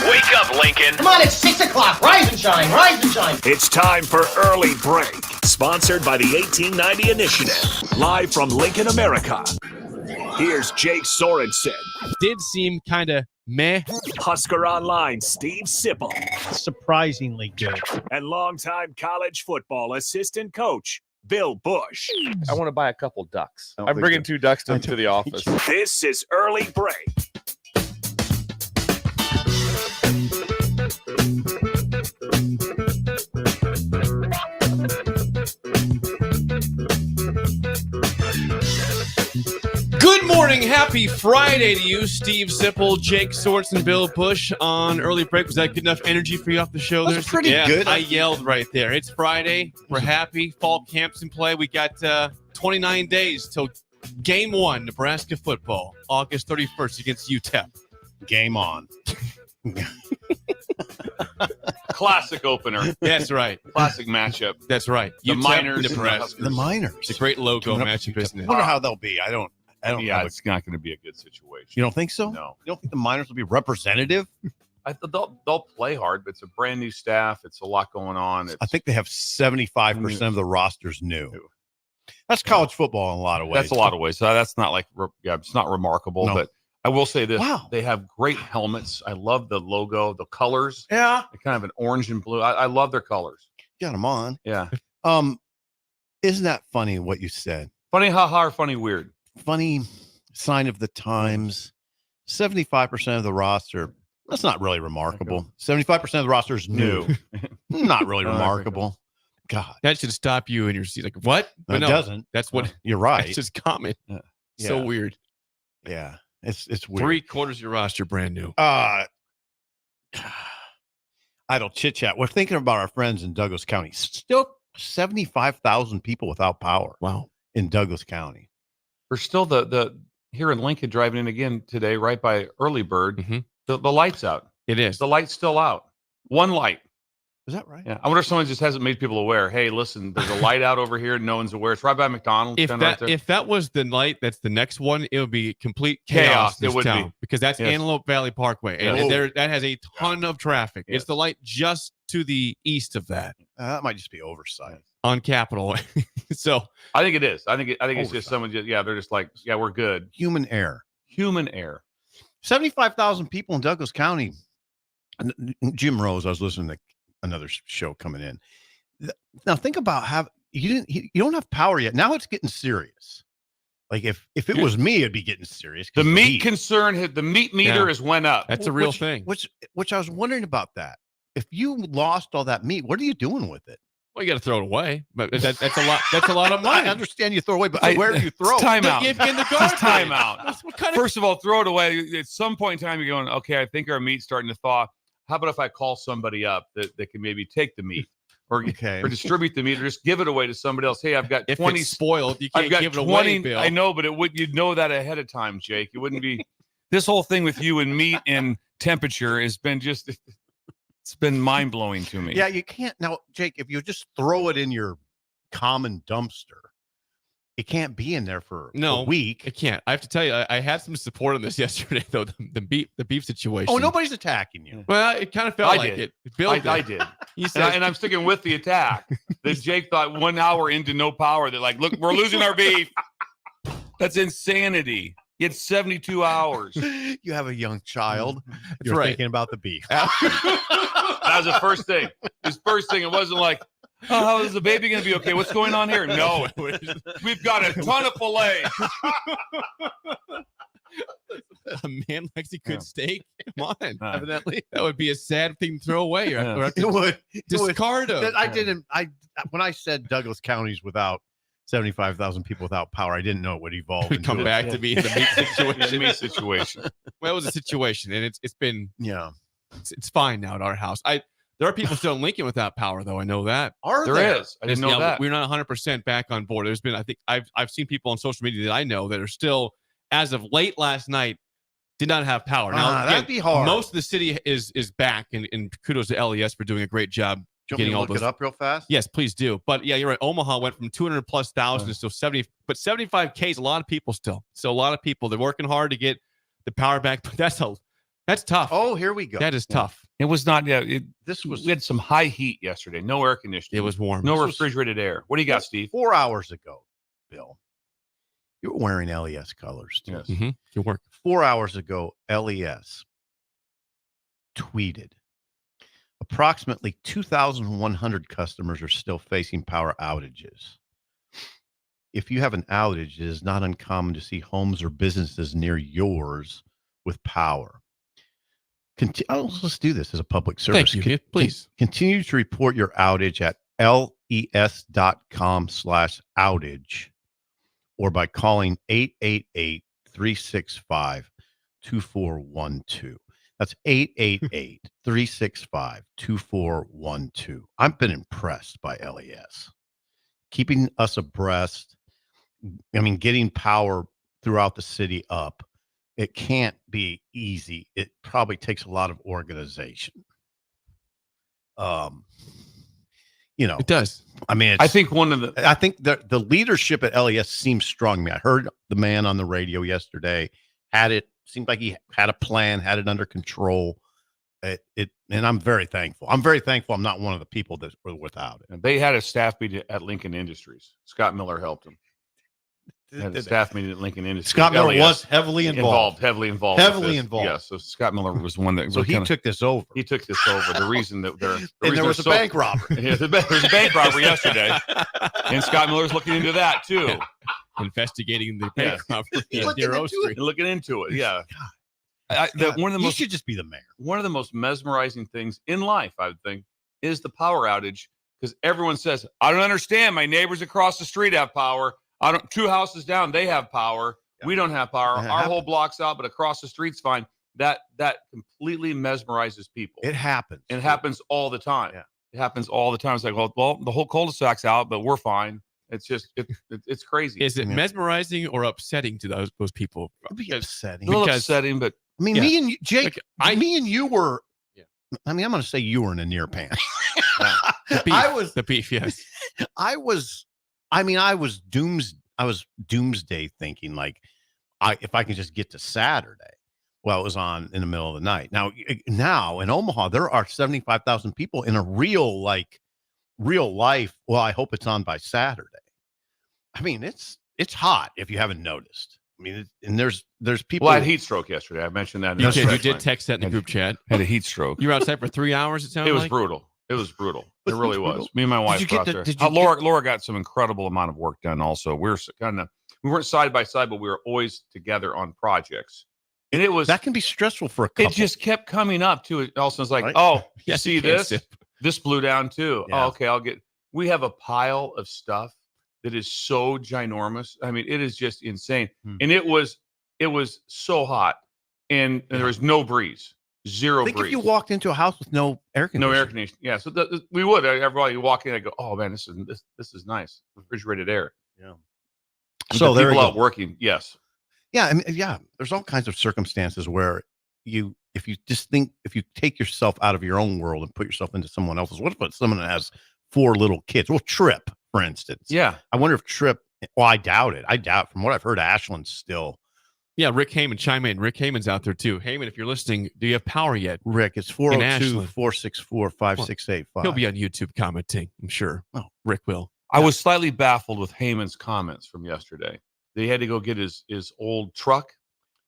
Wake up, Lincoln. Come on, it's 6 o'clock. Rise and shine, rise and shine. It's time for Early Break, sponsored by the 1890 Initiative, live from Lincoln, America. Here's Jake Sorensen. Did seem kind of meh. Husker Online, Steve Sipple. Surprisingly good. And longtime college football assistant coach, Bill Busch. I want to buy a couple ducks. I'm bringing 2 ducks to the office. This is Early Break. Good morning. Happy Friday to you, Steve Sipple, Jake Sorensen, Bill Busch on Early Break. Was that good enough energy for you off the show? That's pretty good. I yelled right there. It's Friday. We're happy. Fall camp's in play. We got 29 days till Game 1, Nebraska football, August 31st against UTEP. Game on. Classic opener. That's right. Classic matchup. That's right. The UTEP, Miners, Nebraska. The Miners. It's a great logo matchup, isn't I it? wonder how they'll be. I don't Yeah, know. it's not going to be a good situation. You don't think so? No. You don't think the Miners will be representative? They'll play hard, but it's a brand new staff. It's a lot going on. I think they have 75% of the rosters new. That's college football in a lot of ways. That's a lot of ways. So that's not like, it's not remarkable, No. but I will say this. Wow. They have great helmets. I love the logo, the colors. Yeah. They're kind of an orange and blue. I love their colors. Got them on. Yeah. Isn't that funny what you said? Funny, haha, or funny, weird. Funny sign of the times. 75% of the roster. That's not really remarkable. 75% of the roster is new. Not really remarkable. God. That should stop you in your seat. Like, what? It doesn't. That's what. You're right. That's just common. Yeah. So weird. Yeah. It's weird. 3/4 of your roster brand new. Idle chit chat. We're thinking about our friends in Douglas County. Still 75,000 people without power. Wow. In Douglas County. We're still the here in Lincoln driving in again today, right by Early Bird. Mm-hmm. The light's out. It is. The light's still out. One light. Is that right? Yeah. I wonder if someone just hasn't made people aware. Hey, listen, there's a light out over here. No one's aware. It's right by McDonald's. If that was the light, that's the next one. It would be complete chaos. In It this would town, be. because that's Yes. Antelope Valley Parkway, and that has a ton of traffic. Yes. It's the light just to the east of that That might just be oversight. on Capitol. So I think it is. I think it's just Oversight. someone. They're just like, yeah, we're good. Human error. Human error. 75,000 people in Douglas County. Jim Rose, I was listening to another show coming in. Now think about you don't have power yet. Now it's getting serious. Like if it was me, it'd be getting serious. The meat the meat meter has went up. that's a real thing. Which I was wondering about that. If you lost all that meat, what are you doing with it? Well, you got to throw it away, but that's a lot. That's a lot of money. I understand you throw it away, but where do you throw it? Time out. In the Just garbage. time out. What kind of First of all, throw it away. At some point in time, you're going, okay, I think our meat's starting to thaw. How about if I call somebody up that can maybe take the meat or distribute the meat or just give it away to somebody else? Hey, I've got if 20 it's spoiled, you can't I've got give it 20. away, Bill. I know, but you'd know that ahead of time, Jake. It wouldn't be this whole thing with you and meat and temperature has been it's been mind blowing to me. Yeah, you can't now, Jake. If you just throw it in your common dumpster, it can't be in there for a week. It can't. I have to tell you, I had some support on this yesterday, though. The beef situation. Oh, nobody's attacking you. Well, it kind of felt like it. Bill I did. He said, and I'm sticking with the attack. That Jake thought 1 hour into no power, they're like, look, we're losing our beef. That's insanity. You had 72 hours. You have a young child. That's You're right. thinking about the beef. That was the first thing. His first thing. It wasn't like, oh, how is the baby going to be okay? What's going on here? No. We've got a ton of filet. a man likes a good steak. Come on, evidently that would be a sad thing to throw away. Or It would discard them. When I said Douglas County's without 75,000 people without power, I didn't know it would evolve. Would come back to be the meat situation. The meat situation. Well, it was a situation, and it's been it's fine now at our house. There are people still in Lincoln without power, though. I know that. There is. I didn't know that. We're not 100% back on board. There's been, I think, I've seen people on social media that I know that are still, as of late last night, did not have power. Now, that'd be hard. Most of the city is back, and kudos to LES for doing a great job. Do you want me to look it up real fast? Yes, please do. But yeah, you're right. Omaha went from 200,000+ to 70, but 75K is a lot of people still. So a lot of people, they're working hard to get the power back. But that's tough. Oh, here we go. That is tough. It was not. Yeah, we had some high heat yesterday. No air conditioning. It was warm. No refrigerated air. What do you got, Steve? 4 hours ago, Bill, you were wearing LES colors too. Yes. Mm-hmm. Good work. 4 hours ago, LES tweeted, approximately 2,100 customers are still facing power outages. If you have an outage, it is not uncommon to see homes or businesses near yours with power. Let's do this as a public service. Thank you. Please. Continue to report your outage at les.com/outage or by calling 888-365-2412. That's 888-365-2412. I've been impressed by LES. Keeping us abreast. I mean, getting power throughout the city up. It can't be easy. It probably takes a lot of organization. It does. I mean, I think the leadership at LES seems strong. I mean, I heard the man on the radio yesterday seemed like he had a plan, had it under control. And I'm very thankful. I'm not one of the people that were without it. They had a staff meeting at Lincoln Industries. Scott Miller helped them. Had a staff meeting at Lincoln Industries. Scott Miller was heavily involved. Heavily involved. Yeah, so Scott Miller was one that. So he took this over. He took this over. The reason that there was a bank robbery. Yeah, there was a bank robbery yesterday, and Scott Miller's looking into that too. Investigating the bank robbery. Looking into it. Yeah. He should just be the mayor. One of the most mesmerizing things in life, I would think, is the power outage, because everyone says, "I don't understand. My neighbors across the street have power. 2 houses down, they have power. Yeah. We don't have power. Our whole block's out, but across the street's fine." That completely mesmerizes people. It happens. It happens all the time. Yeah. It happens all the time. It's like, well, the whole cul-de-sac's out, but we're fine. It's just it's crazy. Is it mesmerizing or upsetting to those people? It'd be upsetting. A little upsetting, but I mean, me and you, Jake, me and you were. Yeah. I mean, I'm going to say you were in a near pan. The beef. Yes. I was doomsday thinking, like, if I can just get to Saturday. Well, it was on in the middle of the night. Now in Omaha, there are 75,000 people in a real life. Well, I hope it's on by Saturday. I mean, it's hot if you haven't noticed. I mean, and there's people. Well, I had heat stroke yesterday. I mentioned that. You did text that in the group chat. Had a heat stroke. You were outside for 3 hours. It sounded. It was brutal. It was brutal. It really was. Me and my wife were out there. Laura got some incredible amount of work done. Also, we weren't side by side, but we were always together on projects. And it was that can be stressful for a couple. It just kept coming up to it. Also, it's like, right? You see this? This blew down too. Yeah. Oh, okay, we have a pile of stuff that is so ginormous. I mean, it is just insane. And it was so hot, and there was no breeze. Zero breeze. If you walked into a house with no air conditioning. No air conditioning. Yeah. So we would. Everybody walk in, I go, oh man, this is nice. Refrigerated air. Yeah. So there people out working. Yes. Yeah. I mean, yeah. There's all kinds of circumstances where if you take yourself out of your own world and put yourself into someone else's. What if someone that has 4 little kids? Well, Tripp, for instance. Yeah. I wonder if Tripp. Well, I doubt it. From what I've heard, Ashland's still. Yeah, Rick Heyman, chime in. Rick Heyman's out there too. Heyman, if you're listening, do you have power yet? Rick, it's 402-464-5685. He'll be on YouTube commenting, I'm sure. Oh, Rick will. I was slightly baffled with Heyman's comments from yesterday. They had to go get his old truck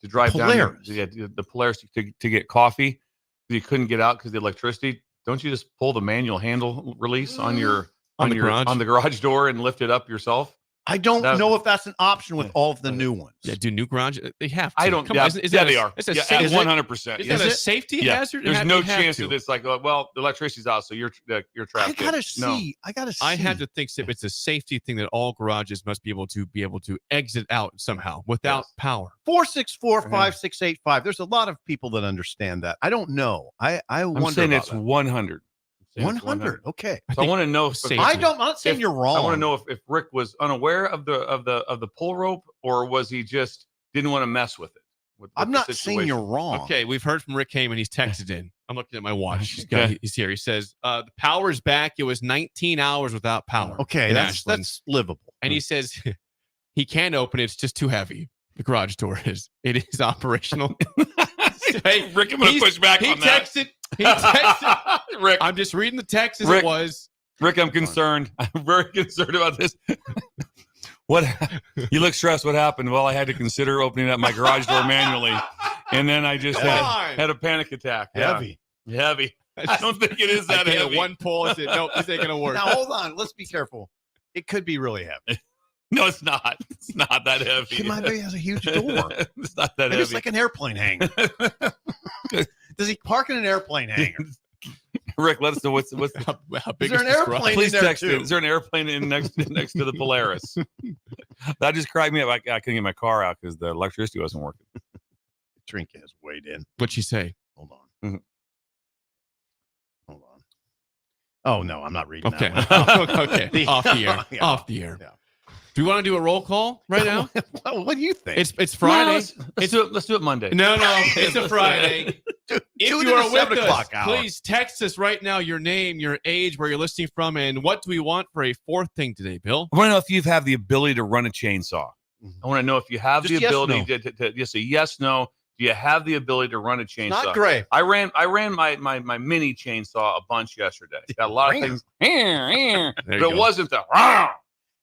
to drive down there. The Polaris to get coffee. He couldn't get out because of the electricity. Don't you just pull the manual handle release on the garage door and lift it up yourself? I don't know if that's an option with all of the new ones. Yeah, do new garage? They have to. I don't. They are. It's 100%. Is that a safety hazard? There's no chance that it's like, the electricity's out, so you're trapped. I gotta see. I had to think if it's a safety thing that all garages must be able to exit out somehow without power. 464-5685. There's a lot of people that understand that. I don't know. I'm saying it's 100. 100. Okay. So I want to know. I'm not saying you're wrong. I want to know if Rick was unaware of the pull rope, or was he just didn't want to mess with it. I'm not saying you're wrong. Okay, we've heard from Rick Heyman. He's texted in. I'm looking at my watch. He's here. He says the power's back. It was 19 hours without power. Okay, that's livable. And he says he can open it. It's just too heavy. The garage door is. It is operational. Hey, Rick, I'm going to push back on that. He texted. Rick, I'm just reading the text as Rick, it was. Rick, I'm concerned. I'm very concerned about this. What? You look stressed. What happened? Well, I had to consider opening up my garage door manually, and then I just had a panic attack. Heavy. Heavy. I don't think it is that heavy. One pull. I said, nope, this ain't gonna work. Now hold on. Let's be careful. It could be really heavy. No, it's not. It's not that heavy. It might be has a huge door. It's not that Maybe heavy. it's like an airplane hangar. Does he park in an airplane hangar? Rick, let us know what's how big is there an this airplane? garage? please there text too. it. Is there an airplane in next to the Polaris? That just cracked me up. I couldn't get my car out because the electricity wasn't working. Trinket has weighed in. What'd she say? Hold on. Mhm. Hold on. Oh no, I'm not reading Okay. that one. Okay. Off the air. Yeah. Off the air. Yeah. Do we want to do a roll call right now? What do you think? It's Friday. Let's do it Monday. No, it's a Friday. If Do it you at are the 7 with us, o'clock hour. please text us right now your name, your age, where you're listening from, and what do we want for a fourth thing today, Bill? I want to know if you have the ability to run a chainsaw. I want to know if you have Just the yes, ability to just a yes, no. Do you have the ability to run a chainsaw? Not gray. I ran my mini chainsaw a bunch yesterday. Got a lot of things, but it wasn't the.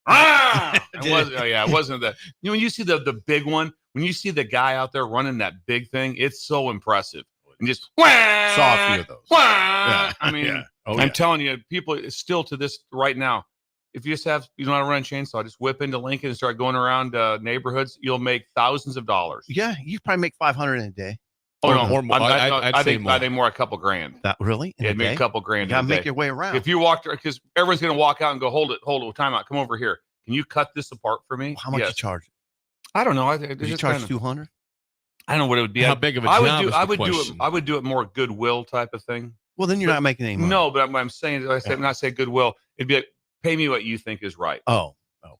It wasn't that. You know, when you see the big one, when you see the guy out there running that big thing, it's so impressive. And just Saw a few of those. Yeah. I mean, Yeah. I'm telling you, people still to this right now. If you know how to run a chainsaw, just whip into Lincoln and start going around neighborhoods. You'll make thousands of dollars. Yeah, you probably make 500 in a day. Or no, more. I say think more. I think more a couple grand. That really? In Yeah, a make day? a couple grand. You gotta in a make day. your way around. If you walk, because everyone's going to walk out and go, hold it, time out, come over here. Can you cut this apart for me? How much Yes. you charge? I don't know. Did you charge 200? I don't know what it would be. How big of a job is the I would do it. question. I would do it more goodwill type of thing. Well, then you're not making any money. No, but I'm saying, when I say goodwill, it'd be like, pay me what you think is right. Oh,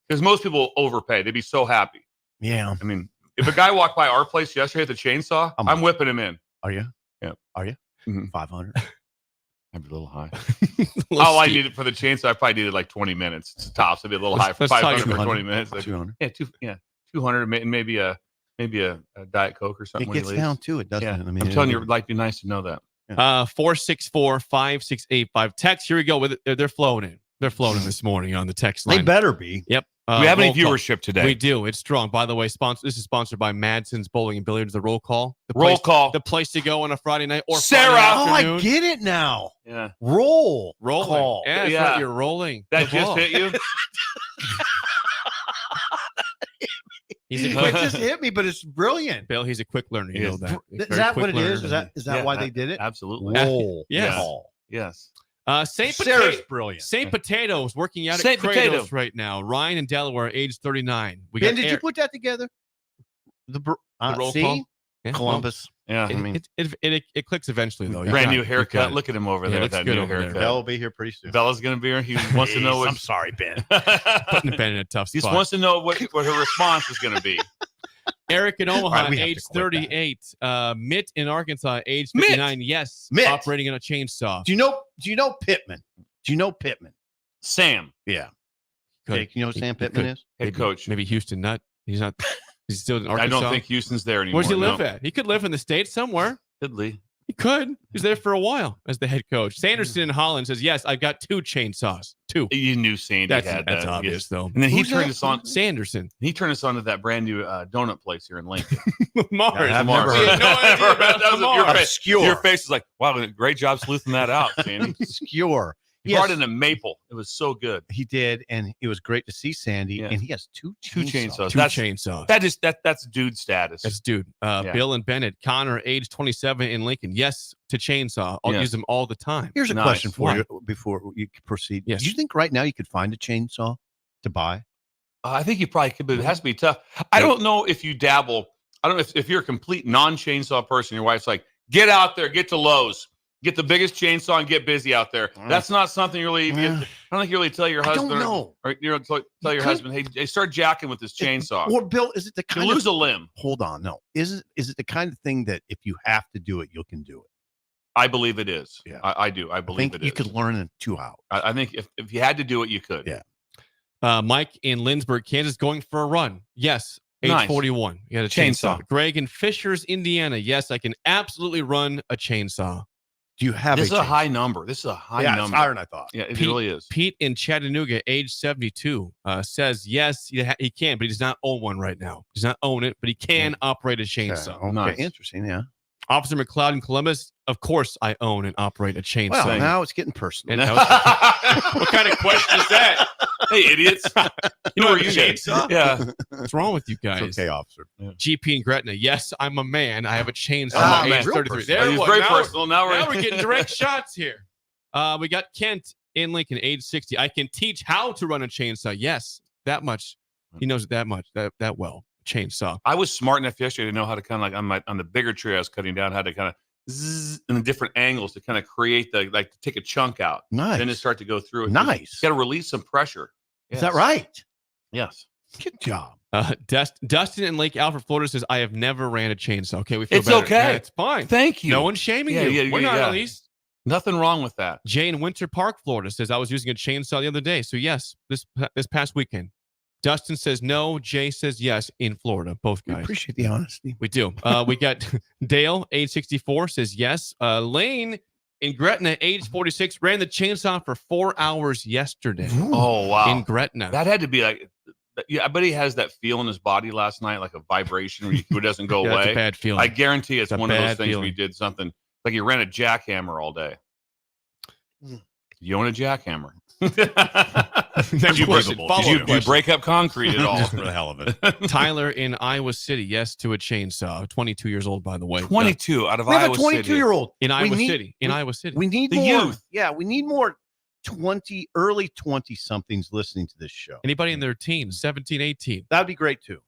Because most people overpay. They'd be so happy. yeah. I mean, if a guy walked by our place yesterday with a chainsaw, How I'm much? whipping him in. Are you? Yeah. Are you? Mhm. 500. I'd be a little high. Let's All I see. needed for the chainsaw, I probably needed like 20 minutes. It's tops. I'd be a little high for Let's talk 500 for 200. 20 minutes. Like, 200. yeah, 200 and maybe a Diet Coke or something. It when he gets leaves. down to it, doesn't Yeah, it? I mean, I'm telling you, it'd like be nice to know that. 464-5685. Text. Here we go. They're flowing in. They're flowing in this morning on the text line. They better be. Yep. Do we have any roll call. viewership today? We do. It's strong. By the way, this is sponsored by Madsen's Bowling and Billiards. The roll call. Roll call. The place to go on a Friday night or Sarah! Friday Oh, I afternoon. get it now. Yeah. Roll Rolling. Yeah, that's Yeah. right. You're rolling. That the just ball. hit you? He's a It quick just hit me, but it's brilliant. Bill. He's a quick learner. You Yes. know that. Is Very that quick what it learner. is? Is that Yeah, why they did it? Absolutely. Roll. Yes. Call. Yes. Saint Sarah's Potato. brilliant. Saint Potatoes working out Saint at Kratos Potato. right now. Ryan in Delaware, age 39. We Ben, got did you put that together? The roll see? call? Yeah, Columbus. Yeah. well, I mean, it clicks eventually though. You Brand got new it. You got haircut. it. Look at him over Yeah, there. looks That good new over there. haircut. Bell will be here pretty soon. Bella's going to be here. He wants to know Jeez, what. I'm sorry, Ben. Putting Ben in a tough He just spot. wants to know what her response is going to be. Eric in Omaha, All right, we have to age quit that. 38. Mitt in Arkansas, age Mitt! 59. Yes, Mitt! operating on a chainsaw. Do you know Pittman? Do you know Pittman? Sam, Yeah. Could. Jake, you know who He- Sam he Pittman could. is? head coach. Maybe Houston Nut. He's not. He's still in I Arkansas. don't think Houston's there anymore. Where does he live no. at? He could live in the States somewhere. Italy. He could. He's there for a while as the head coach. Sanderson in Holland says, yes, I've got 2 chainsaws. 2. You knew Sandy That's had that's that. obvious, Yes. though. And then he Who's turned that? us on. Sanderson. He turned us on to that brand new donut place here in Lincoln. Mars. I've Mars. never We heard had no of idea about That was Mars. your face. Obscure. Your face is like, wow, great job sleuthing that out, Sandy. Obscure. He brought in a maple. It was so good. He did, and it was great to see Sandy. Yeah. And he has 2 Two chainsaws. 2 chainsaws. That's dude status. That's dude. Yeah. Bill and Bennett. Connor, age 27 in Lincoln. Yes to chainsaw. I'll Yes. use them all the time. Here's a Nice. question for Why? you before you proceed. Yes. Do you think right now you could find a chainsaw to buy? I think you probably could, but it has to be tough. I don't know if you dabble. I don't know if you're a complete non-chainsaw person. Your wife's like, get out there, get to Lowe's, get the biggest chainsaw, and get busy out there. That's not something you really. I don't think you really tell your I husband. don't know. Or you know, tell your could. husband, hey, start jacking with this chainsaw. Or Bill, is it the You kind lose of a limb. hold on? No, is it the kind of thing that if you have to do it, you can do it? I believe it is. Yeah. I do. I I believe think it you is. could learn in 2 hours. I think if you had to do it, you could. Yeah. Mike in Lindsborg, Kansas, going for a run. Yes, Age Nice. 41. You got a chainsaw. Greg in Fishers, Indiana. Yes, I can absolutely run a chainsaw. Do you have This is chainsaw? a high number. This is a high Yeah, number. it's higher than I thought. Yeah, it really is. Pete in Chattanooga, age 72, says yes, he can, but he does not own one right now. He does not own it, but he can operate a chainsaw. Okay, Nice. interesting. Yeah. Officer McLeod in Columbus, of course, I own and operate a chainsaw. Well, now it's getting personal. And what kind of question is that? Hey, idiots. You know Who what are you a chainsaw? Yeah. What's wrong with you guys? It's okay, officer. GP in Gretna, yes, I'm a man. I have a chainsaw. Oh, Age man. 33. Oh, There he's it was. very Now personal. Now we're getting direct shots here. We got Kent in Lincoln, age 60. I can teach how to run a chainsaw. Yes, that much. He knows it that much, that well. Chainsaw. I was smart enough yesterday to know how to kind of like on the bigger tree I was cutting down, how to kind of zzz in the different angles to kind of create to take a chunk out. Nice. Then to start to go through it. Nice. You got to release some pressure. Is that right? Yes. Good job. Dustin in Lake Alfred, Florida says, I have never ran a chainsaw. Okay, we feel It's better. okay. Yeah, it's fine. Thank you. No one's shaming Yeah, you. yeah, We're not yeah. at least. Nothing wrong with that. Jay in Winter Park, Florida says, I was using a chainsaw the other day. So yes, this past weekend. Dustin says no. Jay says yes in Florida. Both We guys. appreciate the honesty. We do. We got Dale, age 64, says yes. Lane in Gretna, age 46, ran the chainsaw for 4 hours yesterday. Oh, wow. In Gretna. That had to be like, yeah, I bet he has that feel in his body last night, like a vibration where it doesn't go Yeah, away. that's a bad feeling. I guarantee it's It's a one of those bad things where feeling. he did something, like he ran a jackhammer all day. You own a jackhammer. Next you, question. did Follow-up you, do you question. break up concrete at all? Just for the hell of it. Tyler in Iowa City, yes to a chainsaw. 22 years old, by the way. 22 out of We have Iowa a City. 22-year-old. In Iowa need- City. In Iowa City. We need The more. youth. Yeah, we need more early 20-somethings listening to this show. Anybody in their teens, 17, 18. That'd be great, too.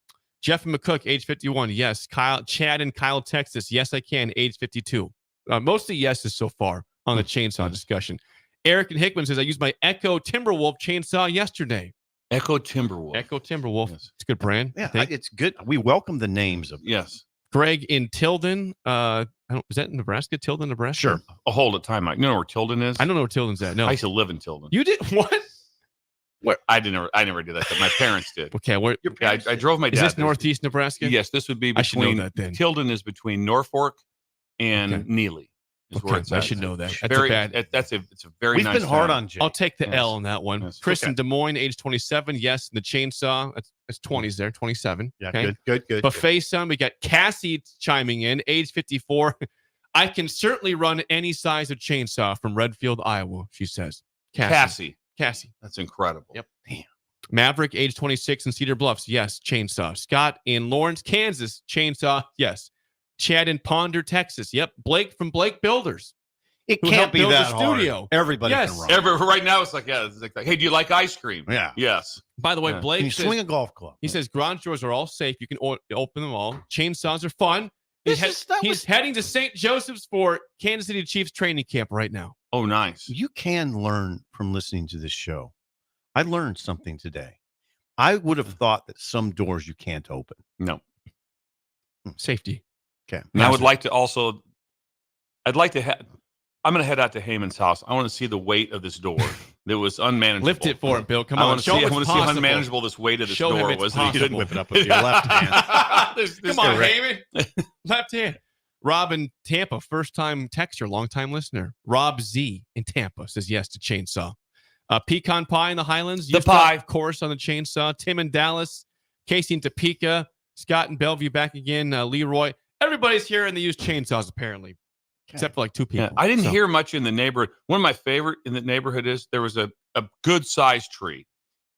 Jeff McCook, age 51. Yes. Chad in Kyle, Texas. Yes, I can. Age 52. Mostly yeses so far on the chainsaw discussion. Eric in Hickman says, I used my Echo Timberwolf chainsaw yesterday. Echo Timberwolf. Echo Timberwolf. Yes. It's a good brand. Yeah, I think. it's good. We welcome the names of Yes. Greg in Tilden. I don't, is that in Nebraska? Tilden, Nebraska? Sure. Oh, hold it. Time out. You know where Tilden is? I don't know where Tilden's at. No. I used to live in Tilden. You did? What? I never did that. But my parents did. Okay. Where, Your Yeah, parents I drove my dad. is this there. northeast Nebraska? Yes, this would be I should know between that then. Tilden is between Norfolk and Okay. Neely. Is where Okay, it's I at. should know that. That's Very, a bad. it's a very We've nice been hard town. on Jay. I'll take the Yes. L on that one. Yes. Chris in Okay. Des Moines, age 27. Yes, the chainsaw. That's 20s there. 27. Yeah, okay. good. Buffet son. We got Cassie chiming in, age 54. I can certainly run any size of chainsaw from Redfield, Iowa. She says. Cassie. That's incredible. Yep. Maverick, age 26 in Cedar Bluffs. Yes, chainsaw. Scott in Lawrence, Kansas. Chainsaw. Yes. Chad in Ponder, Texas. Yep. Blake from Blake Builders. It Who can't helped be build the that hard. studio. Everybody Yes. can run. Right now, it's like, hey, do you like ice cream? Yeah. Yes. By the way, Yeah. Can Blake you says, swing a golf club? he says garage doors are all safe. You can open them all. Chainsaws are fun. That He's was- heading to St. Joseph's for Kansas City Chiefs training camp right now. Oh, nice. You can learn from listening to this show. I learned something today. I would have thought that some doors you can't open. No. Safety. Okay. And I would like to also, I'm going to head out to Heyman's house. I want to see the weight of this door that was unmanageable. Lift it for him, Bill. Come I on. want to Show see, him I want it's to see how possible. unmanageable this weight of this Show him door it's was. that he possible. couldn't Whip it up with your left hand. Come on, Heyman. Left hand. Rob in Tampa, first time texter, long time listener. Rob Z in Tampa says yes to chainsaw. Pecan pie in the Highlands. The Used to, pie. of course, on the chainsaw. Tim in Dallas. Casey in Topeka. Scott in Bellevue back again. Leroy. Everybody's here and they use chainsaws apparently, except for like two people. Yeah, I didn't So, hear much in the neighborhood. One of my favorite in the neighborhood is there was a good sized tree,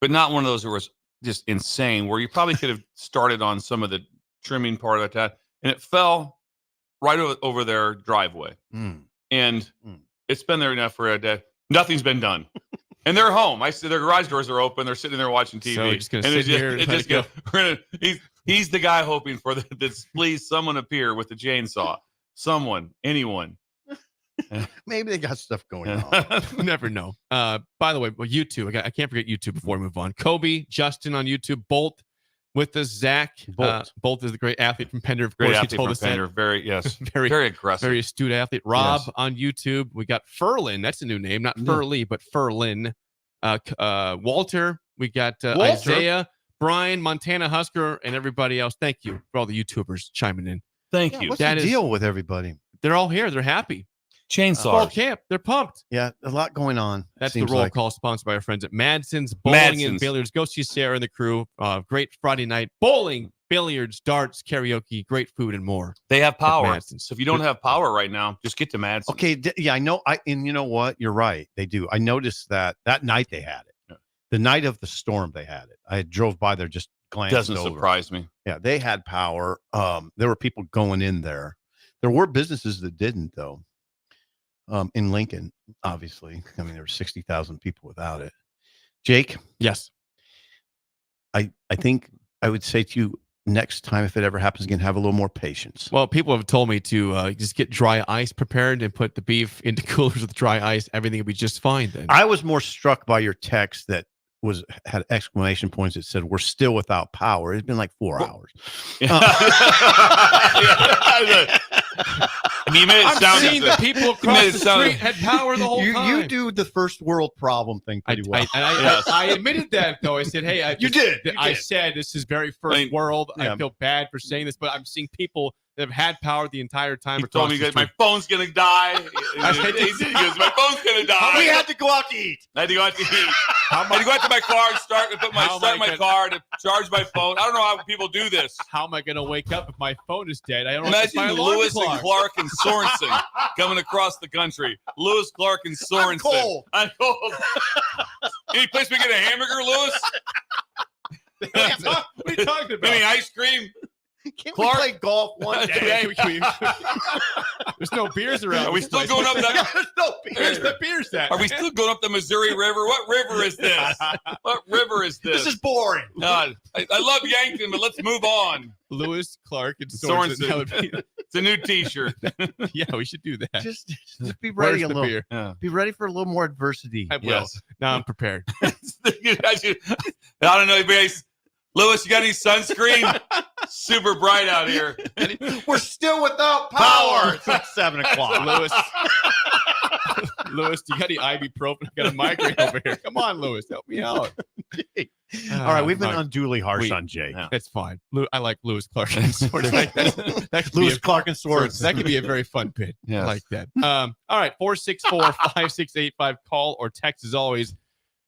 but not one of those that was just insane, where you probably could have started on some of the trimming part of that, and it fell right over their driveway. Mm. And Mm. it's been there enough for a day. Nothing's been done. And they're home. I see their garage doors are open. They're sitting there watching TV. So you're just gonna and sit here and it let just it go. he's the guy hoping for this. Please, someone appear with the chainsaw. Someone, anyone. Maybe they got stuff going on. you never know. By the way, YouTube. I can't forget YouTube before we move on. Kobe, Justin on YouTube, Bolt with us, Zach. Bolt is a great athlete from Pender. Of Great course, he athlete told from us Pender. that. Very, yes. Very, Very aggressive. very astute athlete. Rob Yes. on YouTube. We got Furlin. That's a new name, not Yeah. Furley, but Furlin. Walter. We got Walter? Isaiah. Brian, Montana Husker, and everybody else. Thank you for all the YouTubers chiming in. Thank you. What's the deal with everybody? They're all here. They're happy. Chainsaw camp. They're pumped. Yeah, a lot going on. That's the roll call sponsored by our friends at Madsen's Bowling and Billiards. Go see Sarah and the crew. Great Friday night bowling, billiards, darts, karaoke, great food, and more. They have power. So if you don't have power right now, just get to Madsen's. Okay, yeah, I know. And you know what? You're right. They do. I noticed that night they had it. Yeah. The night of the storm, they had it. I drove by there, just glanced Doesn't over. surprise me. Yeah, they had power. There were people going in there. There were businesses that didn't, though. In Lincoln, obviously. I mean, there were 60,000 people without it. Jake? Yes. I think I would say to you, next time, if it ever happens again, have a little more patience. Well, people have told me to just get dry ice prepared and put the beef into coolers with dry ice. Everything will be just fine then. I was more struck by your text that had exclamation points that said, "We're still without power." It's been like 4 hours. I mean, you made it sound seeing the people across the street had power the whole time. You do the first world problem thing pretty well. I admitted that, though. I said, hey, I said this is very first world. Yeah. I feel bad for saying this, but I'm seeing people that have had power the entire time. He told me, guys, my phone's going to die. He goes, my phone's going to die. We had to go out to eat. I had to go out to eat. I had to go out to my car and start my car to charge my phone. I don't know how people do this. How am I going to wake up if my phone is dead? I don't Imagine Lewis and Clark and Sorensen coming across the country. Lewis, Clark, and Sorensen. I'm cold. Any place we get a hamburger, Lewis? What are you talking about? Any ice cream? Can't we play golf one day? There's no beers around. Are we still going up that? There's no beers. Where's the beers at? Are we still going up the Missouri River? What river is this? What river is this? This is boring. God, I love Yankton, but let's move on. Lewis, Clark, and Sorensen. It's a new T-shirt. Yeah, we should do that. Just be ready a little. Beer? Yeah. Be ready for a little more adversity. I will. Yes. Now I'm prepared. I don't know, guys. Lewis, you got any sunscreen? Super bright out here. We're still without power. It's like 7:00. Lewis, you got any ibuprofen? I got a migraine over here. Come on, Lewis, help me out. All right, we've been unduly harsh on Jake. Yeah. That's fine. I like Lewis, Clark, and Sorensen. That Lewis, Clark, and Sorensen. That could be a very fun bit. Yes. I like that. All right, 464-5685. Call or text as always.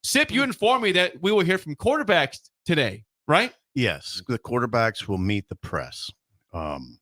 Sip, you informed me that we will hear from quarterbacks today, right? Yes, the quarterbacks will meet the press. And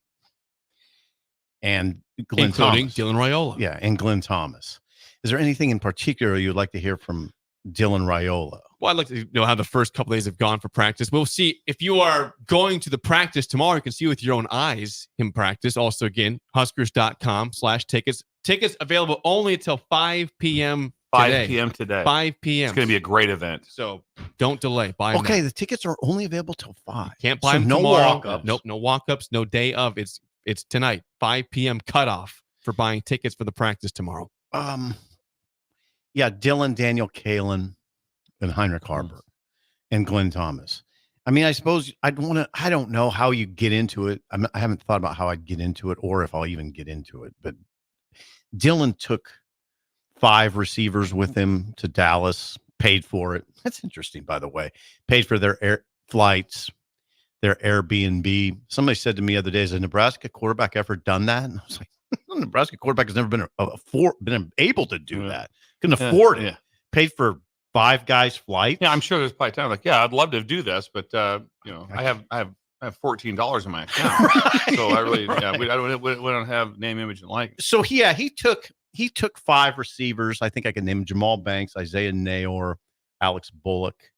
Glenn including Thomas. Dylan Raiola. Yeah, and Glenn Thomas. Is there anything in particular you'd like to hear from Dylan Raiola? Well, I'd like to know how the first couple of days have gone for practice. We'll see if you are going to the practice tomorrow. You can see with your own eyes him practice. Also, again, Huskers.com/tickets. Tickets available only until 5 p.m. 5 p.m. today. 5 p.m. It's going to be a great event. So don't delay. Buy them Okay, now. the tickets are only available till 5. Can't buy them no tomorrow. walk-ups. Nope, no walk-ups. No day of. It's tonight. 5 p.m. cutoff for buying tickets for the practice tomorrow. Yeah, Dylan, Daniel Kalen, and Heinrich Harburg, and Glenn Thomas. I mean, I suppose I don't know how you get into it. I haven't thought about how I'd get into it or if I'll even get into it. But Dylan took 5 receivers with him to Dallas, paid for it. That's interesting, by the way. Paid for their air flights, their Airbnb. Somebody said to me the other day, has a Nebraska quarterback ever done that? And I was like, Nebraska quarterback has never been been able to do that. Couldn't afford it. Yeah. Paid for 5 guys' flights. Yeah, I'm sure there's probably time like, yeah, I'd love to do this, but I have $14 in my account, so I really, we don't have name, image, and likeness. So yeah, he took 5 receivers. I think I can name Jamal Banks, Isaiah Nayor, Alex Bullock,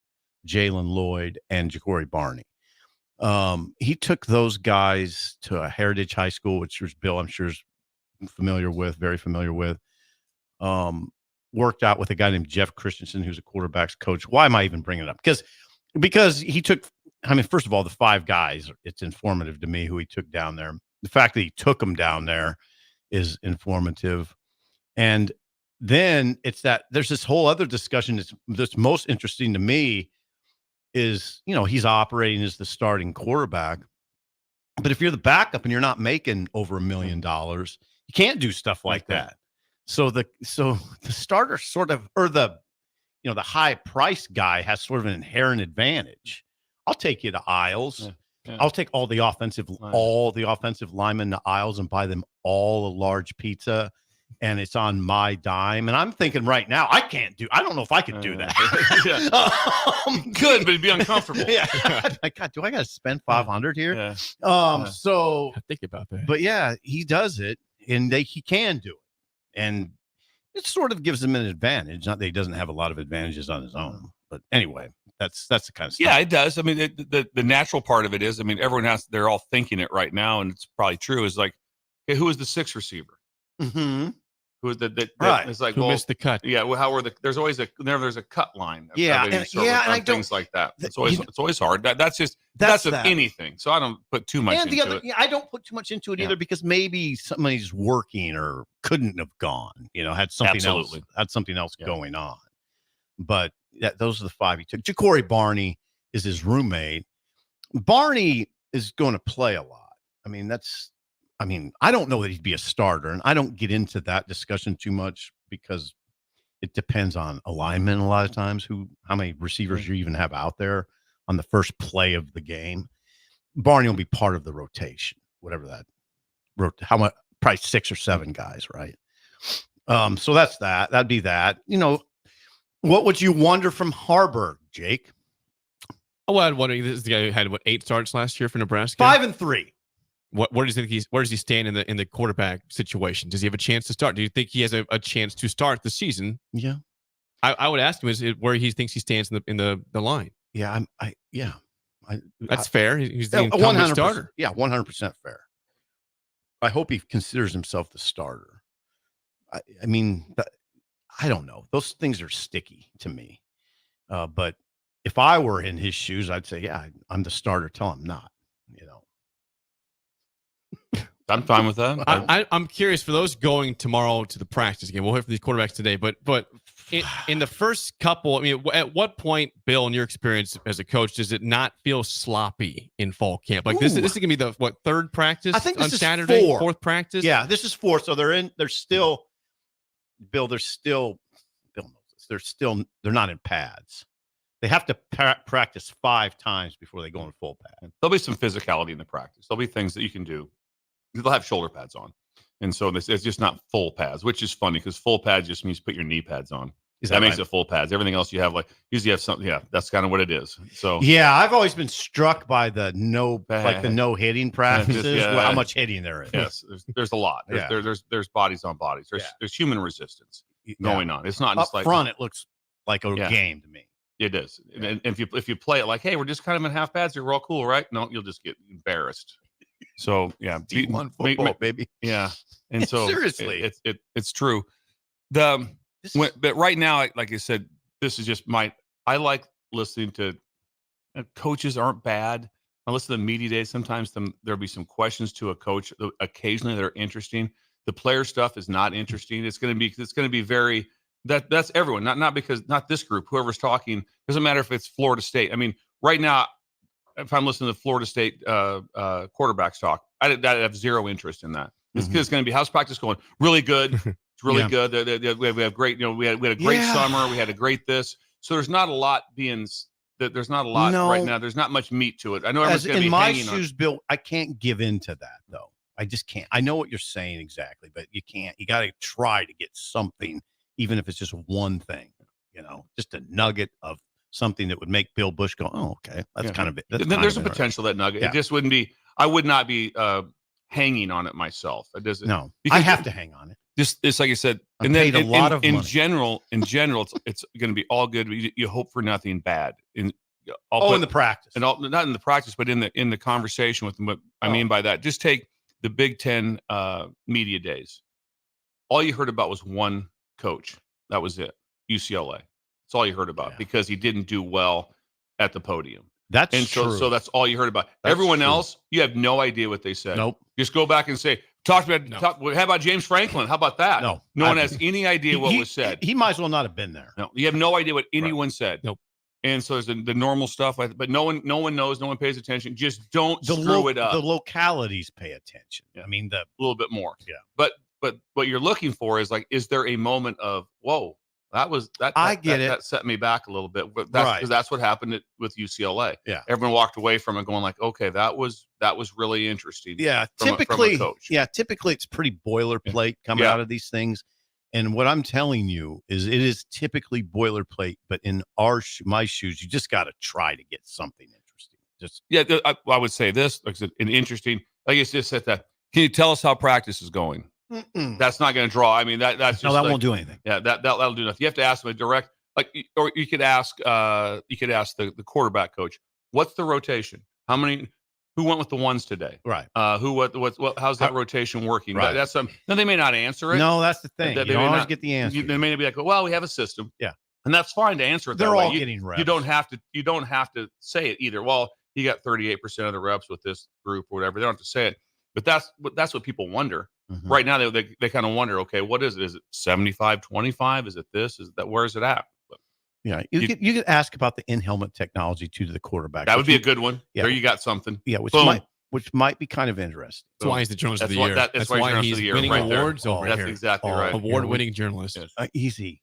Jalen Lloyd, and Ja'Cory Barney. He took those guys to a Heritage High School, which was Bill, I'm sure, is very familiar with. Worked out with a guy named Jeff Christensen, who's a quarterback's coach. Why am I even bringing it up? Because he took, first of all, the 5 guys, it's informative to me who he took down there. The fact that he took them down there is informative. And then it's that there's this whole other discussion that's most interesting to me is, he's operating as the starting quarterback. But if you're the backup and you're not making over $1 million, you can't do stuff like that. So the starter sort of, or the high price guy has sort of an inherent advantage. I'll take you to aisles. Yeah. Yeah. I'll take all the offensive linemen to aisles and buy them all a large pizza, and it's on my dime. And I'm thinking right now, I don't know if I could do that. Good, but it'd be uncomfortable. Yeah. My God, do I got to spend $500 here? Yeah. So think about that. But yeah, he does it, and he can do it, and it sort of gives him an advantage. Not that he doesn't have a lot of advantages on his own, but anyway, that's the kind of stuff. Yeah, it does. I mean, the natural part of it is, I mean, they're all thinking it right now, and it's probably true. Is like, hey, who is the sixth receiver? Mm-hmm. Who is that? Right. It's like, Who missed the cut? Yeah. Well, there's always a cut line. Yeah, of and I don't, things like that. It's always hard. That's with anything. So I don't put too much into it. Yeah, I don't put too much into it either, because maybe somebody's working or couldn't have gone. Had something else going on. But those are the 5 he took. Ja'Cory Barney is his roommate. Barney is going to play a lot. I I don't know that he'd be a starter, and I don't get into that discussion too much because it depends on alignment a lot of times, how many receivers you even have out there on the first play of the game. Barney will be part of the rotation, whatever that, how much, probably 6 or 7 guys, right? So that's that. That'd be that. What would you wonder from Harburg, Jake? Oh, I'd wonder. This is the guy who had 8 starts last year for Nebraska. 5-3. Where does he think where does he stand in the quarterback situation? Does he have a chance to start? Do you think he has a chance to start the season? Yeah. I would ask him is where he thinks he stands in the line. Yeah. That's fair. He's the incumbent starter. Yeah, 100% fair. I hope he considers himself the starter. I don't know. Those things are sticky to me. But if I were in his shoes, I'd say, yeah, I'm the starter till I'm not, I'm fine with that. I'm curious for those going tomorrow to the practice game. We'll hear from these quarterbacks today, but in the first couple, at what point, Bill, in your experience as a coach, does it not feel sloppy in fall camp? Like this is gonna be the third practice? I think this on is Saturday, 4. Fourth practice. Yeah, this is 4. So Bill knows this. They're not in pads. They have to practice 5 times before they go in full pad. There'll be some physicality in the practice. There'll be things that you can do. They'll have shoulder pads on. And so it's just not full pads, which is funny because full pads just means put your knee pads on. That makes it full pads. Everything else you have, usually have something. Yeah, that's kind of what it is. So yeah, I've always been struck by the no hitting practices. How much hitting there is. Yes, there's a lot. There's bodies on bodies. There's human resistance going on. It's not just up front. It looks like a game to me. It is. And if you play it like, hey, we're just kind of in half pads, we're all cool, right? No, you'll just get embarrassed. So yeah, D1 football, baby. Yeah, and so seriously, it's true. But right now, like I said, this is just I like listening to coaches aren't bad. I listen to the media days. Sometimes there'll be some questions to a coach. Occasionally, they're interesting. The player stuff is not interesting. It's going to be very that's everyone. Not this group. Whoever's talking doesn't matter if it's Florida State. I mean, right now, if I'm listening to Florida State quarterbacks talk, I have zero interest in that. It's going to be how's practice going? Really good. It's really good. We have great. We had a great summer. We had a great this. So there's not a lot there's not a lot right now. There's not much meat to it. I know everyone's going to be in my hanging shoes, Bill. I can't give in to that though. I just can't. I know what you're saying exactly, but you can't. You got to try to get something, even if it's just one thing. Just a nugget of something that would make Bill Busch go, oh, okay, that's kind of it. There's a potential that nugget. Yeah. It just wouldn't be. I would not be hanging on it myself. It doesn't. No, I have to hang on it. It's like I said, and then in general, it's going to be all good. You hope for nothing bad. In the practice, and not in the practice, but in the conversation with them. What I mean by that, just take the Big Ten media days. All you heard about was one coach. That was it. UCLA. That's all you heard about because he didn't do well at the podium. That's true. So that's all you heard about. Everyone else, you have no idea what they said. Nope. Just go back and say, how about James Franklin? How about that? No one has any idea what was said. He might as well not have been there. No, you have no idea what anyone said. Nope. And so there's the normal stuff, but no one knows, no one pays attention. Just don't screw it up. The localities pay attention. Yeah. I mean, a little bit more. Yeah. But what you're looking for is is there a moment of, whoa, That was that. I get it. That set me back a little bit. But that's because that's what happened with UCLA. Yeah, everyone walked away from it going like, okay, that was really interesting. Yeah, from typically, a coach. Yeah, typically it's pretty boilerplate coming out of these things. And what I'm telling you is, it is typically boilerplate. But in my shoes, you just got to try to get something interesting. I would say this, like I said, an interesting. Like you just said that. Can you tell us how practice is going? That's not going to draw. I mean, that's just that won't do anything. Yeah, that'll do nothing. You have to ask them a direct, or you could ask the quarterback coach, what's the rotation? Who went with the ones today? Right. How's that rotation working? Right. That's no, they may not answer it. No, that's the thing. You don't always get the answer. They may be like, well, we have a system. Yeah. And that's fine to answer it. They're all getting reps. You don't have to say it either. Well, you got 38% of the reps with this group or whatever. They don't have to say it. But that's what people wonder. Mm-hmm. Right now, they kind of wonder, okay, what is it? Is it 75-25? Is it this? Is that, where is it at? But yeah, you could ask about the in-helmet technology to the quarterback. That would be a good one. Yeah. There you got something. Yeah, which might be kind of interesting. That's why he's the journalist of the year. That's why he's winning awards over here. That's exactly right. Award-winning journalist. Yes. Easy.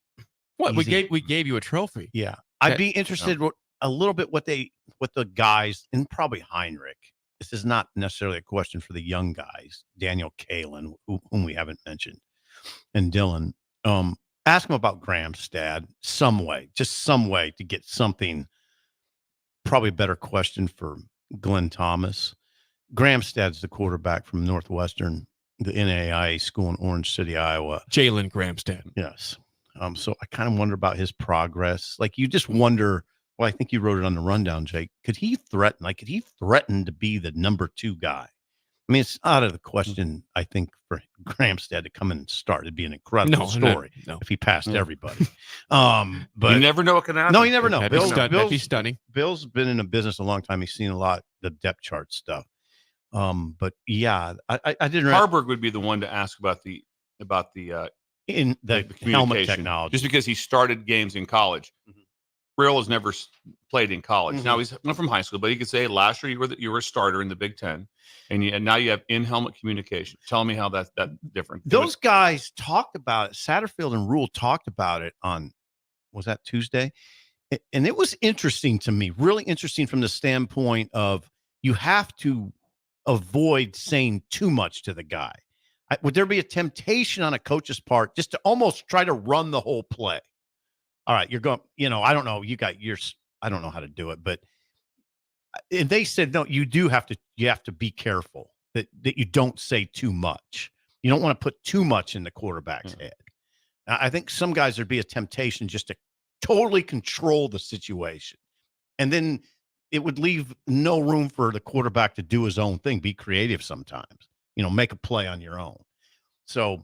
What Easy. we gave you a trophy. Yeah, I'd be interested a little bit what the guys, and probably Heinrich. This is not necessarily a question for the young guys, Daniel Kalen, whom we haven't mentioned, and Dylan. Ask them about Gramstad some way to get something. Probably a better question for Glenn Thomas. Gramstad's the quarterback from Northwestern, the NAIA school in Orange City, Iowa. Jalen Gramstad. Yes. So I kind of wonder about his progress. Like, you just wonder. Well, I think you wrote it on the rundown, Jake. Could he threaten to be the number 2 guy? I mean, it's out of the question, I think, for Gramstad to come in and start. It'd be an incredible story if he passed everybody. But you never know what can happen. No, you never know. That'd be stunning. Bill's been in the business a long time. He's seen a lot of the depth chart stuff. But yeah, I didn't. Harburg would be the one to ask about the in the helmet technology, just because he started games in college. Mm-hmm. Real has never played in college. Mm-hmm. Now he's not from high school, but he could say last year you were a starter in the Big Ten, and now you have in-helmet communication. Tell me how that's different. Those guys talked about it. Satterfield and Rule talked about it on, was that Tuesday? And it was interesting to me, really interesting from the standpoint of you have to avoid saying too much to the guy. Would there be a temptation on a coach's part just to almost try to run the whole play? All right, you're going, I don't know. You got yours. I don't know how to do it, but they said, no, you have to be careful that you don't say too much. You don't want to put too much in the quarterback's head. I think some guys, there'd be a temptation just to totally control the situation. And then it would leave no room for the quarterback to do his own thing, be creative sometimes, make a play on your own. So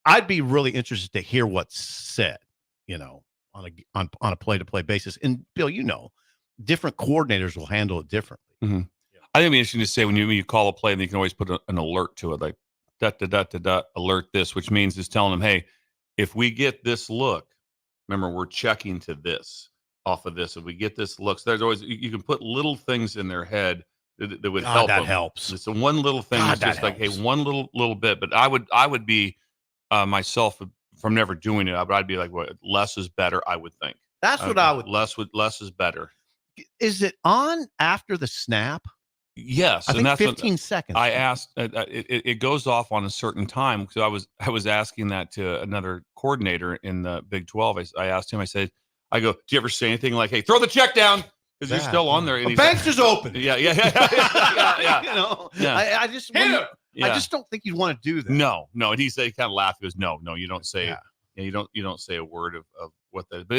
I'd be really interested to hear what's said, on a play-to-play basis. And Bill, different coordinators will handle it differently. Mm-hmm. I think it'd be interesting to say when you call a play, and you can always put an alert to it, like alert this, which means it's telling them, hey, if we get this look, remember we're checking to this off of this. If we get this look, so there's always, you can put little things in their head that would help. That them. helps. So one little thing is just like, hey, one little bit. But I would be myself from never doing it. I'd be like, what, less is better. I would think that's what I would. Less is better. Is it on after the snap? Yes, I think 15 seconds. I asked. It goes off on a certain time because I was asking that to another coordinator in the Big 12. I asked him. I go, do you ever say anything like, "Hey, throw the check down"? Because you're still on there. And the bench is open. Yeah. I just don't think you'd want to do that. No. And he kind of laughed. He goes, no, you don't say. Yeah, you don't say a word of what that. But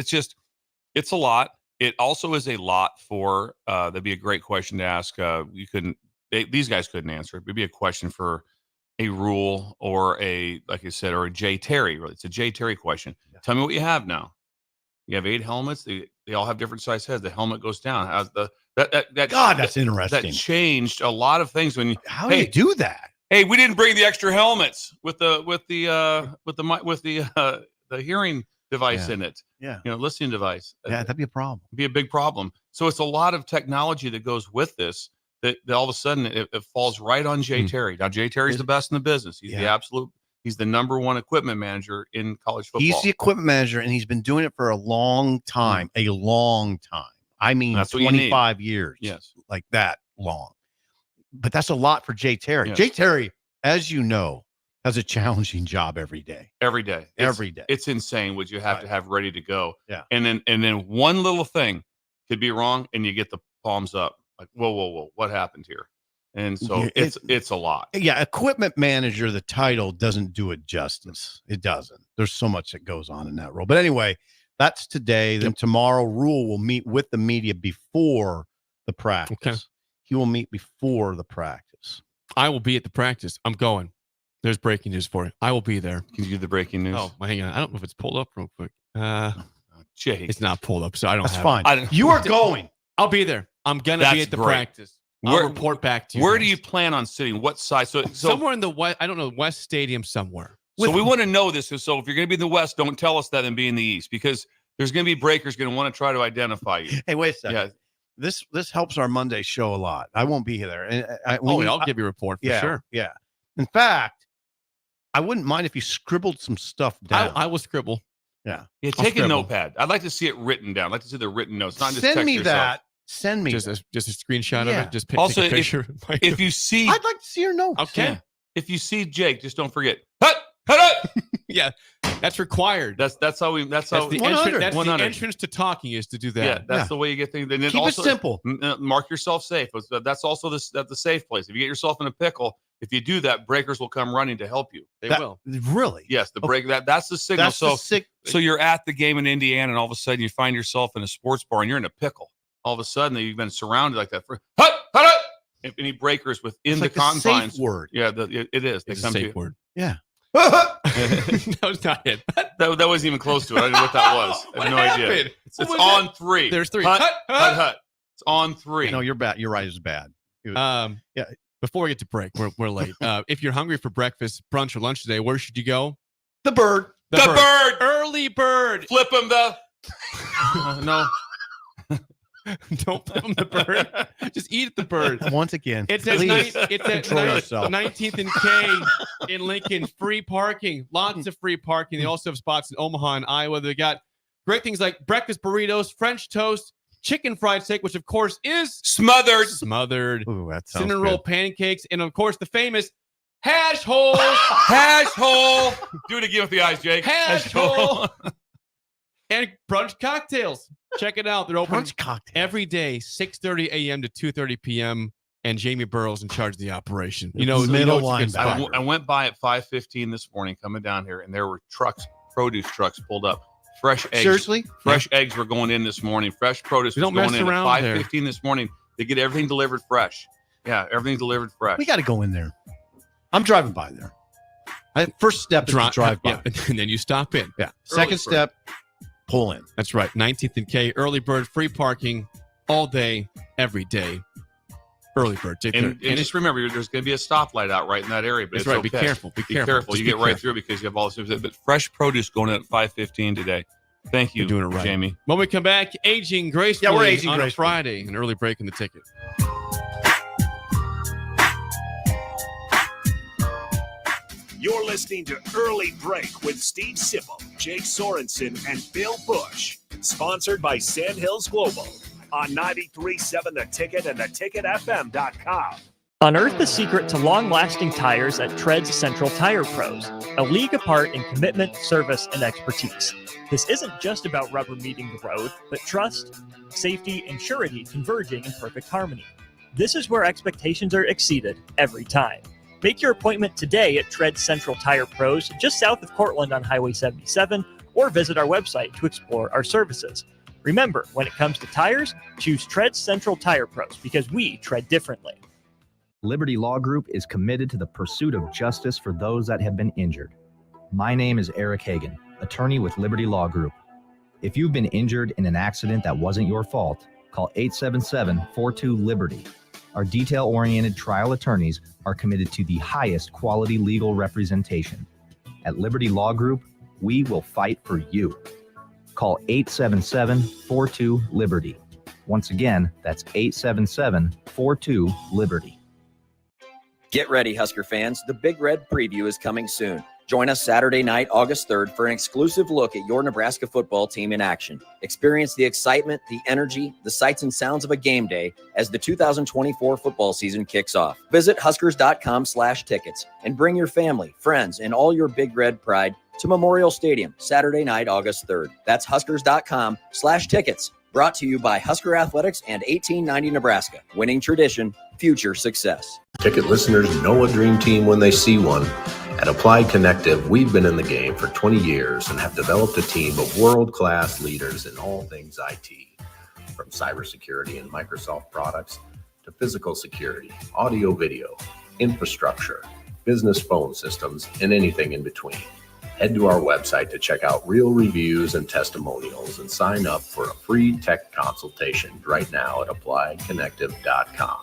it's a lot. It also is a lot for. That'd be a great question to ask. These guys couldn't answer it. It'd be a question for a Rule or like I said, or a Jay Terry. It's a Jay Terry question. Yeah. Tell me what you have now. You have 8 helmets. They all have different size heads. The helmet goes down. How's that's interesting. That changed a lot of things when how do you do that? Hey, we didn't bring the extra helmets with the hearing device in it. Yeah. Listening device. Yeah, that'd be a problem. It'd be a big problem. So it's a lot of technology that goes with this that all of a sudden it falls right on Jay Terry. Now Jay Terry's the best in the business. He's the absolute He's the number one equipment manager in college football. He's the equipment manager, and he's been doing it for a long time. A long time. I mean, That's what you 25 years. Yes. Like that long. But that's a lot for Jay Terry. Yes. Jay Terry, as you know, has a challenging job every day. Every day. Every day. It's insane what you have to have ready to go. Yeah. And then one little thing could be wrong, and you get the palms up. Like, whoa, what happened here? And so it's a lot. Yeah, equipment manager, the title doesn't do it justice. It doesn't. There's so much that goes on in that role. But anyway, that's today. Then tomorrow, Rule will meet with the media before the practice. Okay. He will meet before the practice. I will be at the practice. I'm going. There's breaking news for you. I will be there. Can you do the breaking news? Oh, hang on. I don't know if it's pulled up real quick. Jake. It's not pulled up, so I don't That's have fine. it. You are going. I'll be there. I'm going to be at the great. practice. I'll report back to you. Where guys. do you plan on sitting? What side? So somewhere in the West, I don't know, West Stadium somewhere. So we want to know this. So if you're going to be in the West, don't tell us that and be in the East, because there's going to be breakers going to want to try to identify you. Hey, wait a second. Yeah. This helps our Monday show a lot. I won't be there. And I'll give you a report for sure. Yeah. In fact, I wouldn't mind if you scribbled some stuff down. I will scribble. Yeah. Yeah, I'll take a scribble. notepad. I'd like to see it written down. I'd like to see the written notes, not just Send text me yourself. that. Send me Just that. a screenshot of Yeah. it. Just Also, take a picture. If you see, I'd like to see your notes. Okay. yeah. If you see Jake, just don't forget. Hut! Yeah, that's required. That's how we. That's how. the 100. entrance. That's the 100. entrance to talking is to do that. Yeah, that's Yeah. the way you get things. And then Keep also, it simple. Mark yourself safe. That's also the safe place. If you get yourself in a pickle, if you do that, breakers will come running to help you. They That- will. Really? Yes, the break. That's the signal. That's the sick. So you're at the game in Indiana, and all of a sudden you find yourself in a sports bar, and you're in a pickle. All of a sudden, you've been surrounded like that for any breakers within It's like the a safe confines. word. Yeah, it is. They It's a come to safe you. word. Yeah. That was not it. That wasn't even close to it. I don't know what that was. I have no idea. It's What was on it? 3. There's 3. Hut. It's on 3. No, you're bad. You're right. It's bad. Yeah. Before we get to break, we're late. If you're hungry for breakfast, brunch, or lunch today, where should you go? The bird. The bird. Early bird. Flip him the. No. Don't flip him the bird. Just eat the bird. Once again, It's at please it's at control yourself. 19th and K in Lincoln. Free parking. Lots of free parking. They also have spots in Omaha and Iowa. They got great things like breakfast burritos, French toast, chicken fried steak, which of course is smothered. Ooh, that sounds Cinnamon good. roll pancakes, and of course the famous hash hole. Hash hole. Do it again with the eyes, Jake. Hash hole. And brunch cocktails. Check it out. They're open Brunch cocktail. every day, 6:30 a.m. to 2:30 p.m. And Jamie Burrow's in charge of the operation. You know, Middle it's a good linebacker. spot. I went by at 5:15 this morning coming down here, and there were produce trucks pulled up. Fresh eggs. Seriously? Fresh eggs were going in this morning. Fresh produce We was don't going mess in at around there. 5:15 this morning. They get everything delivered fresh. Yeah, everything delivered fresh. We got to go in there. I'm driving by there. First step is to drive by. Yeah, and then you stop in. Yeah. Second bird. step, pull in. That's right. 19th and K, early bird, free parking all day, every day. Early bird. Take And care. just remember, there's going to be a stoplight out right in that area. But That's it's right. okay. Be careful. Be careful. Just You be get right careful. through because you have all this. But fresh produce going in at 5:15 today. Thank you, You're doing it right. Jamie. When we come back, aging gracefully Yeah, we're aging on gracefully. a Friday, an early break in the ticket. You're listening to Early Break with Steve Sipple, Jake Sorensen, and Bill Busch. Sponsored by Sandhills Global on 93.7 The Ticket and theticketfm.com. Unearth the secret to long-lasting tires at Tread's Central Tire Pros, a league apart in commitment, service, and expertise. This isn't just about rubber meeting the road, but trust, safety, and surety converging in perfect harmony. This is where expectations are exceeded every time. Make your appointment today at Tread Central Tire Pros, just south of Cortland on Highway 77, or visit our website to explore our services. Remember, when it comes to tires, choose Tread Central Tire Pros because we tread differently. Liberty Law Group is committed to the pursuit of justice for those that have been injured. My name is Eric Hagan, attorney with Liberty Law Group. If you've been injured in an accident that wasn't your fault, call 877-42-LIBERTY. Our detail-oriented trial attorneys are committed to the highest quality legal representation. At Liberty Law Group, we will fight for you. Call 877-42-LIBERTY. Once again, that's 877-42-LIBERTY. Get ready, Husker fans. The Big Red Preview is coming soon. Join us Saturday night, August 3rd, for an exclusive look at your Nebraska football team in action. Experience the excitement, the energy, the sights and sounds of a game day as the 2024 football season kicks off. Visit Huskers.com/tickets and bring your family, friends, and all your Big Red pride to Memorial Stadium Saturday night, August 3rd. That's Huskers.com/tickets. Brought to you by Husker Athletics and 1890 Nebraska. Winning tradition, future success. Ticket listeners know a dream team when they see one. At Applied Connective, we've been in the game for 20 years and have developed a team of world-class leaders in all things IT. From cybersecurity and Microsoft products to physical security, audio-video, infrastructure, business phone systems, and anything in between. Head to our website to check out real reviews and testimonials and sign up for a free tech consultation right now at appliedconnective.com.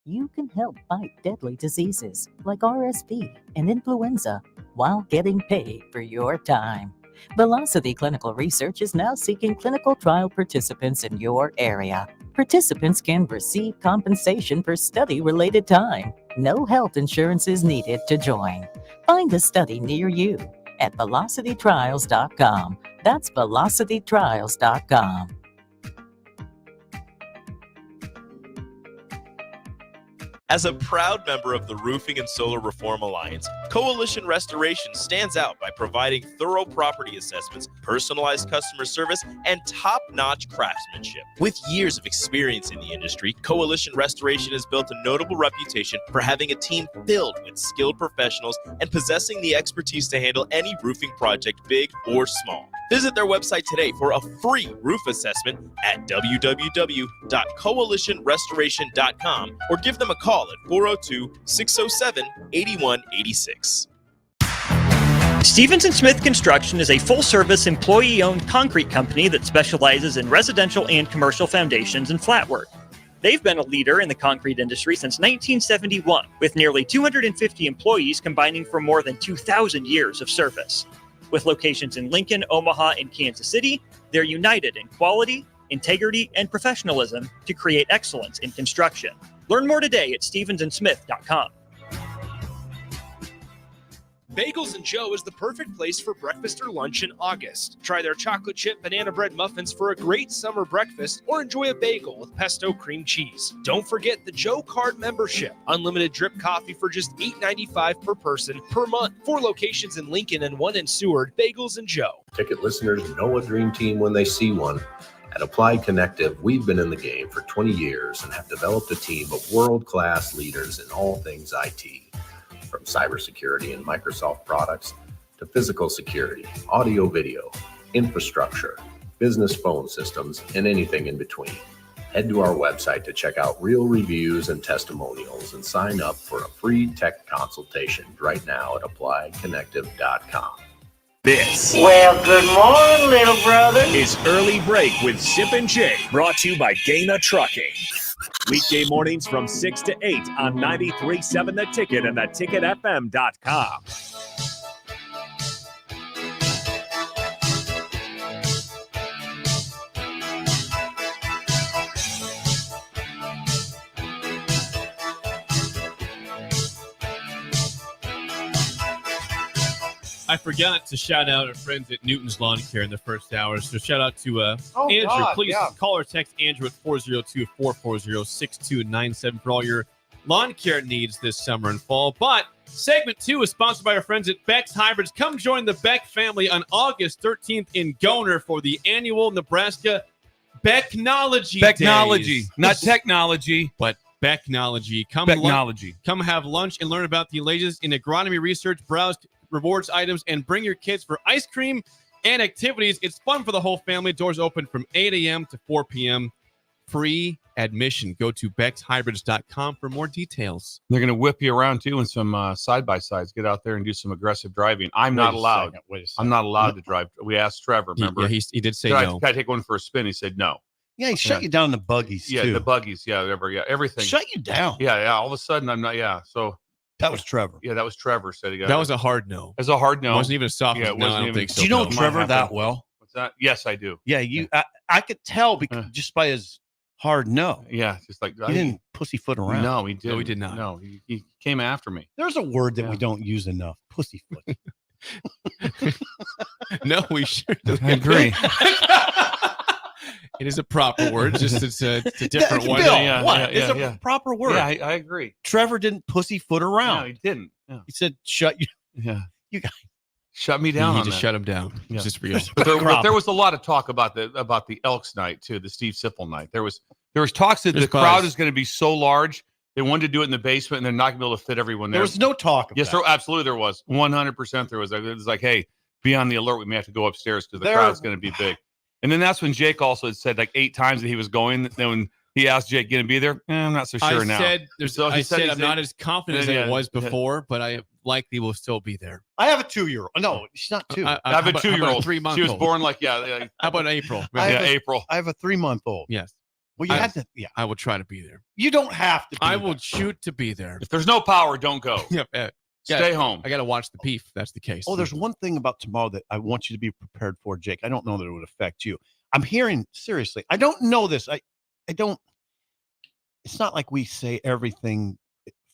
You can help fight deadly diseases like RSV and influenza while getting paid for your time. Velocity Clinical Research is now seeking clinical trial participants in your area. Participants can receive compensation for study-related time. No health insurance is needed to join. Find a study near you at velocitytrials.com. That's velocitytrials.com. As a proud member of the Roofing and Solar Reform Alliance, Coalition Restoration stands out by providing thorough property assessments, personalized customer service, and top-notch craftsmanship. With years of experience in the industry, Coalition Restoration has built a notable reputation for having a team filled with skilled professionals and possessing the expertise to handle any roofing project, big or small. Visit their website today for a free roof assessment at www.coalitionrestoration.com or give them a call at 402-607-8186. Stevens & Smith Construction is a full-service, employee-owned concrete company that specializes in residential and commercial foundations and flat work. They've been a leader in the concrete industry since 1971, with nearly 250 employees combining for more than 2,000 years of service. With locations in Lincoln, Omaha, and Kansas City, they're united in quality, integrity, and professionalism to create excellence in construction. Learn more today at stevensandsmith.com. Bagels & Joe is the perfect place for breakfast or lunch in August. Try their chocolate chip banana bread muffins for a great summer breakfast or enjoy a bagel with pesto cream cheese. Don't forget the Joe Card membership. Unlimited drip coffee for just $8.95 per person per month. 4 locations in Lincoln and 1 in Seward. Bagels & Joe. Ticket listeners know a dream team when they see one. At Applied Connective, we've been in the game for 20 years and have developed a team of world-class leaders in all things IT. From cybersecurity and Microsoft products to physical security, audio-video, infrastructure, business phone systems, and anything in between. Head to our website to check out real reviews and testimonials and sign up for a free tech consultation right now at appliedconnective.com. Good morning, little brother. Is Early Break with Sip and Jay, brought to you by Dana Trucking. Weekday mornings from 6 to 8 on 93.7 The Ticket and theticketfm.com. I forgot to shout out our friends at Newton's Lawn Care in the first hour. So shout out to Andrew. God, Please yeah. call or text Andrew at 402-440-6297 for all your lawn care needs this summer and fall. But segment 2 is sponsored by our friends at Beck's Hybrids. Come join the Beck family on August 13th in Goner for the annual Nebraska Becknology Days. Not technology, but Becknology. Come have lunch and learn about the latest in agronomy research, browse rewards items, and bring your kids for ice cream and activities. It's fun for the whole family. Doors open from 8 a.m. to 4 p.m. Free admission. Go to BecksHybrids.com for more details. They're going to whip you around too in some side-by-sides. Get out there and do some aggressive driving. I'm not allowed to drive. We asked Trevor, remember? He did say can no. Can I take one for a spin? He said no. Yeah, he shut you down in the buggies, too. Yeah, the buggies. Yeah, everything. Shut you down. Yeah. All of a sudden, I'm not. Yeah, so. That was Trevor. Yeah, that was Trevor. Said he got that was a hard no. It was a hard no. It wasn't even a soft no. I don't think so. Do you know Trevor that well? What's that? Yes, I do. Yeah, I could tell because just by his hard no. Yeah, just like he didn't pussyfoot around. No, he did. No, he did not. No, he came after me. There's a word that we don't use enough. Pussyfoot. No, we sure do. I agree. It is a proper word, just it's a different one. Bill, what? It's a proper word. Yeah, I agree. Trevor didn't pussyfoot around. No, he didn't. Yeah. He said, "Shut you." Yeah. You guys. Shut me You down. need on to that. shut him down. Yeah. It's just real. But there was a lot of talk about the Elks night too, the Steve Sipple night. There was talks that the crowd is going to be so large they wanted to do it in the basement and they're not going to be able to fit everyone there. There was no talk of yes, that. absolutely there was. 100% there was. It was like, hey, be on the alert. We may have to go upstairs because the crowd's going to be big. And then that's when Jake also had said like 8 times that he was going. Then when he asked Jake, "Going to be there?" I'm not so sure now. I said I'm not as confident as I was before, but I likely will still be there. I have a 2-year-old. No, she's not 2. I have a 2-year-old. 3-month-old. She was born like How about April? April. I have a 3-month-old. Yes. Well, you had to. Yeah. I will try to be there. You don't have to. I will shoot to be there. If there's no power, don't go. Yep. Stay home. I got to watch the Peef. That's the case. Oh, there's one thing about tomorrow that I want you to be prepared for, Jake. I don't know that it would affect you. I'm hearing, seriously, I don't know this. I don't. It's not like we say everything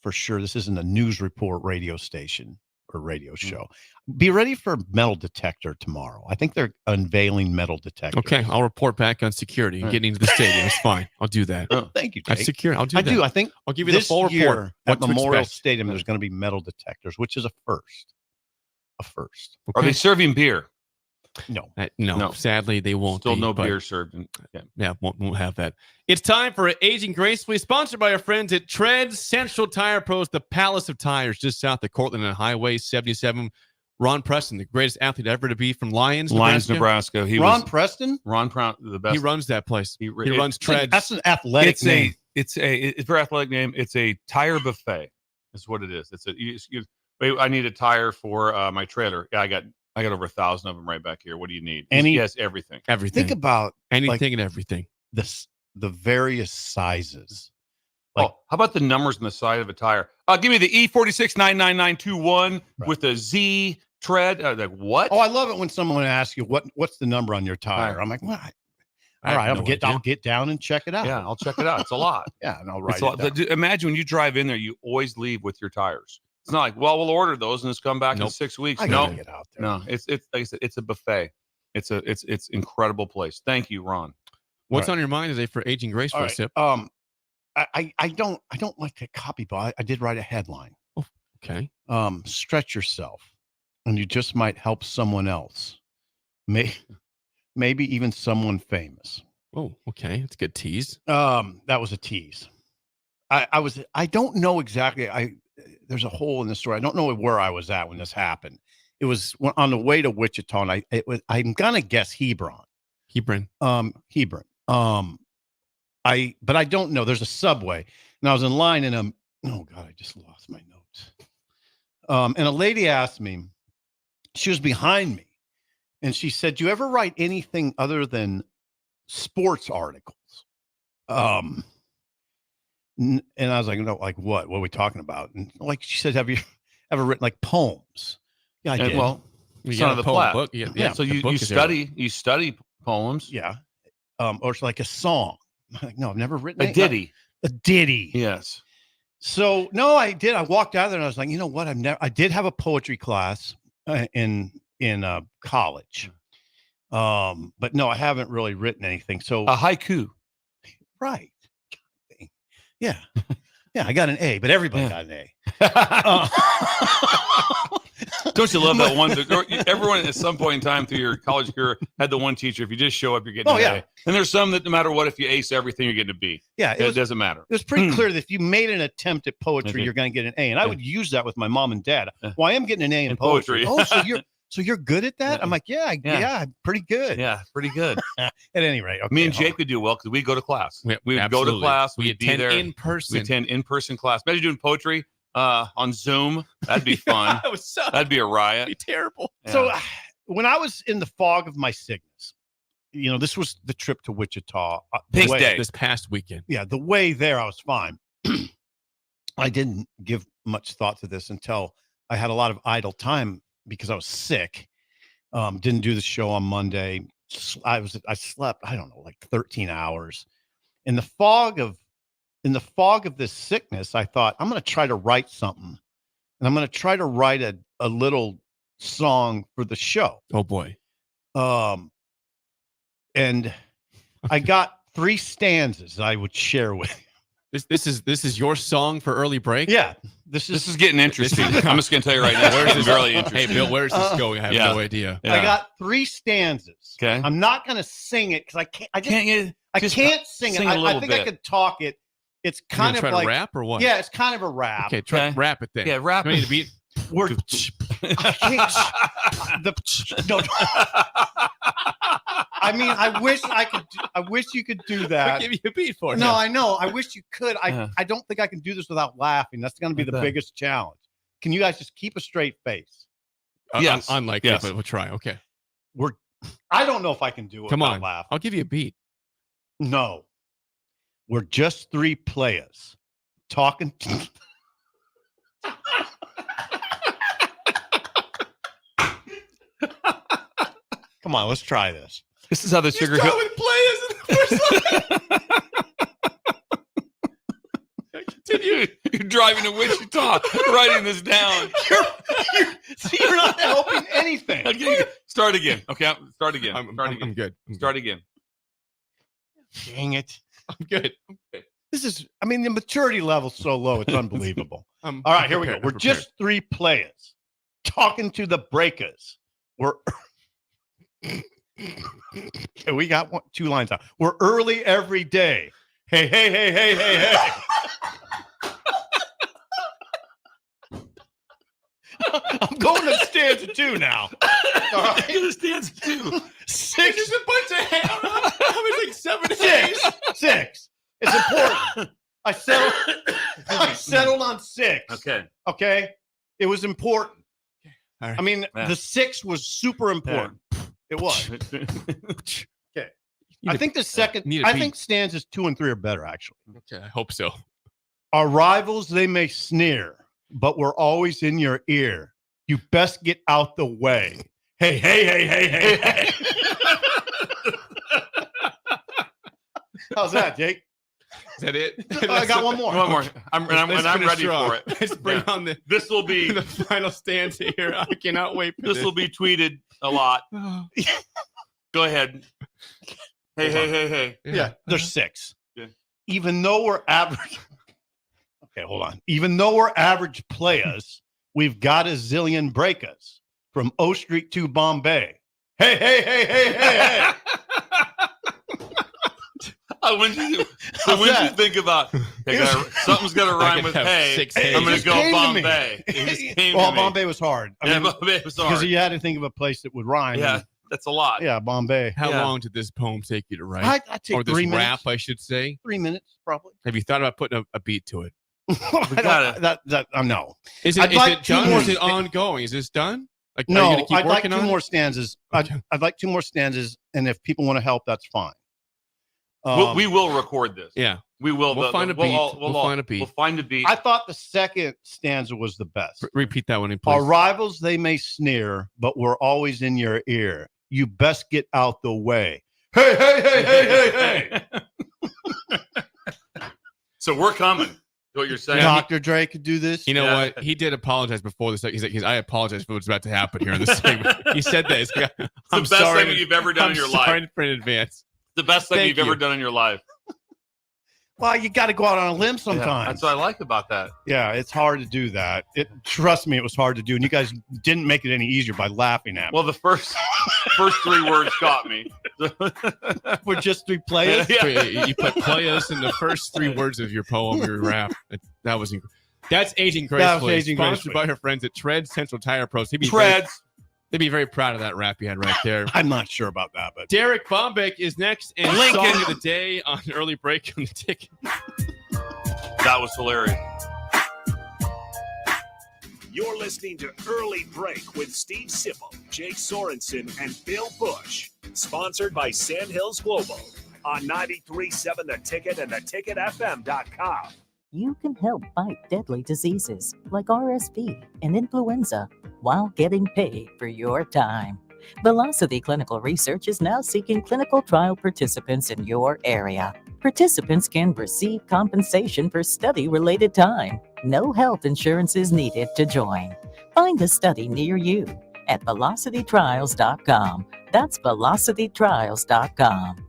for sure. This isn't a news report radio station or radio show. Be ready for metal detector tomorrow. I think they're unveiling metal detector. Okay, I'll report back on security and getting into the stadium. It's fine. I'll do that. Thank you, Jake. That's secure. I'll do that. I do. I think I'll give you the full report. At Memorial Stadium, there's going to be metal detectors, which is a first. Okay. Are they serving beer? No. No. Sadly, they won't. Still no beer served. Yeah, won't have that. It's time for Aging Gracefully, sponsored by our friends at Treads Central Tire Pros, the Palace of Tires, just south of Cortland and Highway 77. Ron Preston, the greatest athlete ever to be from Lions, Nebraska. Ron Preston, the best. He runs that place. He runs Treads. That's an athletic name. It's a very athletic name. It's a tire buffet. Is what it is. It's I need a tire for my trailer. Yeah, I got over 1,000 of them right back here. What do you need? Yes, everything. Everything. Think about anything and everything. The various sizes. How about the numbers on the side of a tire? Give me the E46-99921 with a Z tread. Like what? Oh, I love it when someone asks you what's the number on your tire. I'm like, what? All right, I'll get down and check it out. Yeah, I'll check it out. It's a lot. Yeah, and I'll write it down. Imagine when you drive in there, you always leave with your tires. It's not like, well, we'll order those and it's come back in 6 weeks. I gotta get out there. No, it's like I said, it's a buffet. It's incredible place. Thank you, Ron. What's on your mind today for Aging Gracefully, Sip? I don't like to copy, but I did write a headline. Oh, okay. Stretch yourself, and you just might help someone else. Maybe even someone famous. Oh, okay. It's a good tease. That was a tease. I don't know exactly. There's a hole in the story. I don't know where I was at when this happened. It was on the way to Wichita, and I'm gonna guess Hebron. Hebron. But I don't know. There's a Subway, and I was in line, and oh God, I just lost my notes. And a lady asked me. She was behind me, and she said, "Do you ever write anything other than sports articles?" And I was like, "No, like what? What are we talking about?" And like she said, "Have you ever written like poems?" Yeah, I did. Well, Son of the Plat. Book. Yeah. So you study poems. Yeah. Or it's like a song. I'm like, no, I've never written a ditty. A ditty. Yes. So no, I did. I walked out there and I was like, you know what? I did have a poetry class in college. But no, I haven't really written anything. So a haiku. Right. Yeah. Yeah, I got an A, but everybody got an A. Don't you love that one? Everyone at some point in time through your college career had the one teacher. If you just show up, you're getting an A. And there's some that no matter what, if you ace everything, you're getting a B. Yeah. It doesn't matter. It was pretty clear that if you made an attempt at poetry, you're going to get an A. And I would use that with my mom and dad. Well, I am getting an A in poetry. Oh, so you're good at that? I'm like, yeah, I'm pretty good. Yeah, pretty good. At any rate, okay, me and Jake would do well because we go to class. We would go to class. We'd be there in person. We attend in-person class. Imagine doing poetry on Zoom. That'd be fun. That'd be a riot. That'd be terrible. Yeah. So when I was in the fog of my sickness, this was the trip to Wichita. Big day this past weekend. Yeah, the way there, I was fine. I didn't give much thought to this until I had a lot of idle time because I was sick. Didn't do the show on Monday. I slept, I don't know, like 13 hours. In the fog of this sickness, I thought, I'm going to try to write something. And I'm going to try to write a little song for the show. Oh boy. And I got 3 stanzas I would share with you. This is your song for early break? Yeah. This is getting interesting. I'm just going to tell you right now. Where's this really interesting. Hey, Bill, where's this going? I have no idea. Yeah. I got 3 stanzas. Okay. I'm not going to sing it because I can't. I can't sing it. I think I could talk it. It's kind of try like to rap or what? Yeah, it's kind of a rap. Okay, try to rap it then. Yeah, rap Do I need to beat. We're I can't. No. I mean, I wish I could. I wish you could do that. I'll give you a beat for it. No, I know. I wish you could. I don't think I can do this without laughing. That's going to be the biggest challenge. Can you guys just keep a straight face? Yes. Unlikely, but we'll try. Okay. I don't know if I can do it. Come without on. laughing. I'll give you a beat. No. We're just 3 players talking. Come on, let's try this. This is how the Sugar Hill. Players in the first Continue. You're driving to Wichita, writing this down. You're not helping anything. Start again. Okay, start again. I'm good. Start again. Dang it. I'm good. This is, I mean, the maturity level's so low, it's unbelievable. All right, here we go. We're just 3 players talking to the breakers. We're okay, we got 2 lines out. We're early every day. Hey, hey, hey, hey, hey, hey. I'm going to stanza 2 now. All right. To stanza 2. 6 is a bunch of hair. I was like 7 6. 6. It's important. I settled on 6. Okay. It was important. Right. I mean, the 6 was super important. It was. Okay. I think the second. I think stanzas 2 and 3 are better, actually. Okay, I hope so. Our rivals, they may sneer, but we're always in your ear. You best get out the way. Hey, hey, hey, hey, hey, hey. How's that, Jake? Is that it? I got one more. One more. I'm ready for it. Let's bring on the. This will be the final stanza here. I cannot wait for this. This will be tweeted a lot. Go ahead. Hey, hey, hey, hey. Yeah, there's 6. Yeah. Even though we're average. Okay, hold on. Even though we're average players, we've got a zillion breakers from O Street to Bombay. Hey, hey, hey, hey, hey, hey. When you think about something's got to rhyme with hey, I'm going to go Bombay. Well, Bombay was hard. Bombay was hard. Because you had to think of a place that would rhyme. Yeah, that's a lot. Yeah, Bombay. How long did this poem take you to write? I take or this 3 minutes. rap, I should say. 3 minutes, probably. Have you thought about putting a beat to it? No. Is it done? Or is it ongoing? Is this done? Like, no, I'd like 2 more stanzas. I'd like 2 more stanzas, and if people want to help, that's fine. We will record this. Yeah, we will. We'll find a beat. We'll find a beat. We'll find a beat. I thought the second stanza was the best. Repeat that one, please. Our rivals, they may sneer, but we're always in your ear. You best get out the way. Hey, hey, hey, hey, hey, hey. So we're coming. Is what you're saying? Dr. Dre could do this. You know what? He did apologize before this. He's like, I apologize for what's about to happen here in this segment. He said that. It's the best thing you've ever done in your life. Sorry in advance. The best thing you've ever done in your life. Well, you got to go out on a limb sometimes. Yeah, that's what I like about that. Yeah, it's hard to do that. Trust me, it was hard to do, and you guys didn't make it any easier by laughing at me. Well, the first 3 words got me. We're just 3 players. Yeah. You put players in the first 3 words of your poem, your rap. That was that's aging gracefully. Sponsored by her friends at Treads Central Tire Pros. They'd be very proud of that rap you had right there. I'm not sure about that, but Derek Bombeck is next, and Song of the Day on early break on the ticket. That was hilarious. You're listening to Early Break with Steve Sipple, Jake Sorensen, and Bill Busch. Sponsored by Sandhills Global on 93.7 The Ticket and theticketfm.com. You can help fight deadly diseases like RSV and influenza while getting paid for your time. Velocity Clinical Research is now seeking clinical trial participants in your area. Participants can receive compensation for study-related time. No health insurance is needed to join. Find a study near you at velocitytrials.com. That's velocitytrials.com.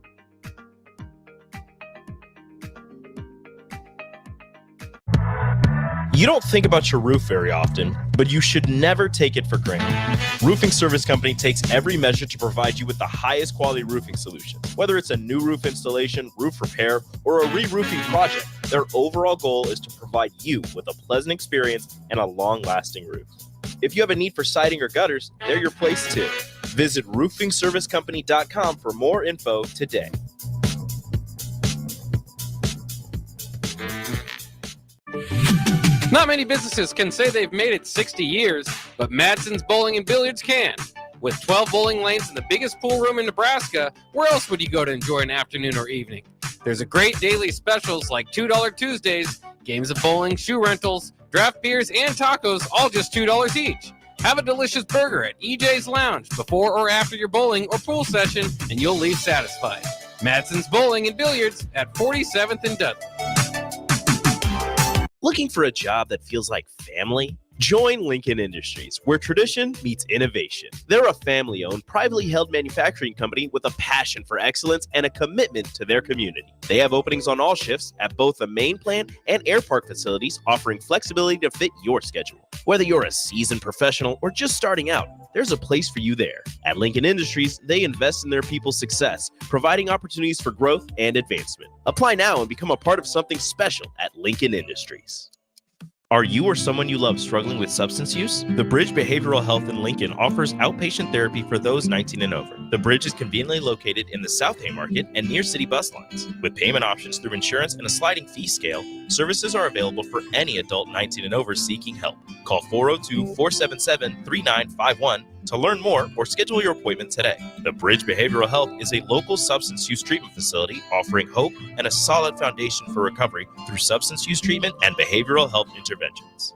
You don't think about your roof very often, but you should never take it for granted. Roofing Service Company takes every measure to provide you with the highest quality roofing solution. Whether it's a new roof installation, roof repair, or a re-roofing project, their overall goal is to provide you with a pleasant experience and a long-lasting roof. If you have a need for siding or gutters, they're your place too. Visit roofingservicecompany.com for more info today. Not many businesses can say they've made it 60 years, but Madsen's Bowling and Billiards can. With 12 bowling lanes and the biggest pool room in Nebraska, where else would you go to enjoy an afternoon or evening? There's a great daily specials like $2 Tuesdays, games of bowling, shoe rentals, draft beers, and tacos, all just $2 each. Have a delicious burger at EJ's Lounge before or after your bowling or pool session, and you'll leave satisfied. Madsen's Bowling and Billiards at 47th and Dudley. Looking for a job that feels like family? Join Lincoln Industries, where tradition meets innovation. They're a family-owned, privately held manufacturing company with a passion for excellence and a commitment to their community. They have openings on all shifts at both the main plant and air park facilities, offering flexibility to fit your schedule. Whether you're a seasoned professional or just starting out, there's a place for you there. At Lincoln Industries, they invest in their people's success, providing opportunities for growth and advancement. Apply now and become a part of something special at Lincoln Industries. Are you or someone you love struggling with substance use? The Bridge Behavioral Health in Lincoln offers outpatient therapy for those 19 and over. The Bridge is conveniently located in the South Haymarket and near city bus lines. With payment options through insurance and a sliding fee scale, services are available for any adult 19 and over seeking help. Call 402-477-3951 to learn more or schedule your appointment today. The Bridge Behavioral Health is a local substance use treatment facility offering hope and a solid foundation for recovery through substance use treatment and behavioral health interventions.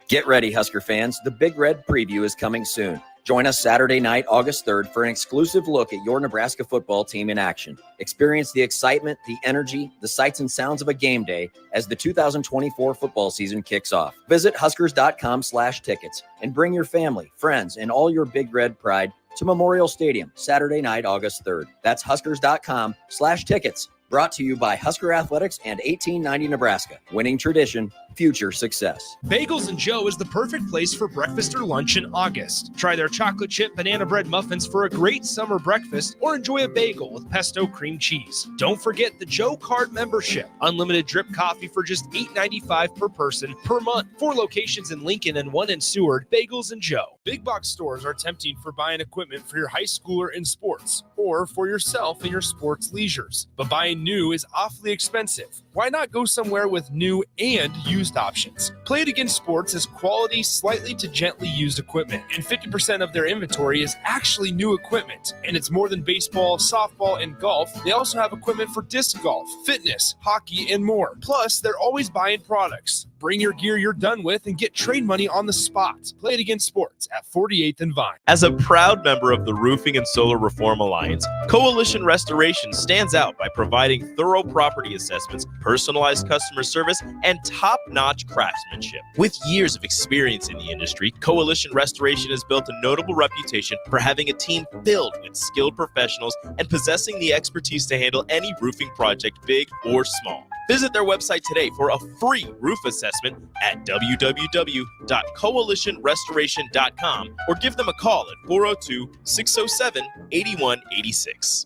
Get ready, Husker fans. The Big Red Preview is coming soon. Join us Saturday night, August 3rd, for an exclusive look at your Nebraska football team in action. Experience the excitement, the energy, the sights and sounds of a game day as the 2024 football season kicks off. Visit Huskers.com/tickets and bring your family, friends, and all your Big Red pride to Memorial Stadium, Saturday night, August 3rd. That's Huskers.com/tickets. Brought to you by Husker Athletics and 1890 Nebraska. Winning tradition, future success. Bagels and Joe is the perfect place for breakfast or lunch in August. Try their chocolate chip banana bread muffins for a great summer breakfast or enjoy a bagel with pesto cream cheese. Don't forget the Joe Card membership. Unlimited drip coffee for just $8.95 per person per month. 4 locations in Lincoln and 1 in Seward. Bagels and Joe. Big box stores are tempting for buying equipment for your high schooler in sports or for yourself in your sports leisures. But buying new is awfully expensive. Why not go somewhere with new and used options? Play It Again Sports has quality, slightly to gently used equipment, and 50% of their inventory is actually new equipment. And it's more than baseball, softball, and golf. They also have equipment for disc golf, fitness, hockey, and more. Plus, they're always buying products. Bring your gear you're done with and get trade money on the spot. Play It Again Sports at 48th and Vine. As a proud member of the Roofing and Solar Reform Alliance, Coalition Restoration stands out by providing thorough property assessments, personalized customer service, and top-notch craftsmanship. With years of experience in the industry, Coalition Restoration has built a notable reputation for having a team filled with skilled professionals and possessing the expertise to handle any roofing project, big or small. Visit their website today for a free roof assessment at www.coalitionrestoration.com or give them a call at 402-607-8186.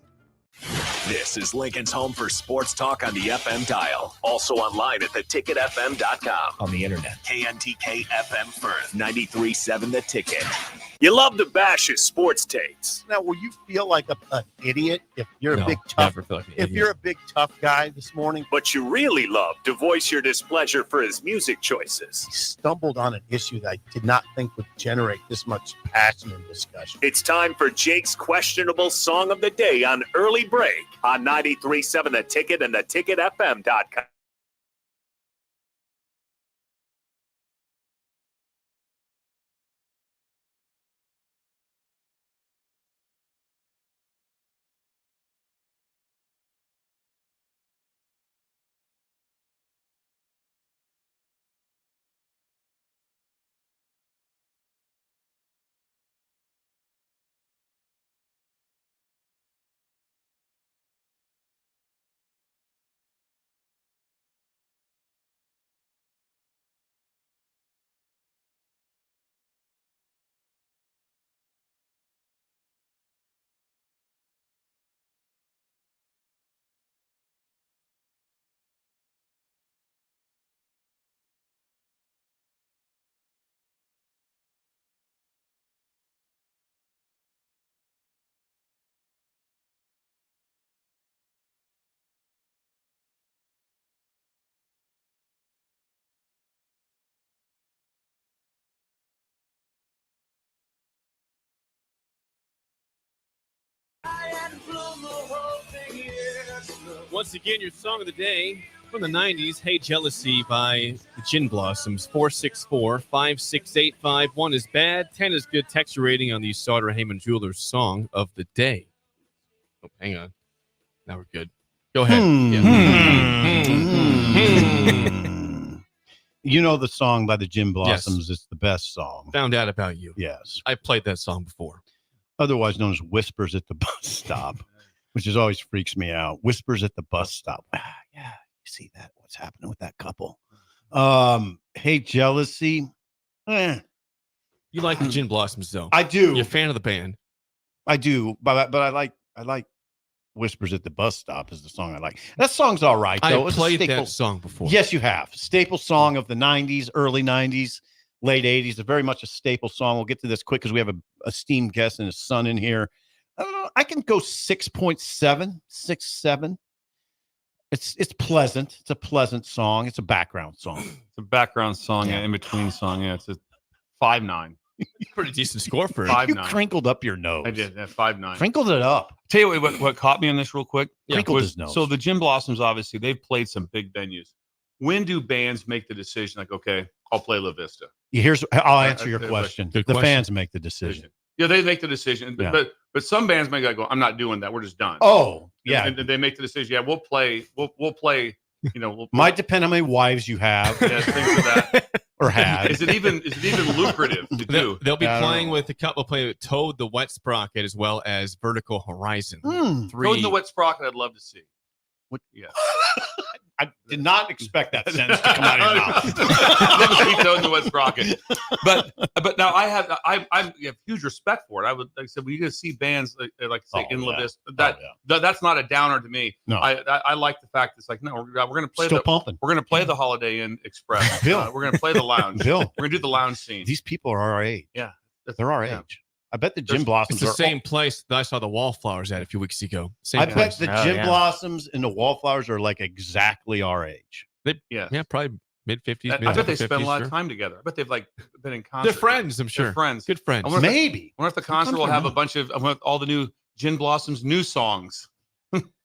This is Lincoln's home for sports talk on the FM dial. Also online at theticketfm.com. On the internet. KNTK FM Firth, 93.7 The Ticket. You love to bash his sports takes. Now, will you feel like an idiot if you're a big tough? If you're a big tough guy this morning, but you really love to voice your displeasure for his music choices. He stumbled on an issue that I did not think would generate this much passion and discussion. It's time for Jake's questionable song of the day on Early Break on 93.7 The Ticket and theticketfm.com. Once again, your song of the day from the 90s, Hey Jealousy by the Gin Blossoms. 464-56851 is bad. 10 is good. Texture rating on the Sauter Heyman Jewelers song of the day. Oh, hang on. Now we're good. Go ahead. You know the song by the Gin Blossoms. Yes. It's the best song. Found out about you. Yes. I played that song before. Otherwise known as Whispers at the Bus Stop, which always freaks me out. Whispers at the Bus Stop. Yeah, you see that? What's happening with that couple? Hey, Jealousy. You like the Gin Blossoms, though. I do. You're a fan of the band. I do, but I like Whispers at the Bus Stop is the song I like. That song's all right, though. I played that song before. Yes, you have. Staple song of the 90s, early 90s, late 80s. It's very much a staple song. We'll get to this quick because we have a esteemed guest and his son in here. I don't know. I can go 6.7, 6.7. It's pleasant. It's a pleasant song. It's a background song. It's a background song, in between song. Yeah, it's a 5.9. Pretty decent score for it. 5.9. You crinkled up your nose. I did. 5.9. Crinkled it up. Tell you what caught me on this real quick. Crinkled his nose. So the Gin Blossoms, obviously, they've played some big venues. When do bands make the decision? Like, okay, I'll play La Vista. I'll answer your question. Good the question. fans make the decision. Yeah, they make the decision. Yeah. But some bands may go, I'm not doing that. We're just done. Oh, yeah. And they make the decision. Yeah, we'll play. We'll play. Might depend how many wives you have. Yeah, things of that. Or had. Is it even lucrative to do? They'll be playing with a couple. Playing with Toad the Wet Sprocket as well as Vertical Horizon. Toad the Wet Sprocket, I'd love to see. What? Yeah. I did not expect that sentence to come out of your mouth. Never see Toad the Wet Sprocket. But now I have huge respect for it. I would, like I said, we just see bands like say in La Vista. That's not a downer to me. No, I like the fact it's like, no, we're going to play still pumping. We're going to play the Holiday Inn Express. Bill. We're going to play the lounge. Bill. We're going to do the lounge scene. These people are our age. Yeah, they're our age. I bet the Gin Blossoms It's the same place that I saw the Wallflowers at a few weeks ago. Same bet the Gin Blossoms and the Wallflowers are like exactly our age. Yeah, probably mid-50s. I bet they spend a lot of time together. I bet they've been in concert. They're friends, I'm sure. They're friends. Good friends. Maybe. I wonder if the concert will have a bunch of all the new Gin Blossoms new songs.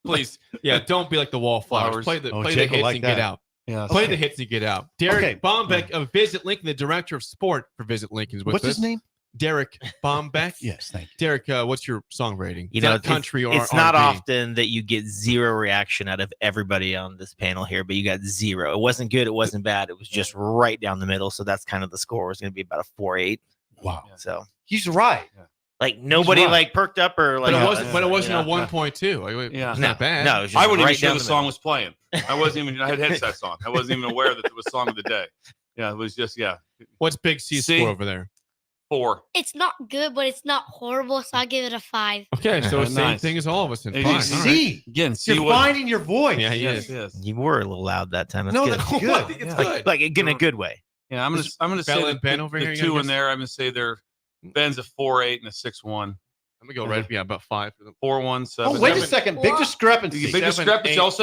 Please, don't be like the Wallflowers. Play the hits and get out. Yeah, play the hits and get out. Derek Bombeck of Visit Lincoln, the director of sport for Visit Lincoln, is with us. What's his name? Derek Bombeck. Yes, thank you. Derek, what's your song rating? Country or it's not often that you get zero reaction out of everybody on this panel here, but you got zero. It wasn't good. It wasn't bad. It was just right down the middle. So that's kind of the score. It's going to be about a 4.8. Wow. So he's right. Like nobody like perked up or like. But it wasn't a 1.2. Yeah, it's not bad. No, it was just I wasn't right even sure down the song was playing. I wasn't even. I had headsets on. I wasn't even aware that it was song of the day. Yeah, it was just What's Big C's score over there? 4. It's not good, but it's not horrible, so I'll give it a 5. Okay, so same thing as all of us. See, again, you're finding your voice. Yeah, he is. You were a little loud that time. That's no, good. that's good. It's good. Like in a good way. Yeah, I'm gonna say and Ben over here. The two in there. I'm gonna say Ben's a 4.8 and a 6.1. I'm gonna go right. Yeah, about 5 for them. 4.1, 7. Oh, wait a second. Big discrepancy. Big discrepancy. All of a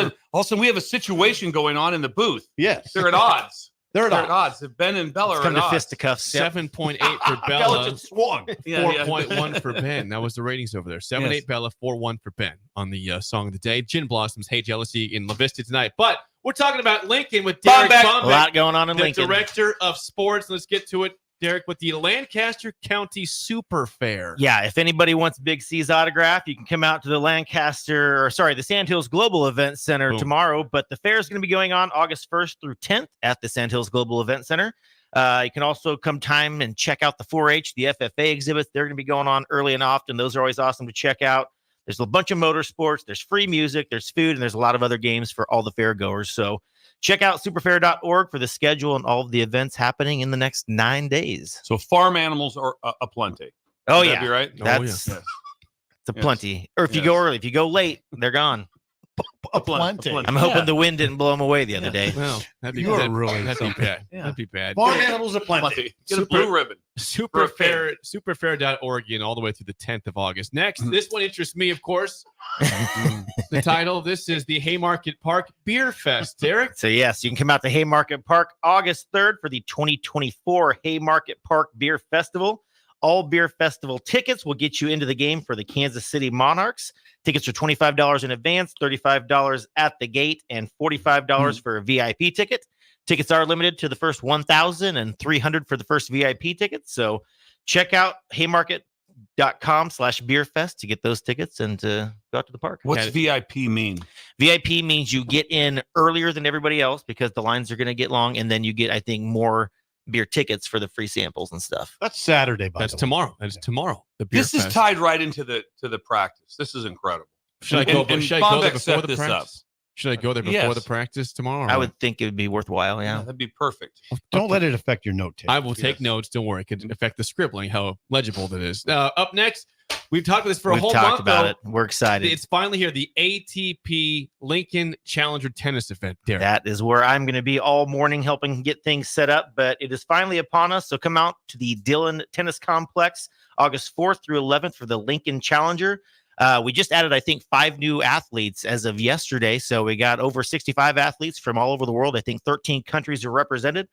sudden, we have a situation going on in the booth. Yes, they're at odds. They're at odds. Ben and Bella are come at to odds. fisticuffs. 7.8 for Bella. Swung. 4.1 for Ben. That was the ratings over there. 7.8 Bella, 4.1 for Ben on the song of the day. Gin Blossoms, Hey Jealousy in La Vista tonight. But we're talking about Lincoln with Derek Bombeck. A lot going on in the Lincoln. Director of Sports. Let's get to it, Derek, with the Lancaster County Super Fair. Yeah, if anybody wants Big C's autograph, you can come out to the Sandhills Global Event Center tomorrow. But the fair is going to be going on August 1st through 10th at the Sandhills Global Event Center. You can also come time and check out the 4-H, the FFA exhibits. They're going to be going on early and often. Those are always awesome to check out. There's a bunch of motorsports. There's free music. There's food. And there's a lot of other games for all the fair goers. So check out superfair.org for the schedule and all of the events happening in the next 9 days. So farm animals are aplenty. Oh, Would yeah. that be right? That's it's a plenty. Or if you go early, if you go late, they're gone. Aplenty. I'm hoping the wind didn't blow them away the other day. Well, that'd be bad. Yeah. That'd be bad. Farm animals aplenty. Get a blue ribbon. Superfair and all the way through the 10th of August. Next, this one interests me, of course. The title of this is the Haymarket Park Beer Fest. Derek? So, yes, you can come out to Haymarket Park August 3rd for the 2024 Haymarket Park Beer Festival. All beer festival tickets will get you into the game for the Kansas City Monarchs. Tickets are $25 in advance, $35 at the gate, and $45 for a VIP ticket. Tickets are limited to the first 1,000 and 300 for the first VIP ticket. So check out haymarket.com/beerfest to get those tickets and to go out to the park. What's VIP mean? VIP means you get in earlier than everybody else because the lines are going to get long, and then you get, I think, more beer tickets for the free samples and stuff. That's Saturday. That's tomorrow. That's tomorrow. The beer This is fest. tied right into the practice. This is incredible. Should I go there Bombeck before set the this practice? Should I go there before the practice tomorrow? I would think it would be worthwhile. Yeah, that'd be perfect. Don't let it affect your note taking. I will take notes. Don't worry. It could affect the scribbling, how legible that is. Up next, we've talked about this for a whole month. We've talked about though. it. We're excited. It's finally here, the ATP Lincoln Challenger Tennis event. Derek. That is where I'm going to be all morning helping get things set up, but it is finally upon us. So come out to the Dillon Tennis Complex August 4th through 11th for the Lincoln Challenger. We just added, I think, 5 new athletes as of yesterday. So we got over 65 athletes from all over the world. I think 13 countries are represented.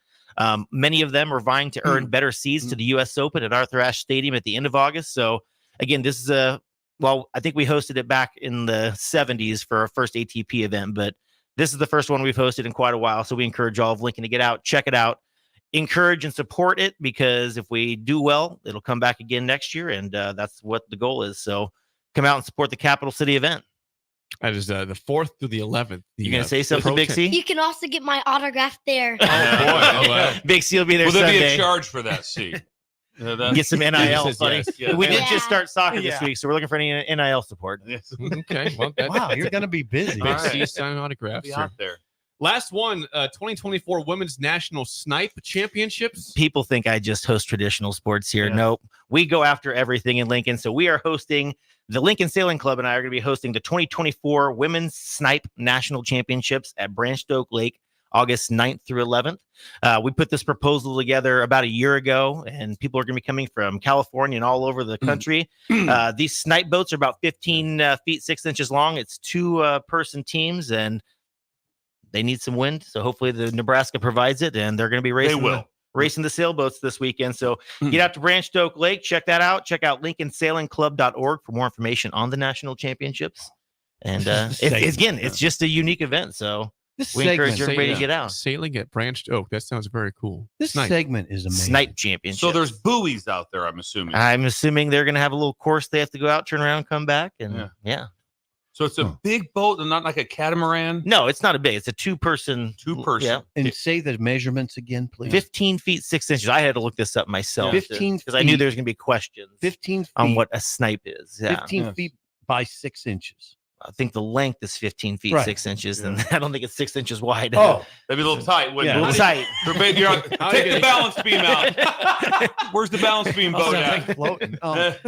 Many of them are vying to earn better seeds to the U.S. Open at Arthur Ashe Stadium at the end of August. So again, this is I think we hosted it back in the 70s for our first ATP event, but this is the first one we've hosted in quite a while. So we encourage all of Lincoln to get out, check it out, encourage and support it, because if we do well, it'll come back again next year. And that's what the goal is. So come out and support the Capital City event. That is the 4th through the 11th. You going to say something, Big C? You can also get my autograph there. Big C will be there Will there Sunday. be a charge for that seat? Get some NIL, buddy. Yes. We did just start soccer this week, so we're looking for any NIL support. Okay. Well, Wow, you're going to be busy. Big C signing autographs. Be out there. Last one, 2024 Women's National Snipe Championships. People think I just host traditional sports here. Nope. We go after everything in Lincoln. So we are hosting, the Lincoln Sailing Club and I are going to be hosting the 2024 Women's Snipe National Championships at Branched Oak Lake, August 9th through 11th. We put this proposal together about a year ago, and people are going to be coming from California and all over the country. These snipe boats are about 15 feet 6 inches long. It's 2-person teams, and they need some wind. So hopefully the Nebraska provides it, and they're going to be racing the sailboats this weekend. So get out to Branched Oak Lake, check that out. Check out lincolnsailingclub.org for more information on the national championships. And it's just a unique event. So we encourage everybody to get out. Sailing at Branched Oak. That sounds very cool. This segment is amazing. Snipe championship. So there's buoys out there, I'm assuming. I'm assuming they're going to have a little course they have to go out, turn around, come back. And yeah. So it's a big boat and not like a catamaran? No, it's not a big. It's a two-person. Yeah. And say the measurements again, please. 15 feet 6 inches. I had to look this up myself. 15 because I knew there was going to be questions 15 feet, on what a snipe is. Yeah. 15 feet by 6 inches. I think the length is 15 feet 6 inches, and I don't think it's 6 inches wide. Oh, that'd be a little tight, wouldn't it? A little tight. Take the balance beam out. Where's the balance beam boat at? Floating.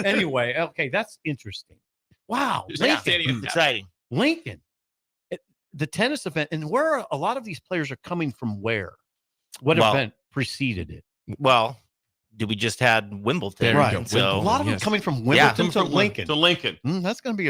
Anyway, okay, that's interesting. Wow, Lincoln. Exciting. Lincoln, the tennis event, and where a lot of these players are coming from. Where? What event preceded it? Well, we just had Wimbledon, right? So a lot of them coming from Wimbledon to Lincoln. To Lincoln. That's going to be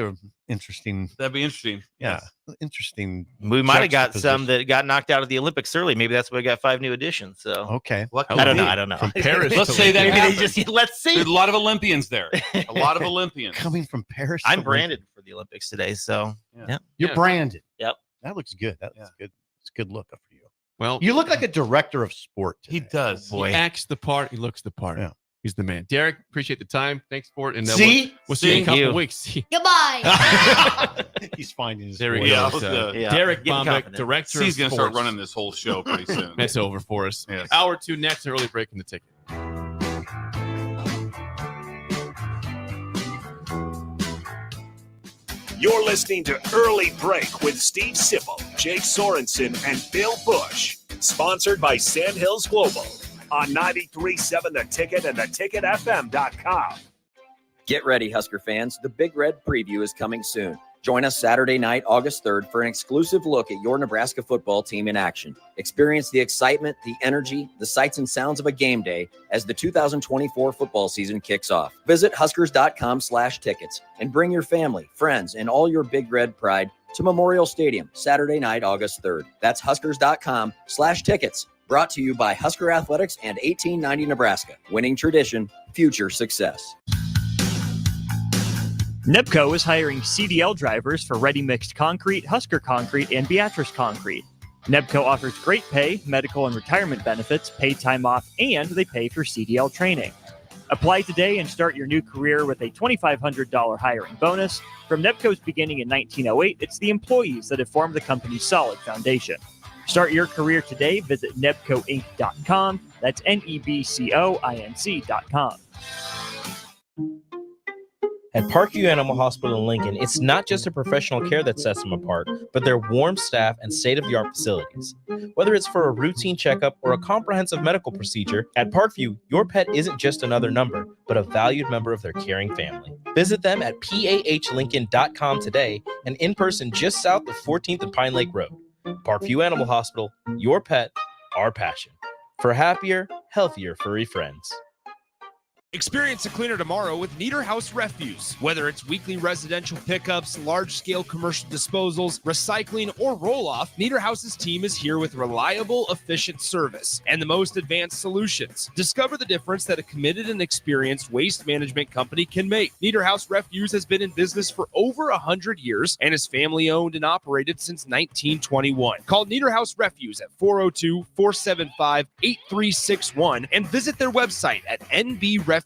interesting. That'd be interesting. Yeah, interesting. We might have got some that got knocked out of the Olympics early. Maybe that's why we got 5 new additions. So okay, I don't know. From Paris, let's say that. Let's see. There's a lot of Olympians there. A lot of Olympians coming from Paris. I'm branded for the Olympics today, so you're branded. Yep, that looks good. That's good. It's a good look for you. Well, you look like a director of sport today. He does. He acts the part. He looks the part. Yeah. He's the man. Derek, appreciate the time. Thanks for it. And we'll see you in a couple of weeks. Goodbye. He's finding his there we voice. go. Derek Bombeck, director He's of going to start running this whole show pretty soon. That's over for us. Yes. Hour 2 next, an early break in the ticket. You're listening to Early Break with Steve Sipple, Jake Sorensen, and Bill Busch. Sponsored by Sandhills Global on 93.7 The Ticket and theticketfm.com. Get ready, Husker fans. The Big Red Preview is coming soon. Join us Saturday night, August 3rd, for an exclusive look at your Nebraska football team in action. Experience the excitement, the energy, the sights and sounds of a game day as the 2024 football season kicks off. Visit Huskers.com/tickets and bring your family, friends, and all your Big Red pride to Memorial Stadium Saturday night, August 3rd. That's Huskers.com/tickets. Brought to you by Husker Athletics and 1890 Nebraska. Winning tradition, future success. NEBCO is hiring CDL drivers for ready-mixed concrete, Husker Concrete, and Beatrice Concrete. NEBCO offers great pay, medical and retirement benefits, paid time off, and they pay for CDL training. Apply today and start your new career with a $2,500 hiring bonus. From NEBCO's beginning in 1908, it's the employees that have formed the company's solid foundation. Start your career today. Visit nebcoinc.com. That's NEBCOINC.com. At Parkview Animal Hospital in Lincoln, it's not just the professional care that sets them apart, but their warm staff and state-of-the-art facilities. Whether it's for a routine checkup or a comprehensive medical procedure, at Parkview, your pet isn't just another number, but a valued member of their caring family. Visit them at PAHLincoln.com today and in person just south of 14th and Pine Lake Road. Parkview Animal Hospital, your pet, our passion. For happier, healthier furry friends. Experience a cleaner tomorrow with Niederhaus Refuse. Whether it's weekly residential pickups, large-scale commercial disposals, recycling, or roll-off, Niederhaus's team is here with reliable, efficient service and the most advanced solutions. Discover the difference that a committed and experienced waste management company can make. Niederhaus Refuse has been in business for over 100 years and is family-owned and operated since 1921. Call Niederhaus Refuse at 402-475-8361 and visit their website at nbrefuselincoln.com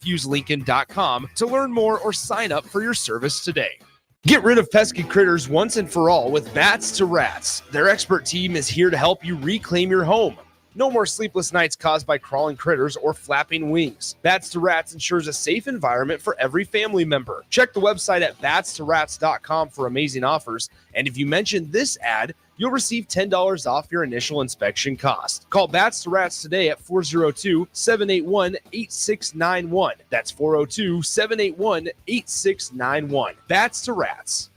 to learn more or sign up for your service today. Get rid of pesky critters once and for all with Bats to Rats. Their expert team is here to help you reclaim your home. No more sleepless nights caused by crawling critters or flapping wings. Bats to Rats ensures a safe environment for every family member. Check the website at batstorats.com for amazing offers. And if you mention this ad, you'll receive $10 off your initial inspection cost. Call Bats to Rats today at 402-781-8691. That's 402-781-8691. Bats to Rats.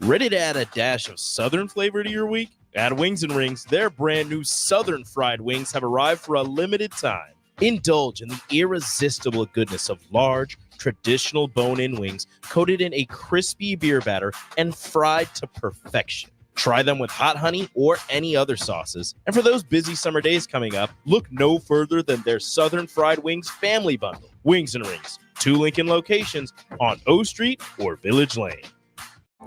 Ready to add a dash of Southern flavor to your week? At Wings and Rings, their brand new Southern fried wings have arrived for a limited time. Indulge in the irresistible goodness of large, traditional bone-in wings coated in a crispy beer batter and fried to perfection. Try them with hot honey or any other sauces. And for those busy summer days coming up, look no further than their Southern Fried Wings Family Bundle. Wings and Rings, 2 Lincoln locations on O Street or Village Lane.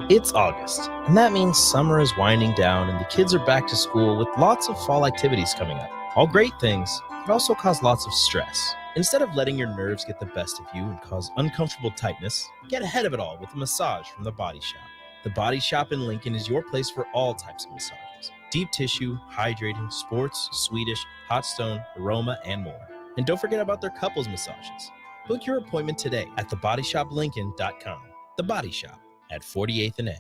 It's August, and that means summer is winding down and the kids are back to school with lots of fall activities coming up. All great things, but also cause lots of stress. Instead of letting your nerves get the best of you and cause uncomfortable tightness, get ahead of it all with a massage from The Body Shop. The Body Shop in Lincoln is your place for all types of massages. Deep tissue, hydrating, sports, Swedish, hot stone, aroma, and more. And don't forget about their couples massages. Book your appointment today at thebodyshoplincoln.com. The Body Shop at 48th and A.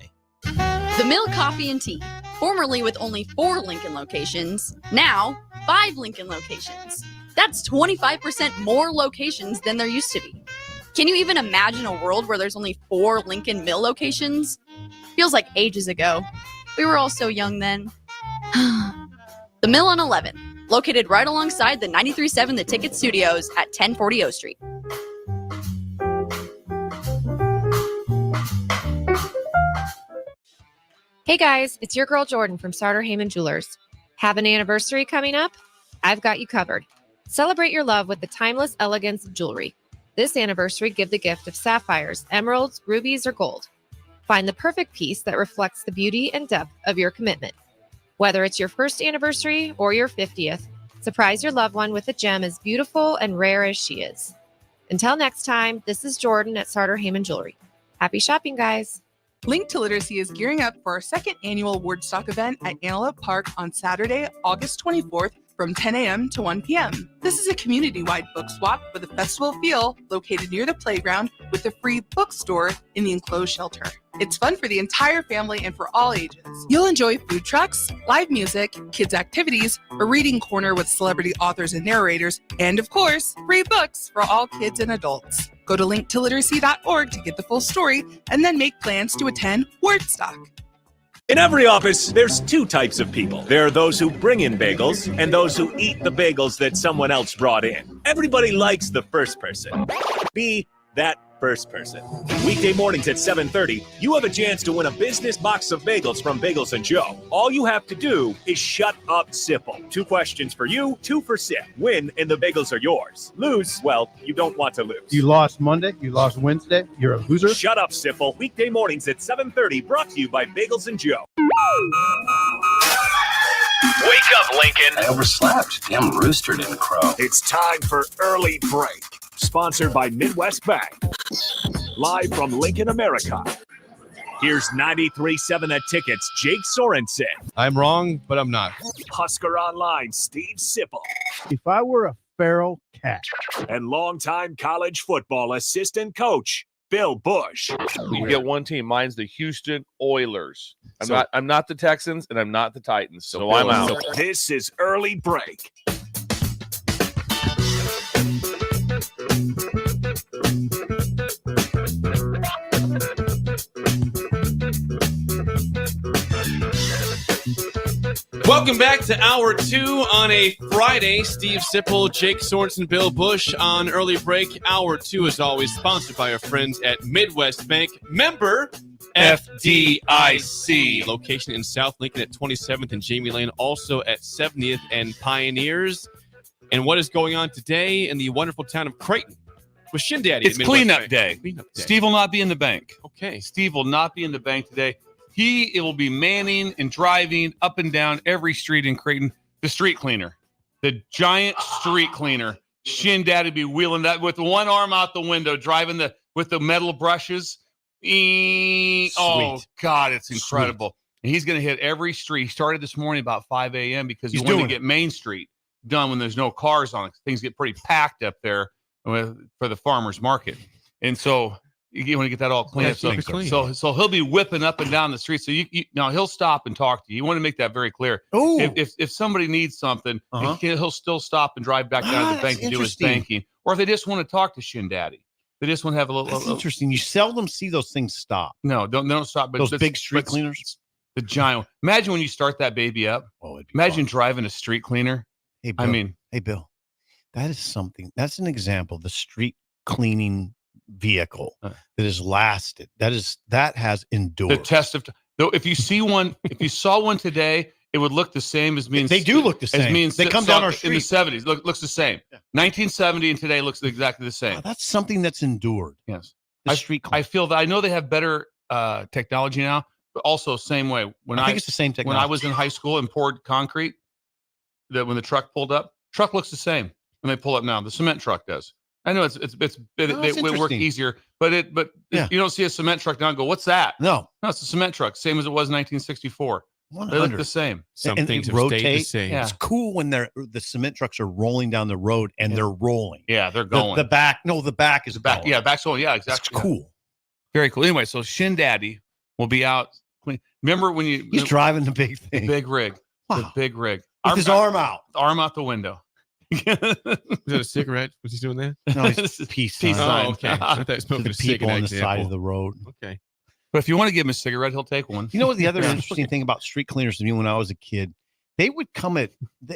The Mill Coffee and Tea, formerly with only 4 Lincoln locations, now 5 Lincoln locations. That's 25% more locations than there used to be. Can you even imagine a world where there's only 4 Lincoln Mill locations? Feels like ages ago. We were all so young then. The Mill on 11, located right alongside the 93.7 The Ticket Studios at 1040 O Street. Hey guys, it's your girl Jordan from Sartor Heyman Jewelers. Have an anniversary coming up? I've got you covered. Celebrate your love with the timeless elegance of jewelry. This anniversary, give the gift of sapphires, emeralds, rubies, or gold. Find the perfect piece that reflects the beauty and depth of your commitment. Whether it's your first anniversary or your 50th, surprise your loved one with a gem as beautiful and rare as she is. Until next time, this is Jordan at Sartor Heyman Jewelry. Happy shopping, guys. Link to Literacy is gearing up for our 2nd annual Wordstock event at Antelope Park on Saturday, August 24th from 10 a.m. to 1 p.m. This is a community-wide book swap with a festival feel located near the playground with a free bookstore in the enclosed shelter. It's fun for the entire family and for all ages. You'll enjoy food trucks, live music, kids' activities, a reading corner with celebrity authors and narrators, and of course, free books for all kids and adults. Go to linktoliteracy.org to get the full story and then make plans to attend Wordstock. In every office, there's 2 types of people. There are those who bring in bagels and those who eat the bagels that someone else brought in. Everybody likes the first person. Be that first person. Weekday mornings at 7:30, you have a chance to win a business box of bagels from Bagels and Joe. All you have to do is shut up, Sipple. 2 questions for you, 2 for Sip. Win, and the bagels are yours. Lose, well, you don't want to lose. You lost Monday. You lost Wednesday. You're a loser. Shut up, Sipple. Weekday mornings at 7:30, brought to you by Bagels and Joe. Wake up, Lincoln. I overslept. Damn rooster didn't crow. It's time for Early Break, sponsored by Midwest Bank. Live from Lincoln, America. Here's 93.7 The Ticket's Jake Sorensen. I'm wrong, but I'm not. Husker Online, Steve Sipple. If I were a feral cat. And longtime college football assistant coach, Bill Busch. You get one team. Mine's the Houston Oilers. I'm not the Texans, and I'm not the Titans, so I'm out. This is Early Break. Welcome back to Hour 2 on a Friday. Steve Sipple, Jake Sorensen, Bill Busch on Early Break. Hour 2 is always sponsored by our friends at Midwest Bank. Member FDIC. Location in South Lincoln at 27th and Jamie Lane, also at 70th and Pioneers. And what is going on today in the wonderful town of Creighton with Shindaddy? It's cleanup day. Steve will not be in the bank. Okay. Steve will not be in the bank today. It will be manning and driving up and down every street in Creighton. The street cleaner, the giant street cleaner. Shindaddy be wheeling that with one arm out the window, driving with the metal brushes. Oh, God, it's incredible. And he's going to hit every street. He started this morning about 5 a.m. because he wanted to get Main Street done when there's no cars on it. Things get pretty packed up there for the farmer's market. And so you want to get that all clean. So he'll be whipping up and down the street. So now he'll stop and talk to you. You want to make that very clear. If somebody needs something, he'll still stop and drive back down to the bank to do his banking. Or if they just want to talk to Shindaddy, they just want to have a little. That's interesting. You seldom see those things stop. No, don't stop. But those big street cleaners, the giant. Imagine when you start that baby up. Imagine driving a street cleaner. Hey, Bill, hey, Bill, that is something. That's an example of the street cleaning vehicle that has lasted. That has endured the test of. Though, if you saw one today, it would look the same as me. They do look the same. They come down our street in the 70s. Looks the same. Yeah. 1970 and today looks exactly the same. Wow, that's something that's endured. Yes, I feel that. I know they have better technology now, but also same way. I think it's the same technology. When I was in high school and poured concrete, that when the truck pulled up, truck looks the same when they pull up now. The cement truck does. I know it work easier, but you don't see a cement truck now and go, what's that? No, it's a cement truck, same as it was in 1964. 100. They look the same. Some things have stayed the same. Yeah. It's cool when the cement trucks are rolling down the road and they're rolling. Yeah, they're going. The back is the back. Going. Yeah, back's going. Yeah, exactly. It's cool. Very cool. Anyway, so Shindaddy will be out. Remember when he's driving the big thing, the big rig, the big rig, with his arm out the window. Was that a cigarette? Was he doing that? No, it's peace sign. Oh, okay. I thought he was smoking a people cigarette on the side of the road. Okay. But if you want to give him a cigarette, he'll take one. You know what the other interesting thing about street cleaners to me when I was a kid, they would come at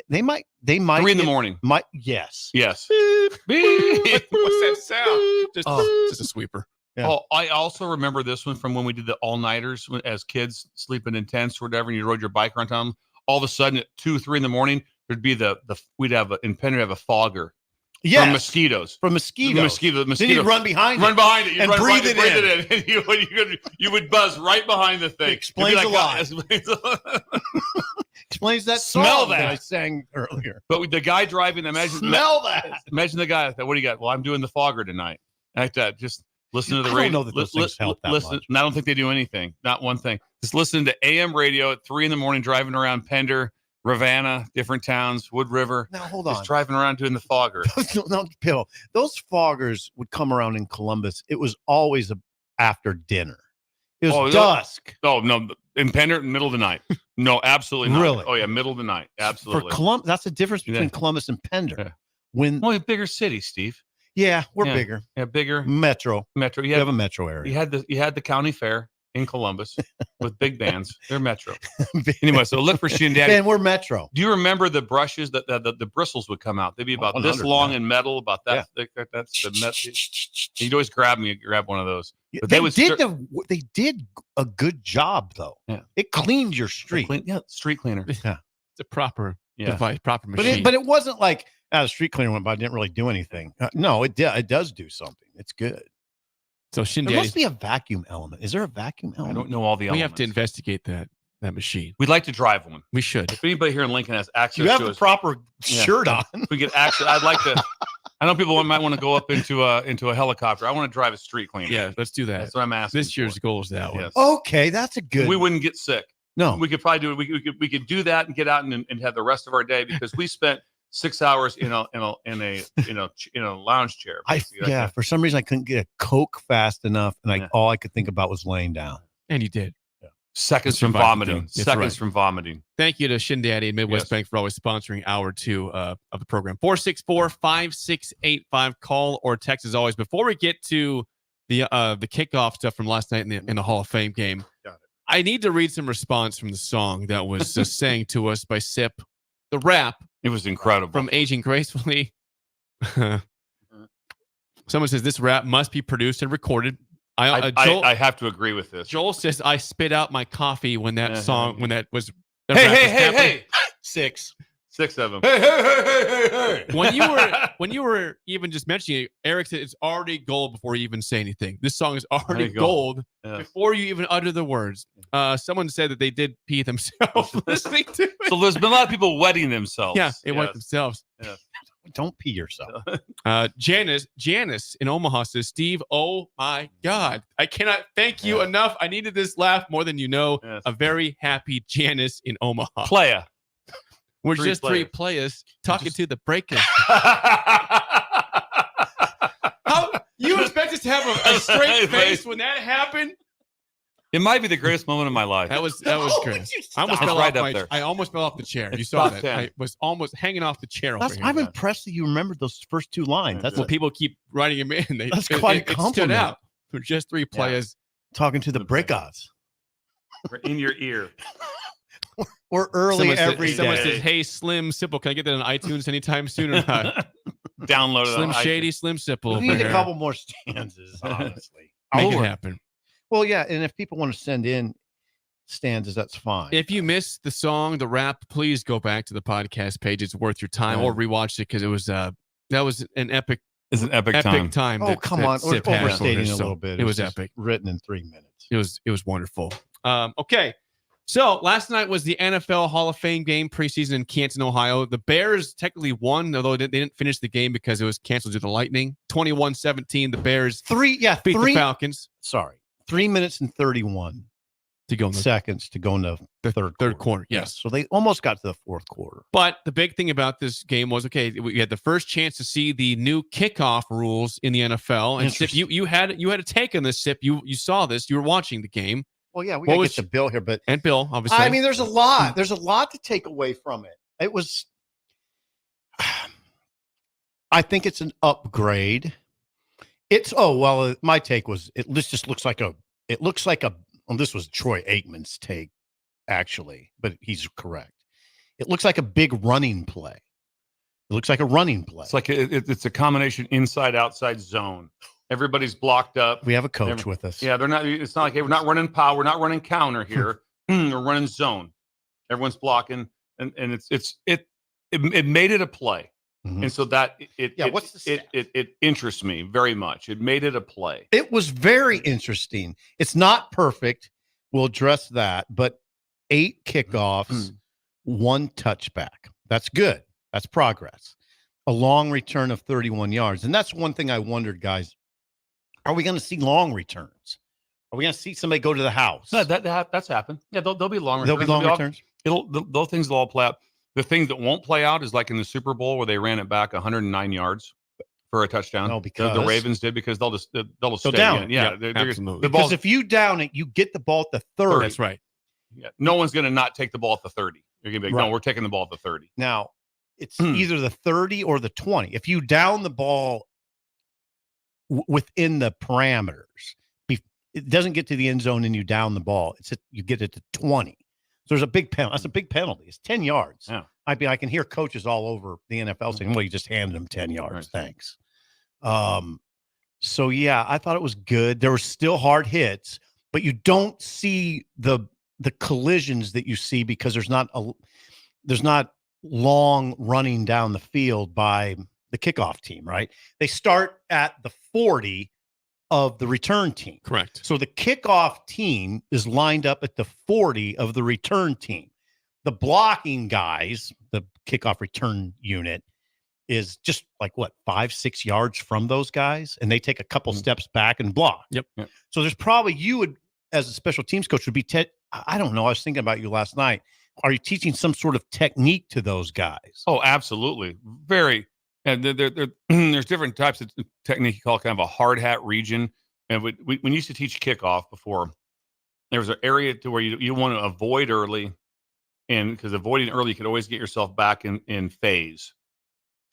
they might 3 in the morning. Yes. Beep, beep. What's that sound? Just a sweeper. Yeah. Oh, I also remember this one from when we did the all-nighters as kids, sleeping in tents or whatever, and you rode your bike around town. All of a sudden at 2 or 3 in the morning, there'd be we'd have in Penn, we'd have a fogger. Yes. From mosquitoes. From mosquitoes. The mosquito. Then you'd run behind it. You'd and breathe it in. And you would buzz right behind the thing. Explains a lot. Explains that smell that I sang earlier. But the guy driving, imagine the guy that. What do you got? Well, I'm doing the fogger tonight. Like that. Just listen to the radio. I don't know that those things help that much. And I don't think they do anything. Not one thing. Just listen to AM radio at 3 in the morning, driving around Pender, Ravenna, different towns, Wood River. Now, hold on. Just driving around doing the fogger. No, Bill, those foggers would come around in Columbus. It was always after dinner. It was dusk. Oh, no. In Pender, middle of the night. No, absolutely not. Really? Oh, yeah, middle of the night. Absolutely. For Columbus, that's the difference between Columbus and Pender. Yeah. Only a bigger city, Steve. Yeah, we're bigger. Yeah, bigger. Metro. You have a metro area. You had the county fair. in Columbus with big bands. They're Metro. Anyway, so look for Shindig. And we're Metro. Do you remember the brushes that the bristles would come out? They'd be about this long in metal, about that. Yeah. That's the metal. You'd always grab one of those. But they did a good job though. Yeah. It cleaned your street. Street cleaner. Yeah. It's a proper device, proper But machine. it wasn't like the street cleaner went by, didn't really do anything. No, it does do something. It's good. So there must be a vacuum element. Is there a vacuum element? I don't know all the elements. We have to investigate that machine. We'd like to drive one. We should. If anybody here in Lincoln has access you have to the us, proper shirt on. If we get access, I'd like to. I know people might want to go up into a helicopter. I want to drive a street cleaner. Yeah, let's do that. That's what I'm asking. This year's goal is that one. Yes. Okay, that's a good. We wouldn't get sick. No, we could probably do it. We could do that and get out and have the rest of our day because we spent 6 hours in a lounge chair. For some reason I couldn't get a Coke fast enough, and all I could think about was laying down. And you did. Yeah. Seconds from vomiting. Seconds from vomiting. Thank you to Shin Daddy and Midwest Bank for always sponsoring hour 2 of the program. 464-5685. Call or text as always. Before we get to the kickoff stuff from last night in the Hall of Fame game, I need to read some response from the song that was sang to us by Sip. The rap. It was incredible. From Aging Gracefully. Someone says this rap must be produced and recorded. I have to agree with this. Joel says I spit out my coffee when that song was. Hey! 6 of them. Hey! When you were even just mentioning it, Eric said it's already gold before you even say anything. This song is already gold before you even utter the words. Someone said that they did pee themselves listening to it. So there's been a lot of people wetting themselves. Yeah, they wet themselves. Yeah. Don't pee yourself. Janice in Omaha says, Steve, oh my God. I cannot thank you enough. I needed this laugh more than you know. Yes. A very happy Janice in Omaha. Playa. We're just 3 players talking to the breakers. How you expect us to have a straight face when that happened? It might be the greatest moment of my life. That was great. I almost fell off the chair. You saw that. I was almost hanging off the chair. I'm impressed that you remembered those first 2 lines. That's people keep writing them in. That's quite a compliment. It stood out. We're just 3 players talking to the breakers. We're in your ear. We're early every day. Someone says, hey, Slim Sipple, can I get that on iTunes anytime soon or not? Download it. Slim Shady, Slim Sipple. We need a couple more stanzas, honestly. Make it happen. Well, yeah, and if people want to send in stanzas, that's fine. If you missed the song, the rap, please go back to the podcast page. It's worth your time, or rewatch it because it was that was an epic. It's an epic time. Oh, come on, we're overstating a little bit. It was epic. Written in 3 minutes. It was wonderful. Okay. So last night was the NFL Hall of Fame game preseason in Canton, Ohio. The Bears technically won, although they didn't finish the game because it was canceled due to lightning. 21-17, the Bears beat the Falcons. 3 minutes and 31 to go seconds to go into the third quarter. Yes. So they almost got to the fourth quarter. But the big thing about this game was, we had the first chance to see the new kickoff rules in the NFL. And Sip, you had a take on this, Sip. You saw this. You were watching the game. Well, yeah, we got to get to Bill here, and Bill, obviously. I mean, there's a lot. There's a lot to take away from it. It was, I think it's an upgrade. My take was this just looks like this was Troy Aikman's take, actually, but he's correct. It looks like a big running play. It looks like a running play. It's like it's a combination inside-outside zone. Everybody's blocked up. We have a coach with us. Yeah, they're not. It's not like, hey, we're not running power. We're not running counter here. We're running zone. Everyone's blocking, and it made it a play, and so that it interests me very much. It made it a play. It was very interesting. It's not perfect. We'll address that, but 8 kickoffs, 1 touchback. That's good. That's progress. A long return of 31 yards, and that's one thing I wondered, guys. Are we going to see long returns? Are we going to see somebody go to the house? No, that's happened. Yeah, there'll be long returns. There'll be long returns. Those things will all play out. The thing that won't play out is like in the Super Bowl where they ran it back 109 yards for a touchdown. No, because the Ravens did, because they'll stay down. in. Yeah, absolutely. Because if you down it, you get the ball at the 30. That's right. Yeah, no one's going to not take the ball at the 30. You're going to be like, no, we're taking the ball at the 30. Now, it's either the 30 or the 20. If you down the ball within the parameters, it doesn't get to the end zone and you down the ball. You get it to 20. So there's a big penalty. That's a big penalty. It's 10 yards. Yeah. I can hear coaches all over the NFL saying, well, you just handed them 10 yards. Right. Thanks. So yeah, I thought it was good. There were still hard hits, but you don't see the collisions that you see because there's not long running down the field by the kickoff team, right? They start at the 40 of the return team. Correct. So the kickoff team is lined up at the 40 of the return team. The blocking guys, the kickoff return unit, is just like 5-6 yards from those guys, and they take a couple steps back and block. Yep. So there's probably, you would, as a special teams coach, would be I don't know. I was thinking about you last night. Are you teaching some sort of technique to those guys? Oh, absolutely. Very. And there's different types of technique you call kind of a hard hat region. And we used to teach kickoff before. There was an area to where you want to avoid early, and because avoiding early, you could always get yourself back in phase.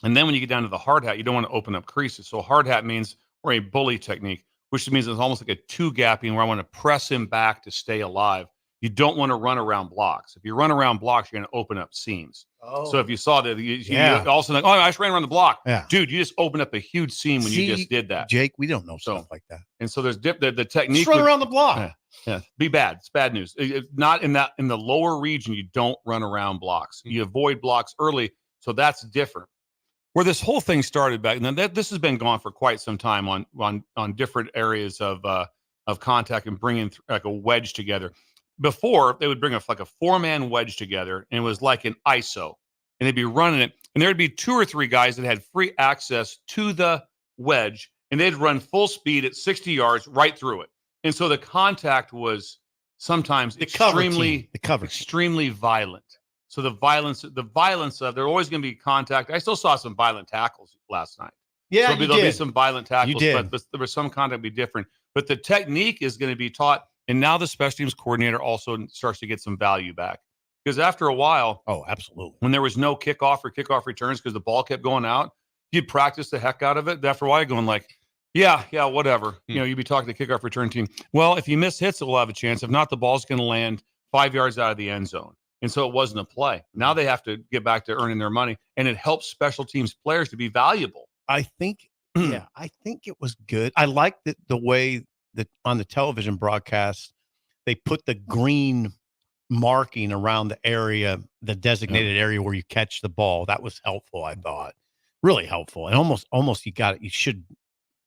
And then when you get down to the hard hat, you don't want to open up creases. So hard hat means, or a bully technique, which means it's almost like a two gapping where I want to press him back to stay alive. You don't want to run around blocks. If you run around blocks, you're going to open up seams. Oh. So if you saw that, you also like, I just ran around the block. Yeah. Dude, you just opened up a huge seam when you just did that. Jake, we don't know stuff like that. And so there's the technique. Just run around the block. Yeah, be bad. It's bad news. Not in the lower region, you don't run around blocks. You avoid blocks early. So that's different. Where this whole thing started back, and this has been gone for quite some time on different areas of contact and bringing like a wedge together. Before, they would bring a 4-man wedge together, and it was like an ISO, and they'd be running it, and there'd be 2 or 3 guys that had free access to the wedge, and they'd run full speed at 60 yards right through it. And so the contact was sometimes extremely violent. So the violence of, there's always going to be contact. I still saw some violent tackles last night. Yeah, so there'll be some violent tackles, did. But there was some contact be different. But the technique is going to be taught, and now the special teams coordinator also starts to get some value back. Because after a while, oh, absolutely, when there was no kickoff or kickoff returns because the ball kept going out, you'd practice the heck out of it. After a while, you're going like, yeah, whatever. You'd be talking to the kickoff return team. Well, if you miss hits, it will have a chance. If not, the ball's going to land 5 yards out of the end zone. And so it wasn't a play. Now they have to get back to earning their money, and it helps special teams players to be valuable. I think it was good. I liked the way that on the television broadcast, they put the green marking around the area, the designated area where you catch the ball. That was helpful, I thought. Really helpful. And almost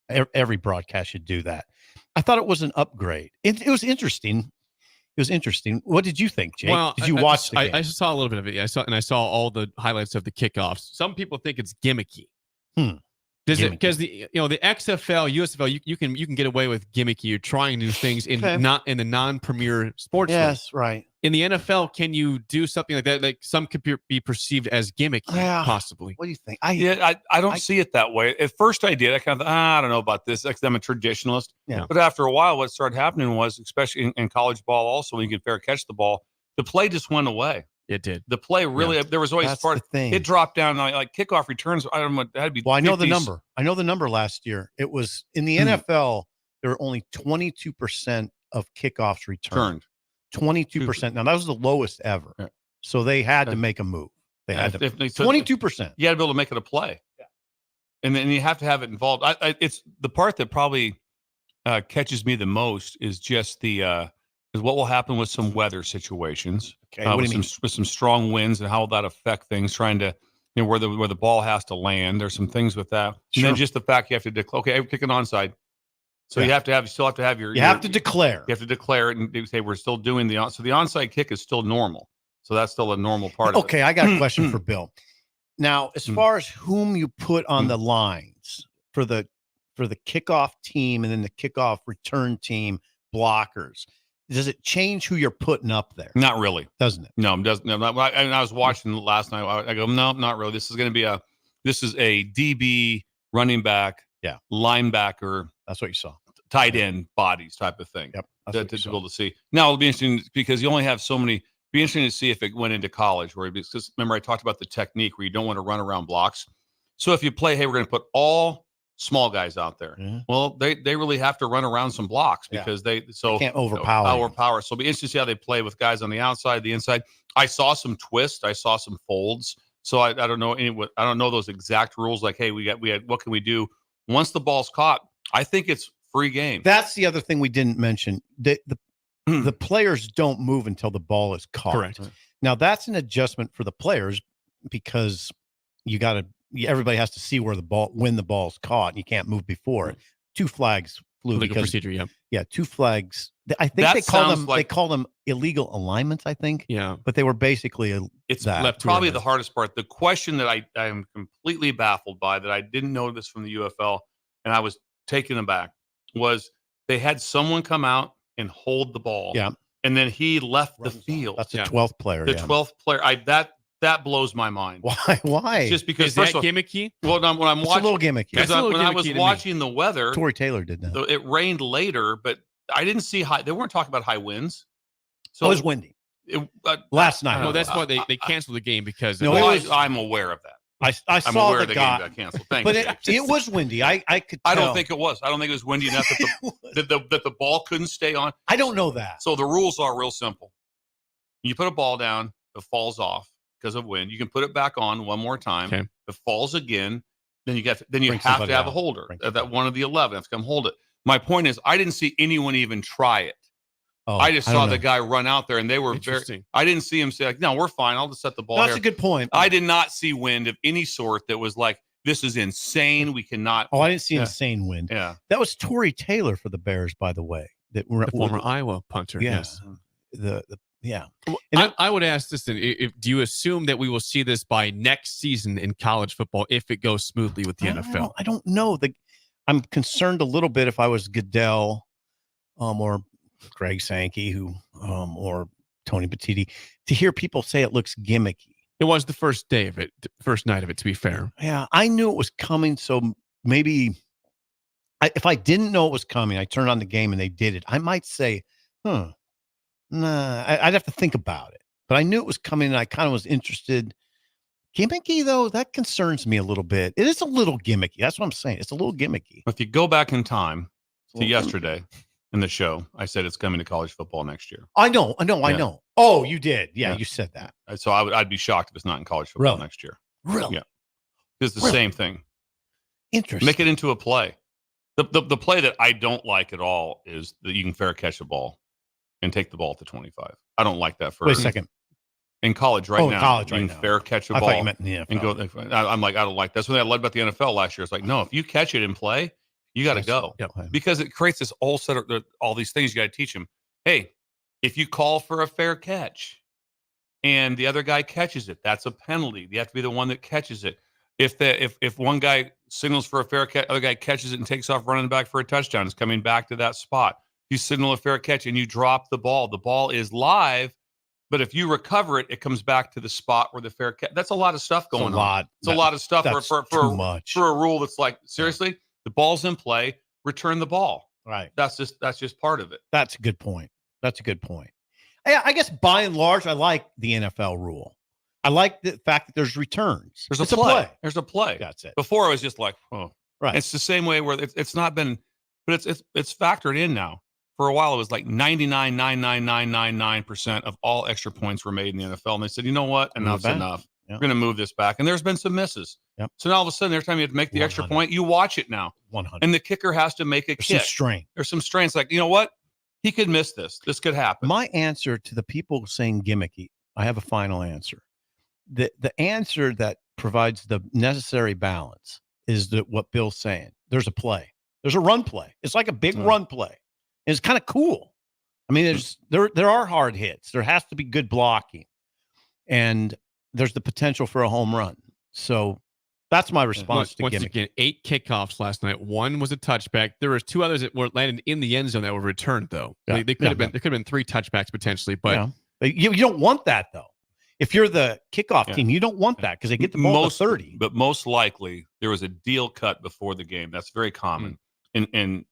every broadcast should do that. I thought it was an upgrade. It was interesting. It was interesting. What did you think, Jake? Well, did you watch the game? I saw a little bit of it. I saw all the highlights of the kickoffs. Some people think it's gimmicky. Does it, because the XFL, USFL, you can get away with gimmicky. You're trying new things not in the non-premier sports. Yes, league. right. In the NFL, can you do something like that? Like some could be perceived as gimmicky, possibly. What do you think? I don't see it that way. At first I did. I kind of thought, I don't know about this. I'm a traditionalist. Yeah. But after a while, what started happening was, especially in college ball also, when you can fair catch the ball, the play just went away. It did. The play really, there was always part. It dropped down like kickoff returns. I don't know. It had to be. Well, I know 50s. the number. I know the number last year. It was in the NFL. There were only 22% of kickoffs returned. 22%. Now that was the lowest ever. Yeah. So they had to make a move. They had to. 22%. You had to be able to make it a play. Yeah. And then you have to have it involved. It's the part that probably catches me the most is just is what will happen with some weather situations. Okay, what do you mean? With some strong winds and how will that affect things? Trying to, where the ball has to land. There's some things with that. Sure. And then just the fact you have to declare. Okay, I'm kicking onside. So you still have to have your. You have to declare. You have to declare it and say we're still doing so the onside kick is still normal. So that's still a normal part of it. Okay, I got a question for Bill. Now, as far as whom you put on the lines for the kickoff team and then the kickoff return team blockers, does it change who you're putting up there? Not really. Doesn't it? No, it doesn't. No, I was watching last night. I go, no, not really. This is going to be a DB, running back, linebacker. That's what you saw. Tight end bodies type of thing. Yep. To be able to see. Now it'll be interesting because you only have so many. Be interesting to see if it went into college because remember I talked about the technique where you don't want to run around blocks. So if you play, hey, we're going to put all small guys out there. Yeah. Well, they really have to run around some blocks because they can't overpower. So it'll be interesting to see how they play with guys on the outside, the inside. I saw some twists. I saw some folds. So I don't know I don't know those exact rules. Like, hey, we had what can we do once the ball's caught? I think it's free game. That's the other thing we didn't mention. The players don't move until the ball is caught. Correct. Now that's an adjustment for the players because everybody has to see when the ball's caught, and you can't move before it. 2 flags flew Legal procedure. Yeah. Yeah, 2 flags. I think they call them illegal alignments. I think. Yeah. But they were basically probably the hardest part. The question that I am completely baffled by that I didn't know this from the UFL, and I was taken aback, was they had someone come out and hold the ball. Yeah. And then he left the field. That's the 12th player. The 12th player. That blows my mind. Why? Just because is that gimmicky? Well, when I'm it's watching, a little gimmicky. When I was watching the weather, Tory Taylor did that. It rained later, but I didn't see high. They weren't talking about high winds. So it was windy. Last night. No, that's why they canceled the game because I'm aware of that. I saw aware the of the guy. game got canceled. Thank but you. it was windy. I could. I tell. don't think it was. I don't think it was windy enough that the ball couldn't stay on. I don't know that. So the rules are real simple. You put a ball down, it falls off because of wind. You can put it back on one more time. Okay. It falls again. Then you have to Bring have somebody a out. holder. That one of the 11 have to come hold it. My point is, I didn't see anyone even try it. Oh, I just saw the guy run out there, and they were Interesting. I didn't see him say like, "No, we're fine. I'll just set the ball." That's here." a good point. I did not see wind of any sort that was like, "This is insane. We cannot." Oh, I didn't see insane wind. Yeah, that was Tory Taylor for the Bears, by the way. The former Iowa punter. Yeah. Yes. Yeah. And I would ask this then: do you assume that we will see this by next season in college football if it goes smoothly with the NFL? I don't know. I'm concerned a little bit if I was Goodell, or Greg Sankey, or Tony Petitti, to hear people say it looks gimmicky. It was the first night of it, to be fair. Yeah, I knew it was coming, so maybe if I didn't know it was coming, I turned on the game and they did it, I might say, nah, I'd have to think about it. But I knew it was coming and I kind of was interested. Gimmicky, though, that concerns me a little bit. It is a little gimmicky. That's what I'm saying. It's a little gimmicky. If you go back in time to yesterday in the show, I said it's coming to college football next year. I know. Oh, you did. Yeah, you said that. So I'd be shocked if it's not in college football next year. Really? Yeah. It's the same thing. Interesting. Make it into a play. The play that I don't like at all is that you can fair catch the ball and take the ball at the 25. I don't like that. Wait a second. In college now, college you right can now. fair catch the I ball thought you meant in the NFL. and go. I'm like, I don't like that. That's when I led about the NFL last year. It's like, no, if you catch it in play, you got to go because it creates this whole set of all these things you got to teach them. Hey, if you call for a fair catch and the other guy catches it, that's a penalty. You have to be the one that catches it. If one guy signals for a fair catch, other guy catches it and takes off running back for a touchdown, it's coming back to that spot. You signal a fair catch and you drop the ball is live. But if you recover it, it comes back to the spot where the fair catch. That's a lot of stuff going on. It's a lot of stuff for a rule that's like, seriously, the ball's in play, return the ball. Right. That's just part of it. That's a good point. I guess by and large, I like the NFL rule. I like the fact that there's returns. There's a play. There's a play. That's it. Before I was just like, oh, right. It's the same way where it's not been, but it's factored in now. For a while, it was like 99.99999% of all extra points were made in the NFL. And they said, you know what? Enough's enough. We're going to move this back. And there's been some misses. Yep. So now all of a sudden, every time you have to make the 100. extra point, you watch it now. 100. And the kicker has to make a There's kick. some strain. There's some strain. It's like, you know what? He could miss this. This could happen. My answer to the people saying gimmicky, I have a final answer. The answer that provides the necessary balance is what Bill's saying. There's a play. There's a run play. It's like a big run play. And it's kind of cool. I mean, there are hard hits. There has to be good blocking. And there's the potential for a home run. So that's my response to once gimmicky. again, 8 kickoffs last night. 1 was a touchback. There was 2 others that were landed in the end zone that were returned, though. Yeah. They could have been. There could have been 3 touchbacks potentially, but you don't want that though. If you're the kickoff team, you don't want that because they get the ball to 30. But most likely, there was a deal cut before the game. That's very common in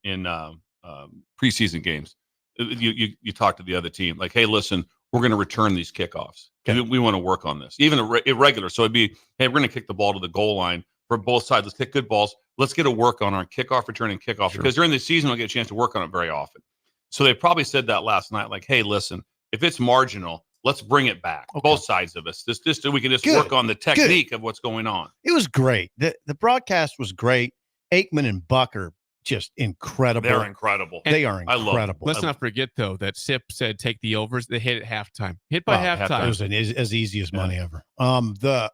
preseason games. You talk to the other team like, hey, listen, we're going to return these kickoffs. Okay. We want to work on this, even irregular. So it'd be, hey, we're going to kick the ball to the goal line for both sides. Let's kick good balls. let's get a work on our kickoff return and kickoff because during the season we'll get a chance to work on it very often. So they probably said that last night, like, hey, listen, if it's marginal, let's bring it back. Both sides of us. This we can just work on the technique of what's going on. It was great. The broadcast was great. Aikman and Buck are just incredible. They're incredible. They are I love incredible. Let's not forget, though, that Sip said take the overs. They hit at halftime. Hit by halftime. It was as easy as money ever. But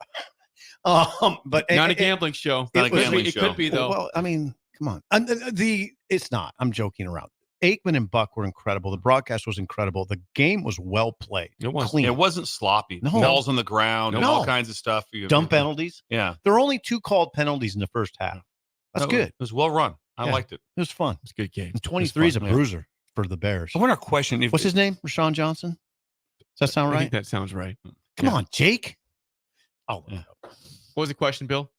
not a gambling show. It could be, though. Well, I mean, come on. It's not. I'm joking around. Aikman and Buck were incredible. The broadcast was incredible. The game was well played. It was clean. It wasn't sloppy. No. Balls on the ground and all kinds of stuff. Dumb penalties. Yeah. There were only 2 called penalties in the first half. That's good. It was well run. I liked it. It was fun. It's a good game. And 23 is a bruiser for the Bears. I want to question what's his name? Rashawn Johnson? Does that sound I right? think that sounds right. Come on, Jake. Oh, what was the question, Bill?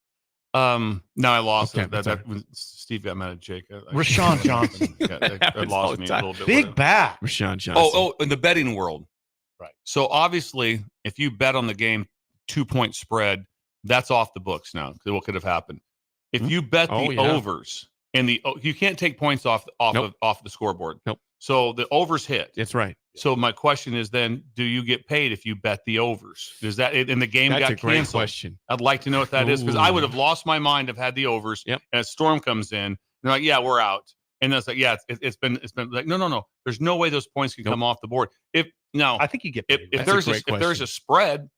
No, I lost Okay, it. That when Steve got mad at Jake. Rashawn Johnson. That lost me a little bit. Big back. Rashawn Johnson. Oh, in the betting world. Right. So obviously, if you bet on the game 2-point spread, that's off the books now. What could have happened? If you bet the overs and you can't take points off the scoreboard. Nope. So the overs hit. That's right. So my question is then, do you get paid if you bet the overs? Does that and the game That's got a great canceled? question. I'd like to know what that is because I would have lost my mind if had the overs. Yep. And a storm comes in, and they're like, "Yeah, we're out." And then it's like, "Yeah, it's been like, no. There's no way those points can come off the board." I think you get paid. If there's a spread,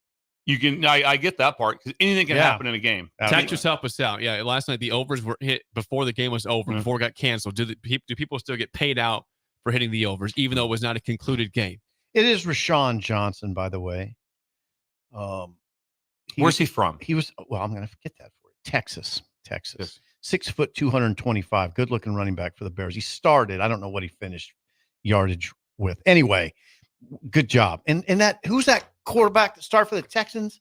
you can. I get that part because anything can happen in a game. Texters help us out. Yeah, last night the overs were hit before the game was over, Mm-hmm. before it got canceled. Do people still get paid out for hitting the overs, even though it was not a concluded game? It is Rashawn Johnson, by the way. Where's he from? He was. Well, I'm going to forget that for you. Texas. Yes. 6 foot 225. Good looking running back for the Bears. He started. I don't know what he finished yardage with. Anyway, good job. And who's that quarterback that started for the Texans?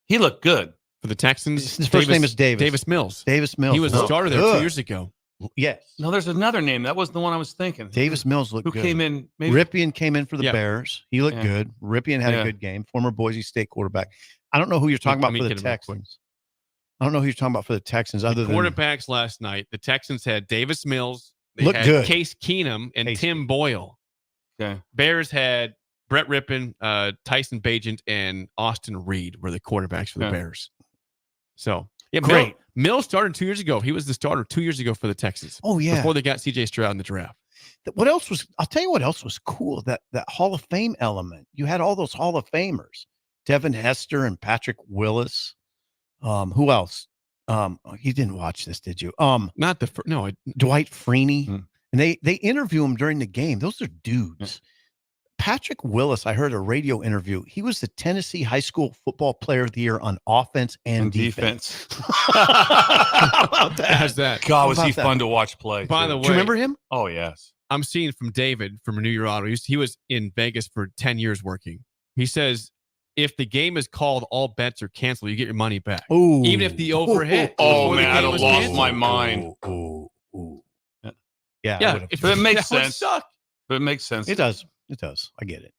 He looked good for the Texans. His first name is Davis. Davis Mills. Davis Mills. He was the starter there 2 years ago. Yes. No, there's another name. That wasn't the one I was thinking. Davis Mills looked Who good. came in? Ripien came in for the Yeah. Bears. He looked good. Ripien had a good game. Former Boise State quarterback. I don't know who you're talking about for the Texans. I don't know who you're talking about for the Texans other than Quarterbacks last night. The Texans had Davis Mills. They Looked had good. Case Keenum and Tim Boyle. Okay. Bears had Brett Rippon, Tyson Bagent, and Austin Reed were the quarterbacks for the Bears. So, yeah, Great. Mills started 2 years ago. He was the starter 2 years ago for the Texans. Oh, yeah. Before they got C.J. Stroud in the draft. What else was? I'll tell you what else was cool. That Hall of Fame element. You had all those Hall of Famers, Devin Hester and Patrick Willis. Who else? You didn't watch this, did you? Not the no. Dwight Freeney, and they interview him during the game. Those are dudes. Patrick Willis, I heard a radio interview. He was the Tennessee High School Football Player of the Year on offense and defense. How about that? How's that? God, was How he about fun that? to watch play? By the too. way, Do you remember him? Oh yes. I'm seeing from David from Renew Your Auto. He was in Vegas for 10 years working. He says, if the game is called, all bets are canceled. You get your money back. Ooh. Even if the over hit. Oh before the man, game I'd have was lost canceled. my mind. Yeah. Yeah. But it makes that would sense. suck. But it makes sense. It does. It does. I get it.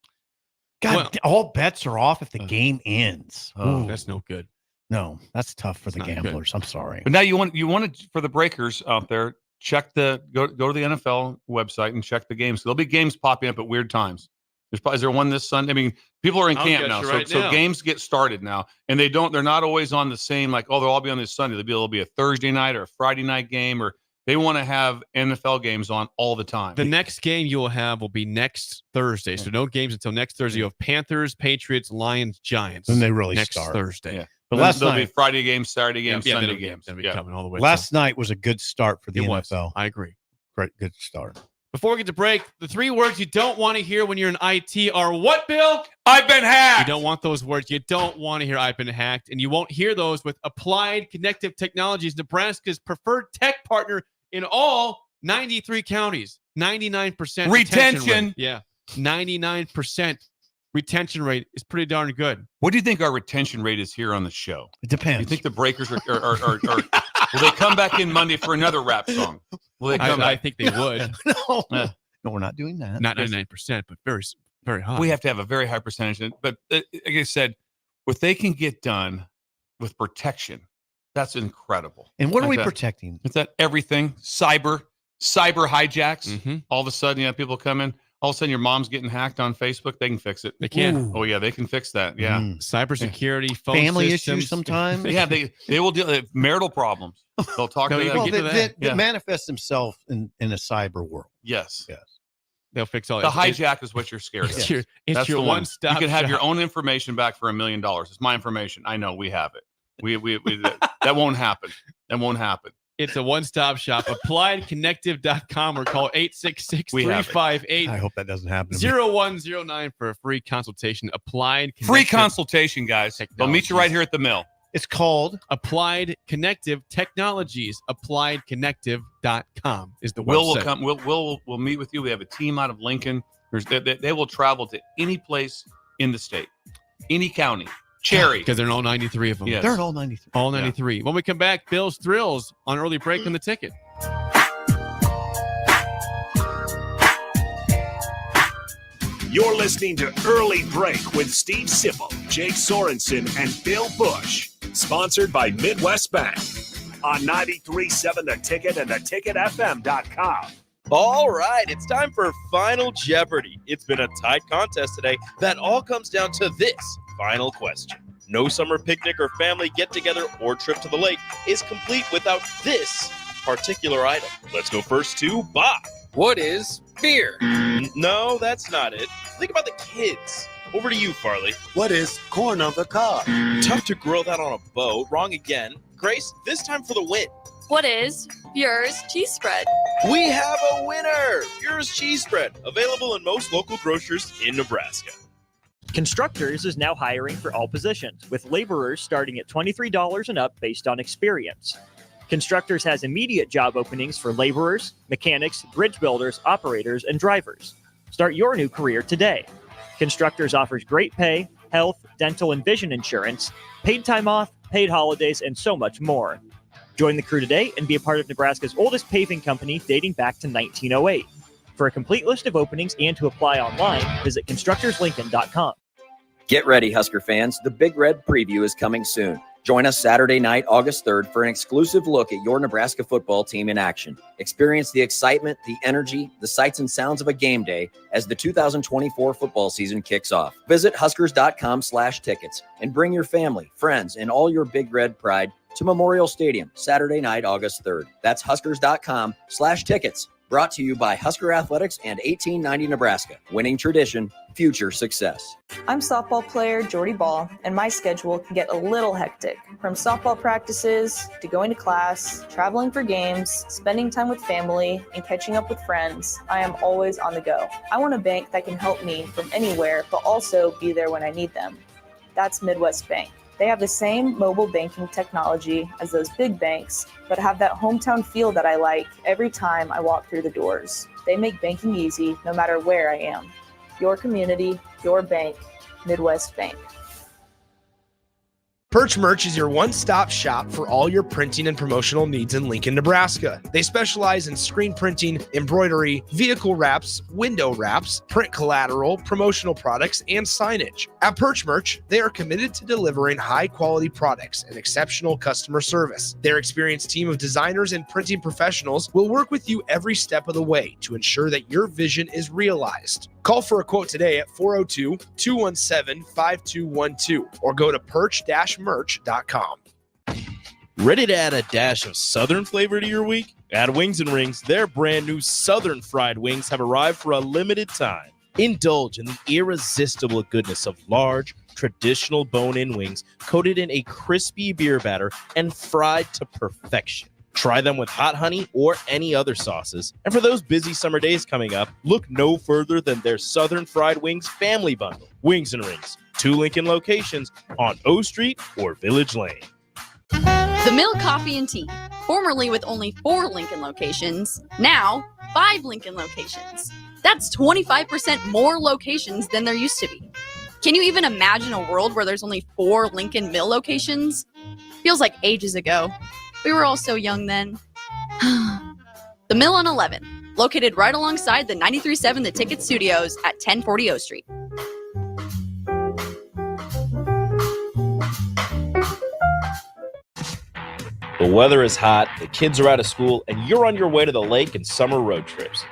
God, all bets are off if the game ends. Oh, Ooh. that's no good. No, that's tough for the not good. gamblers. I'm sorry. But now you want to, for the breakers out there, check go to the NFL website and check the games. There'll be games popping up at weird times. Is there one this Sunday? I mean, people are in I'll camp get now, you so, right so now. games get started now, and they're not always on the same, like, oh, they'll all be on this Sunday. There'll be a Thursday night or a Friday night game, or they want to have NFL games on all the time. The next game you will have will be next Thursday. So no games until next Thursday. You have Panthers, Patriots, Lions, Giants. Then they really next start. Thursday. Yeah. But Then last there'll be night, Friday games, Saturday games, Yeah, Sunday that'll games. That'll be Yeah. coming all the way. last night was a good start for the It was. NFL. I agree. Great, good start. Before we get to break, the 3 words you don't want to hear when you're in IT are what, Bill? I've been hacked. You don't want those words. You don't want to hear I've been hacked. And you won't hear those with Applied Connective Technologies, Nebraska's preferred tech partner in all 93 counties. 99% Retention. rate. Yeah. 99% retention rate is pretty darn good. What do you think our retention rate is here on the show? It depends. You think the breakers are will they come back in Monday for another rap song? Will they come I back? think they would. No, we're not doing that. Not 99%, but very, very high. We have to have a very high percentage. But like I said, what they can get done with protection That's incredible. And what are Like we that. protecting? It's that everything, cyber hijacks. Mm-hmm. All of a sudden, people come in. All of a sudden, your mom's getting hacked on Facebook. They can fix it. They can. Ooh. Oh yeah, they can fix that. Yeah, Cybersecurity, phone Family systems. issues sometimes. yeah. They will deal with marital problems. They'll talk No, to you them. can get to that. That manifests themselves in a cyber world. Yes. They'll fix all The it. hijack is what you're scared of. It's your That's the one. one-stop You can have shop. your own information back for $1 million. It's my information. I know we have it. We that won't happen. That won't happen. It's a one-stop shop. AppliedConnective.com or call 866-358. I hope that doesn't happen. to me. 0109 for a free consultation. Applied Free Connective consultation, guys. They'll meet you right here at the mill. It's called Applied Connective Technologies. AppliedConnective.com is the Will website. will come. We'll meet with you. We have a team out of Lincoln. They will travel to any place in the state, any county. Cherry. Because they're in all 93 of them. Yes. They're all 93. All 93. When we come back, Bill's Thrills on early break on the ticket. You're listening to Early Break with Steve Sipple, Jake Sorensen, and Bill Busch. Sponsored by Midwest Bank on 93.7 The Ticket and theticketfm.com. All right, it's time for Final Jeopardy. It's been a tight contest today that all comes down to this final question. No summer picnic or family get-together or trip to the lake is complete without this particular item. Let's go first to Bob. What is beer? No, that's not it. Think about the kids. Over to you, Farley. What is corn on the cob? Tough to grill that on a boat. Wrong again. Grace, this time for the win. What is Bure's cheese spread? We have a winner! Bure's cheese spread, available in most local grocers in Nebraska. Constructors is now hiring for all positions, with laborers starting at $23 and up based on experience. Constructors has immediate job openings for laborers, mechanics, bridge builders, operators, and drivers. Start your new career today. Constructors offers great pay, health, dental, and vision insurance, paid time off, paid holidays, and so much more. Join the crew today and be a part of Nebraska's oldest paving company dating back to 1908. For a complete list of openings and to apply online, visit constructorslincoln.com. Get ready, Husker fans. The Big Red Preview is coming soon. Join us Saturday night, August 3rd, for an exclusive look at your Nebraska football team in action. Experience the excitement, the energy, the sights and sounds of a game day as the 2024 football season kicks off. Visit Huskers.com/tickets and bring your family, friends, and all your Big Red pride to Memorial Stadium, Saturday night, August 3rd. That's Huskers.com/tickets. Brought to you by Husker Athletics and 1890 Nebraska. Winning tradition, future success. I'm softball player Jordy Ball, and my schedule can get a little hectic. From softball practices to going to class, traveling for games, spending time with family, and catching up with friends, I am always on the go. I want a bank that can help me from anywhere, but also be there when I need them. That's Midwest Bank. They have the same mobile banking technology as those big banks, but have that hometown feel that I like every time I walk through the doors. They make banking easy no matter where I am. Your community, your bank, Midwest Bank. Perch Merch is your one-stop shop for all your printing and promotional needs in Lincoln, Nebraska. They specialize in screen printing, embroidery, vehicle wraps, window wraps, print collateral, promotional products, and signage. At Perch Merch, they are committed to delivering high-quality products and exceptional customer service. Their experienced team of designers and printing professionals will work with you every step of the way to ensure that your vision is realized. Call for a quote today at 402-217-5212 or go to perch-merch.com. Ready to add a dash of Southern flavor to your week? At Wings & Rings, their brand new Southern fried wings have arrived for a limited time. Indulge in the irresistible goodness of large, traditional bone-in wings coated in a crispy beer batter and fried to perfection. Try them with hot honey or any other sauces. And for those busy summer days coming up, look no further than their Southern Fried Wings Family Bundle. Wings & Rings, 2 Lincoln locations on O Street or Village Lane. The Mill Coffee and Tea, formerly with only 4 Lincoln locations, now 5 Lincoln locations. That's 25% more locations than there used to be. Can you even imagine a world where there's only 4 Lincoln Mill locations? Feels like ages ago. We were all so young then. The Mill on 11, located right alongside the 93.7 The Ticket Studios at 1040 O Street. The weather is hot, the kids are out of school, and you're on your way to the lake and summer road trips.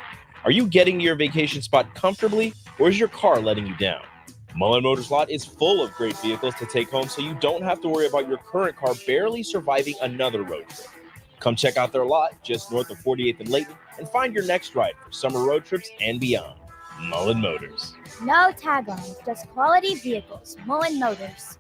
Are you getting to your vacation spot comfortably, or is your car letting you down? Mullen Motors Lot is full of great vehicles to take home, so you don't have to worry about your current car barely surviving another road trip. Come check out their lot just north of 48th and Layton and find your next ride for summer road trips and beyond. Mullen Motors. No tag-ons, just quality vehicles. Mullen Motors.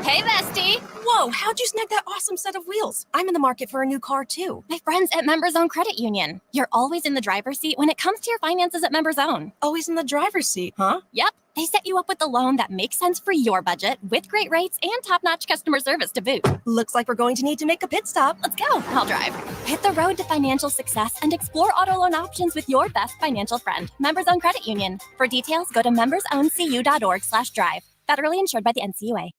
Hey, bestie. Whoa, how'd you snag that awesome set of wheels? I'm in the market for a new car, too. My friends at Members Own Credit Union. You're always in the driver's seat when it comes to your finances at Members Own. Always in the driver's seat, huh? Yep. They set you up with a loan that makes sense for your budget with great rates and top-notch customer service to boot. Looks like we're going to need to make a pit stop. Let's go. I'll drive. Hit the road to financial success and explore auto loan options with your best financial friend, Members Own Credit Union. For details, go to membersowncu.org/drive. Federally insured by the NCUA.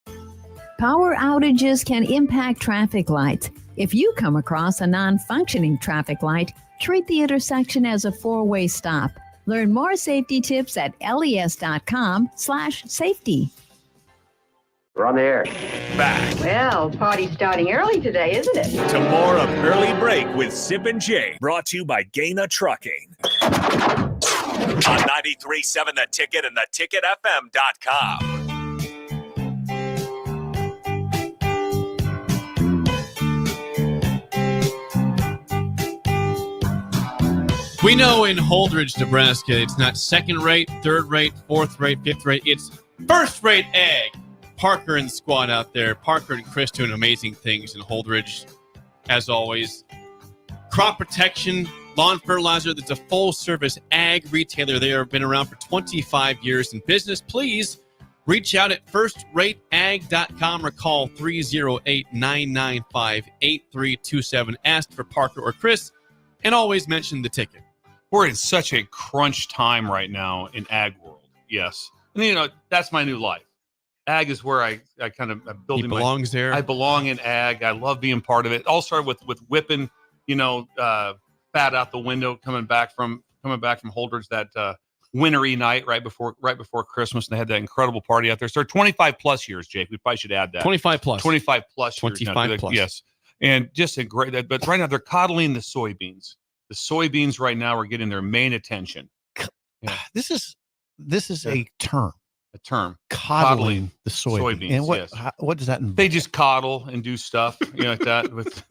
Power outages can impact traffic lights. If you come across a non-functioning traffic light, treat the intersection as a four-way stop. Learn more safety tips at les.com/safety. We're on the air. Back Well, party's starting early today, isn't it? to more of Early Break with Sip and Jay, brought to you by Gaina Trucking. On 93.7 The Ticket and theticketfm.com. We know in Holdridge, Nebraska, it's not second rate, third rate, fourth rate, fifth rate. It's first rate ag. Parker and the squad out there. Parker and Chris doing amazing things in Holdridge, as always. Crop protection, lawn fertilizer. That's a full-service ag retailer. They have been around for 25 years in business. Please reach out at firstrateag.com or call 308-995-8327. Ask for Parker or Chris, and always mention the ticket. We're in such a crunch time right now in ag world. Yes. And, that's my new life. Ag is where I kind of I'm building. He belongs there. I belong in ag. I love being part of it. It all started with whipping, fat out the window coming back from Holdridge that wintry night right before Christmas, and they had that incredible party out there. So 25 plus years, Jake. We probably should add that. 25 plus. 25 plus years. 25 plus. Yes. And just a great, but right now they're coddling the soybeans. The soybeans right now are getting their main attention. Yeah. This is a term. A term. Coddling the soybeans. And yes. what does that involve? They just coddle and do stuff, like that. With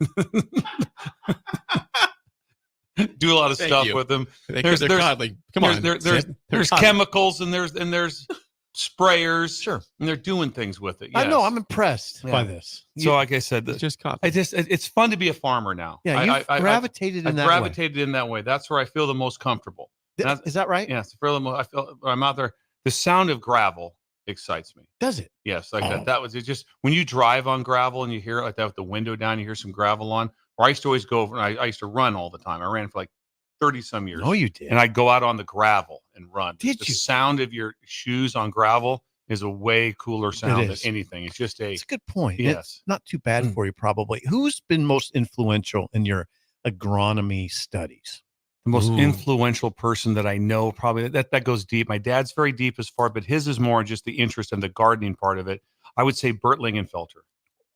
do a lot of stuff with them. They're coddling. Come on. There's chemicals and there's sprayers. Sure. And they're doing things with it. Yes. I know. I'm impressed by this. So like I said, it's fun to be a farmer now. Yeah, I gravitated in that way. That's where I feel the most comfortable. Is that right? Yes. I feel I'm out there. The sound of gravel excites me. Does it? Yes. Like that. That was it. Just when you drive on gravel and you hear it like that with the window down, you hear some gravel on. Or I used to always go over, and I used to run all the time. I ran for like 30 some years. Oh, you did. And I'd go out on the gravel and run. The sound of your shoes on gravel is a way cooler sound than anything. It's just It's a good point. Yes. It's not too bad for you, probably. Who's been most influential in your agronomy studies? The most influential person that I know, probably that goes deep. My dad's very deep as far, but his is more just the interest in the gardening part of it. I would say Bert Lingenfelter.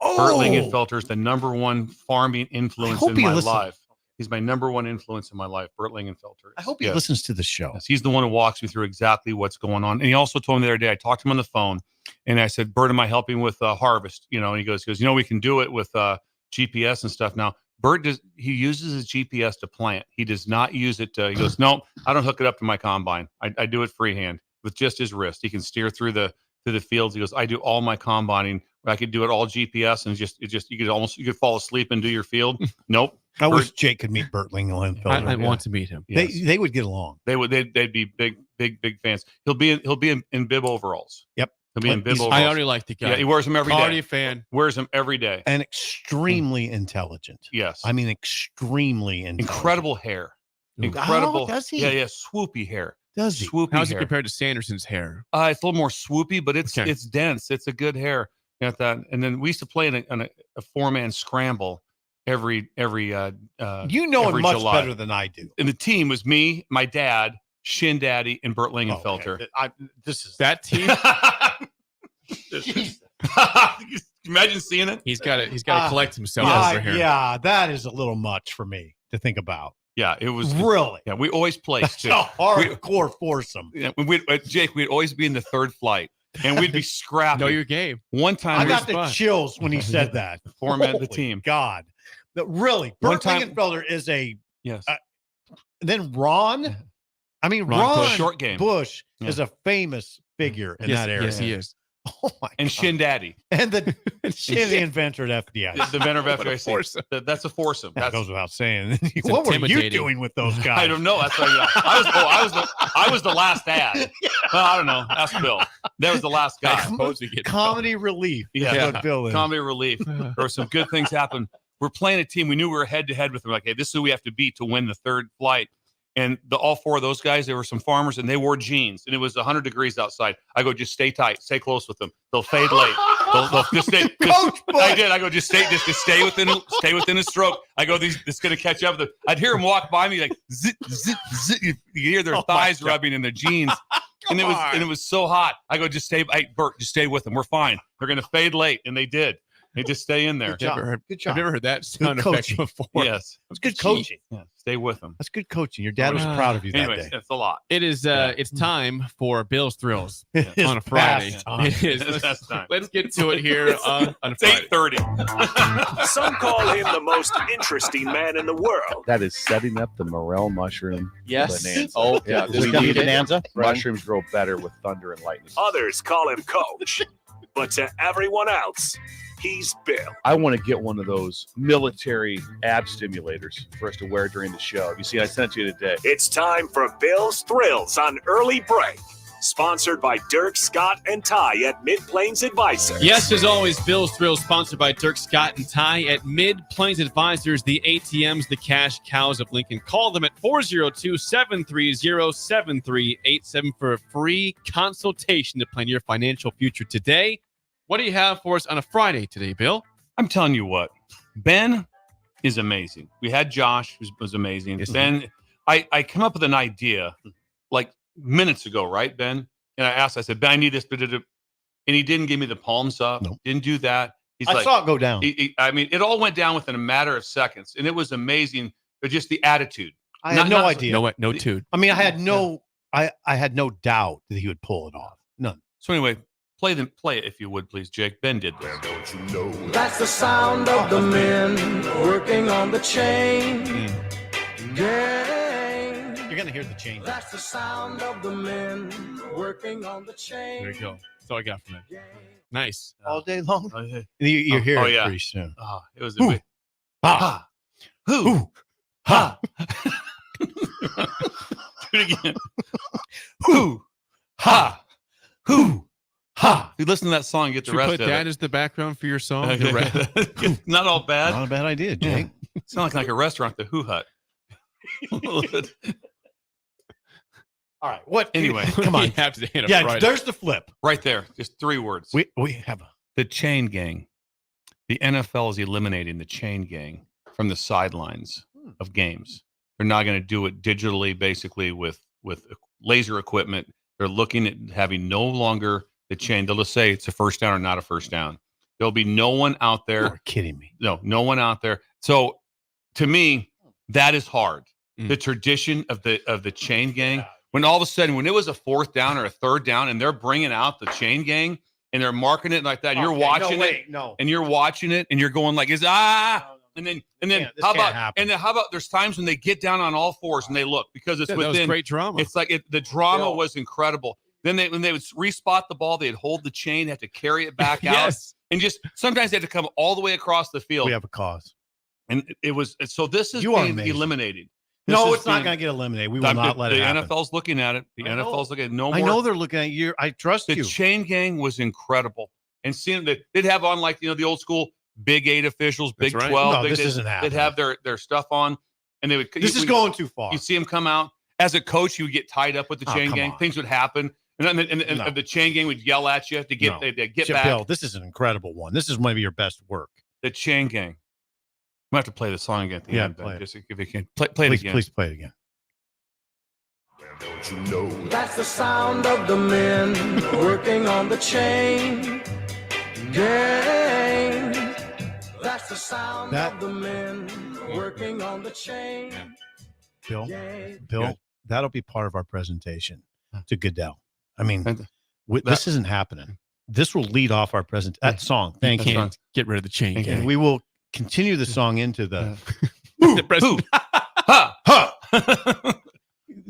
Bert Lingenfelter is the number one farming influence in my life. He's my number one influence in my life, Bert Lingenfelter. I hope he listens to the show. Yes, he's the one who walks me through exactly what's going on. And he also told me the other day, I talked to him on the phone, and I said, Bert, am I helping with harvest? And he goes, we can do it with GPS and stuff. Now, Bert he uses his GPS to plant. He does not use it to, he goes, no, I don't hook it up to my combine. I do it freehand with just his wrist. He can steer through the fields. He goes, I do all my combining. I could do it all GPS, and you could fall asleep and do your field. Nope. I wish Jake could meet Bert Lingenfelter. I want to meet him. Yes. They would get along. They'd be big fans. He'll be in bib overalls. Yep. He'll be in bib overalls. I already like the guy. Yeah, he wears them every day. Already a fan. Wears them every day. And extremely intelligent. Yes. I mean, extremely intelligent. Incredible hair. Incredible. Oh, does he? Yeah, swoopy hair. Does he? Swoopy How's hair. it compared to Sanderson's hair? It's a little more swoopy, but it's dense. It's a good hair. Got that. And then we used to play in a 4-man scramble every him much July. better than I do. And the team was me, my dad, Shin Daddy, and Bert Lingenfelter. This is that team. Imagine seeing it. He's got to collect himself over here. Yeah, that is a little much for me to think about. Yeah, it was really. Yeah, we always placed a hardcore foursome. Yeah, Jake, we'd always be in the third flight, and we'd be scrapping. Know your game. One time, I got the chills when he said that. Format the team. God, really, Bert Lingenfelder is a yes. Then Ron, Ron Busch, short game. Busch is a famous figure in that area. Yes, he is. Oh my and God. Shin Daddy. And the inventor at FDIC. The inventor of FDIC. That's a foursome. That goes without saying. What were you doing with those guys? I don't know. That's why I was the last ad. Well, I don't know. Ask Bill. That was the last guy. Comedy relief. Yeah. What Bill is. Comedy relief. There were some good things happen. We're playing a team. We knew we were head to head with them. Like, hey, this is who we have to beat to win the third flight. And all four of those guys, they were some farmers, and they wore jeans, and it was 100 degrees outside. I go, just stay tight, stay close with them. They'll fade late. They'll just stay. I did. I go, just stay within a stroke. I go, this is going to catch up with them. I'd hear them walk by me like zit, zit, zit. You hear their thighs rubbing in their jeans, and it was so hot. I go, just stay. Hey, Bert, just stay with them. We're fine. They're going to fade late, and they did. They just stay in there. Good job. I've never heard that sound effect before. Yes. It's good coaching. Yeah, stay with them. That's good coaching. Your dad was proud of you that day. It's a lot. It is. It's time for Bill's Thrills on a Friday. It is. Let's get to it here on a Friday. 8:30. Some call him the most interesting man in the world. That is setting up the morel mushroom bonanza. Oh, yeah. We need bonanza. Mushrooms grow better with thunder and lightning. Others call him Coach. But to everyone else, he's Bill. I want to get one of those military ab stimulators for us to wear during the show. You see, I sent it to you today. It's time for Bill's Thrills on Early Break. Sponsored by Dirk, Scott, and Ty at Mid-Plains Advisors. Yes, as always, Bill's Thrills sponsored by Dirk, Scott, and Ty at Mid-Plains Advisors, the ATMs, the cash cows of Lincoln. Call them at 402-730-7387 for a free consultation to plan your financial future today. What do you have for us on a Friday today, Bill? I'm telling you what, Ben is amazing. We had Josh, who was amazing. Yes, Ben, I came up with an idea like minutes ago, right, Ben? And I said, Ben, I need this. And he didn't give me the palms up. Nope. Didn't do that. I saw it go down. It all went down within a matter of seconds. And it was amazing. But just the attitude. I had no idea. No tude. I mean, I had no doubt that he would pull it off. None. So anyway, play it if you would, please, Jake. Ben did this. Don't you know? That's the sound of the men working on the chain gang. You're gonna hear the chain. That's the sound of the men working on the chain. There you go. That's all I got from it. Nice. All day long. You hear it pretty soon. It was Ooh. a big Ha. Who? Ha. Do it again. Who? Ha. Who? Ha. You listen to that song and get the Should we rest put of that it. as the background for your song? Not all bad. Not a bad idea, Jake. Sound like a restaurant, the Who Hut. All right. What? Anyway, come on. You have to hit a Yeah, Friday. there's the flip. Right there. Just 3 words. We have The chain gang. The NFL is eliminating the chain gang from the sidelines of games. They're not going to do it digitally, basically with laser equipment. They're looking at having no longer the chain. They'll just say it's a first down or not a first down. There'll be no one out there. You're kidding me. No one out there. So to me, that is hard. The tradition of the chain gang. When all of a sudden, when it was a 4th down or a 3rd down, and they're bringing out the chain gang and they're marking it like that, and you're watching and you're watching it, and you're going like, and then how about there's times when they get down on all fours and they look because it's within. That was great drama. It's like the drama was incredible. Then when they would respot the ball, they'd hold the chain, have to carry it back out, Yes. and just sometimes they had to come all the way across the field. We have a cause. And it was so. This is You are being amazing. eliminated. No, it's not going to get eliminated. We will not let it happen. The NFL's looking at it. The NFL's looking at it. No more. I know they're looking at you. I trust you. The chain gang was incredible. And seeing that they'd have on like, the old school Big 8 officials, Big 12. No, this isn't happening. They'd have their stuff on. And they would. This is going too far. You'd see them come out. As a coach, you would get tied up with the chain gang. Things would happen. And then the chain gang would yell at you to get back. Bill, this is an incredible one. This is maybe your best work. The chain gang. We have to play the song again at the end. Play it. Just if you can. Play it again. Please play it again. Don't you know? That's the sound of the men working on the chain gang. the sound of the men working on the chain. Bill, that'll be part of our presentation to Goodell. I mean, this isn't happening. This will lead off our that song. Thank you. Get rid of the chain gang. And we will continue the song into the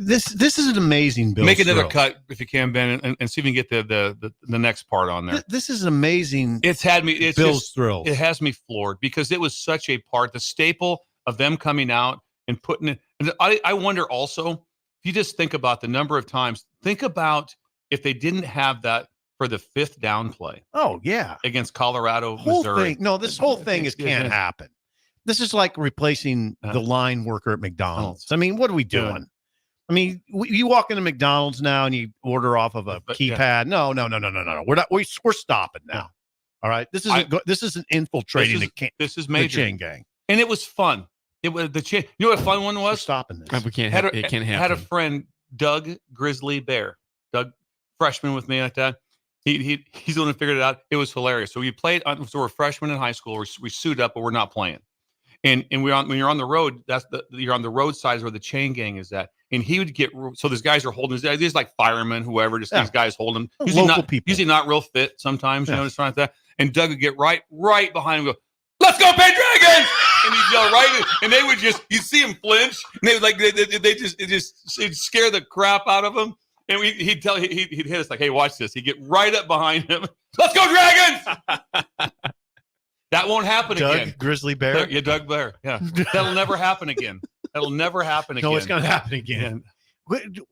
This is an amazing Bill. Make another cut if you can, Ben, and see if we can get the next part on there. This is an amazing. It's had me. It's Bill's just, thrills. It has me floored because it was such a part, the staple of them coming out and putting it. And I wonder also, if you just think about the number of times. Think about if they didn't have that for the 5th down play. Oh yeah, against Colorado, whole Missouri. Thing, no, this whole thing can't happen. This is like replacing the line worker at McDonald's. I mean, what are we doing? I mean, you walk into McDonald's now and you order off of a keypad. No. We're not. We're stopping now. All right. This isn't infiltrating This is major. The chain gang. And it was fun. It was the chain. You know what a fun one was? We're stopping this. We can't. It can't happen. Had a friend, Doug Grizzly Bear. Doug, freshman with me like that. He's the one who figured it out. It was hilarious. So we played. So we're freshmen in high school. We suit up, but we're not playing. And when you're on the road, you're on the road side is where the chain gang is at. And he would get so these guys are holding these like firemen, whoever, just these guys holding them. Usually not real fit sometimes, you know, just like that. And Doug would get right behind him and go, "Let's go, Pendragon!" And he'd yell right, and they would just you'd see him flinch, and they would like it'd scare the crap out of him. And he'd hit us like, "Hey, watch this." He'd get right up behind him. "Let's go, Dragons!" That won't happen again. Doug Grizzly Bear? Yeah, Doug Bear. Yeah. That'll never happen again. That'll never happen again. No, it's going to happen again.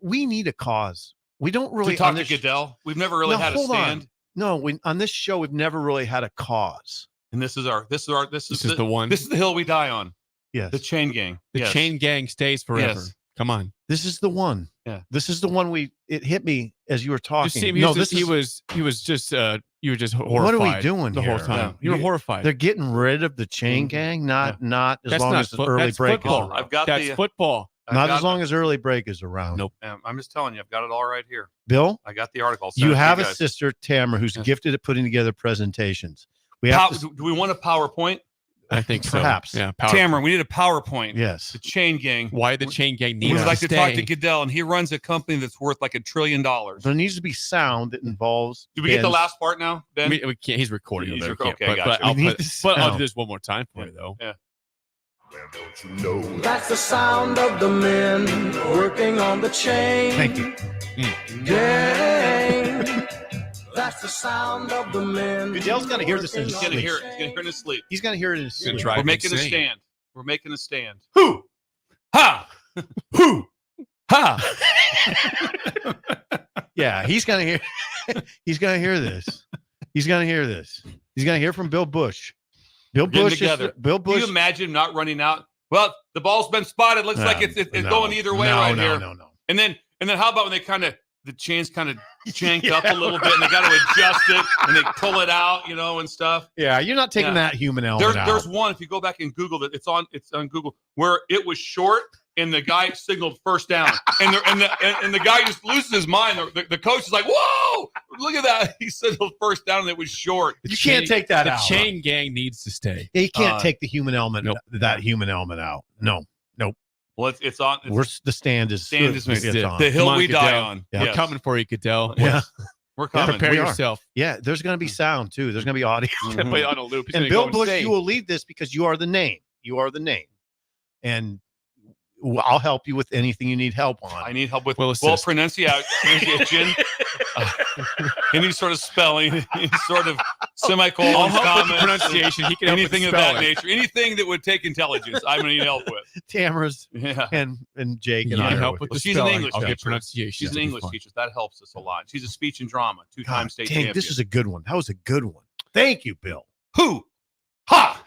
We need a cause. We don't really... To talk to Goodell. We've never really had a stand. No, on this show, we've never really had a cause. And this is the one. This is the hill we die on. Yes. The chain gang. The chain gang stays forever. Yes. Come on. This is the one. Yeah. This is the one it hit me as you were talking. He was just you were just horrified. What are we doing the whole time? Yeah. You were horrified. They're getting rid of the chain gang, not as long as early break is around. That's football. Not as long as early break is around. Nope. I'm just telling you, I've got it all right here. Bill, I got the article. You have a sister, Tamara, who's gifted at putting together presentations. Do we want a PowerPoint? I think so. Perhaps. Yeah. Tamara, we need a PowerPoint. Yes. The chain gang. Why the chain gang needs We would like to to talk to Goodell, and he runs a company that's worth like $1 trillion. There needs to be sound that involves. Do we get the last part now, Ben? We can't. He's recording. Okay, but I'll do this one more time for you, though. Yeah. Don't you know that's the sound of the men working on the chain. Thank you. Gang. That's the sound of the men. Goodell's going to hear this in his He's sleep. going to hear it. He's going to hear it in his sleep. He's going to hear it in his sleep. We're making a stand. We're making a stand. Who? Ha! Who? Ha! Yeah, he's going to hear. He's going to hear this. He's going to hear this. He's going to hear from Bill Busch. Bill Busch. Bill Busch. Can you imagine not running out? Well, the ball's been spotted. Looks like it's going either way here. No. And then how about when they the chains kind of janked up a little bit and they got to adjust it and they pull it out, and stuff. Yeah, you're not taking that human element out. There's one, if you go back and Google it, it's on Google, where it was short and the guy signaled first down. And the guy just loses his mind. The coach is like, "Whoa, look at that." He signaled first down and it was short. You can't take that out. The chain gang needs to stay. You can't take the human element, that human element out. No. Well, it's on. The stand is on. The hill we die on. Yeah. We're coming for you, Goodell. Yeah. We're coming. Prepare yourself. Yeah, there's going to be sound too. There's going to be audio. Play on a loop. And Bill Busch, you will lead this because you are the name. You are the name. And I'll help you with anything you need help on. I need help with pronunciation, any sort of spelling, any sort of semicolons, comments, pronunciation. He can anything of that nature. Anything that would take intelligence, I'm going to need help with. Tamara's and Jake and I help with the she's spelling. an English I'll teacher. get pronunciation. She's an English teacher. That helps us a lot. She's a speech and drama, two-time state champion. This is a good one. That was a good one. Thank you, Bill. Who? Ha!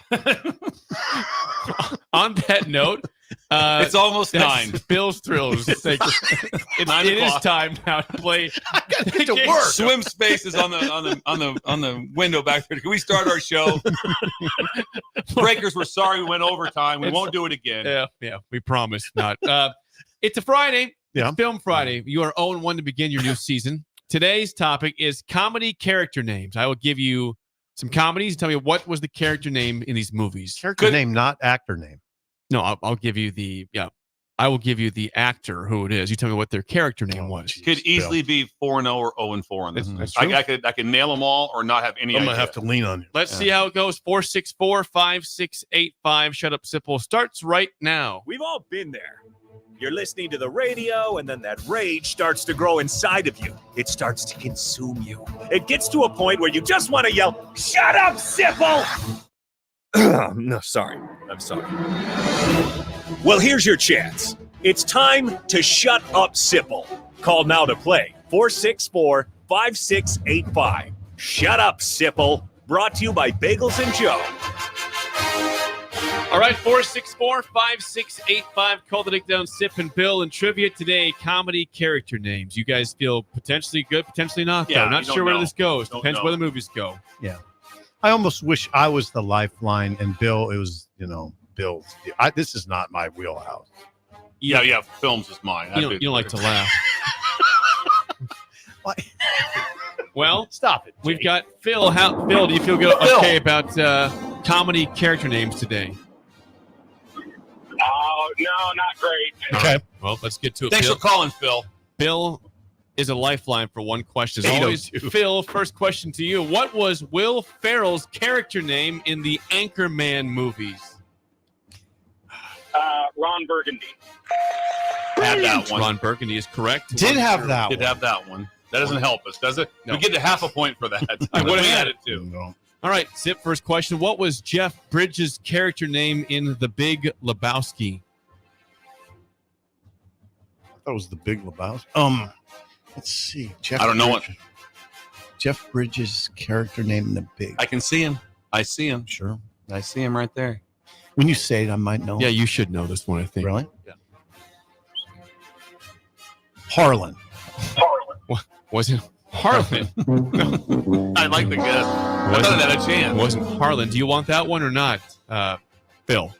On that note, it's almost 9. Bill's thrills. It is time now to play. Get to work. Swim space is on the window back there. Can we start our show? Breakers, we're sorry we went overtime. We won't do it again. Yeah, we promise not. It's a Friday. Yeah. It's Film Friday. You are 0-1 to begin your new season. Today's topic is comedy character names. I will give you some comedies. Tell me what was the character name in these movies. Character name, not actor name. No, I'll give you the I will give you the actor who it is. You tell me what their character name was. Could easily be 4-0 or 0-4 on this. That's true. I could nail them all or not have any. I'm gonna have to lean on you. Let's see how it goes. 464-5685. Shut up, Sipple starts right now. We've all been there. You're listening to the radio, and then that rage starts to grow inside of you. It starts to consume you. It gets to a point where you just want to yell, "Shut up, Sipple!" No, sorry. I'm sorry. Well, here's your chance. It's time to shut up, Sipple. Call now to play. 464-5685. Shut up, Sipple. Brought to you by Bagels and Joe. All right, 464-5685. Call the Dick Down, Sip and Bill. And trivia today, comedy character names. You guys feel potentially good, potentially not, though. Not sure where this goes. Depends where the movies go. Yeah. I almost wish I was the lifeline and Bill, it was, Bill's. This is not my wheelhouse. Yeah, films is mine. You don't like to laugh. Well, stop it. Jake. We've got Phil. Phil, do you feel good? Okay about comedy character names today? Oh, no, not great. Okay. Well, let's get to it. Thanks Bill. for calling, Phil. Bill is a lifeline for one question. As always, Phil, first question to you. What was Will Ferrell's character name in the Anchorman movies? Ron Burgundy. Had that one. Ron Burgundy is correct. Did have that one. That doesn't help us, does it? No. We get to half a point for that. I would have had had it too. No. All right, Zip, first question. What was Jeff Bridges' character name in The Big Lebowski? That was The Big Lebowski. Let's see. I don't know what. Jeff Bridges' character name in The Big. I can see him. I see him. Sure. I see him right there. When you say it, I might know. Yeah, you should know this one, I think. Really? Yeah. Harlan. Was it Harlan? I like the guess. I thought it had a chance. Wasn't Harlan. Do you want that one or not, Phil?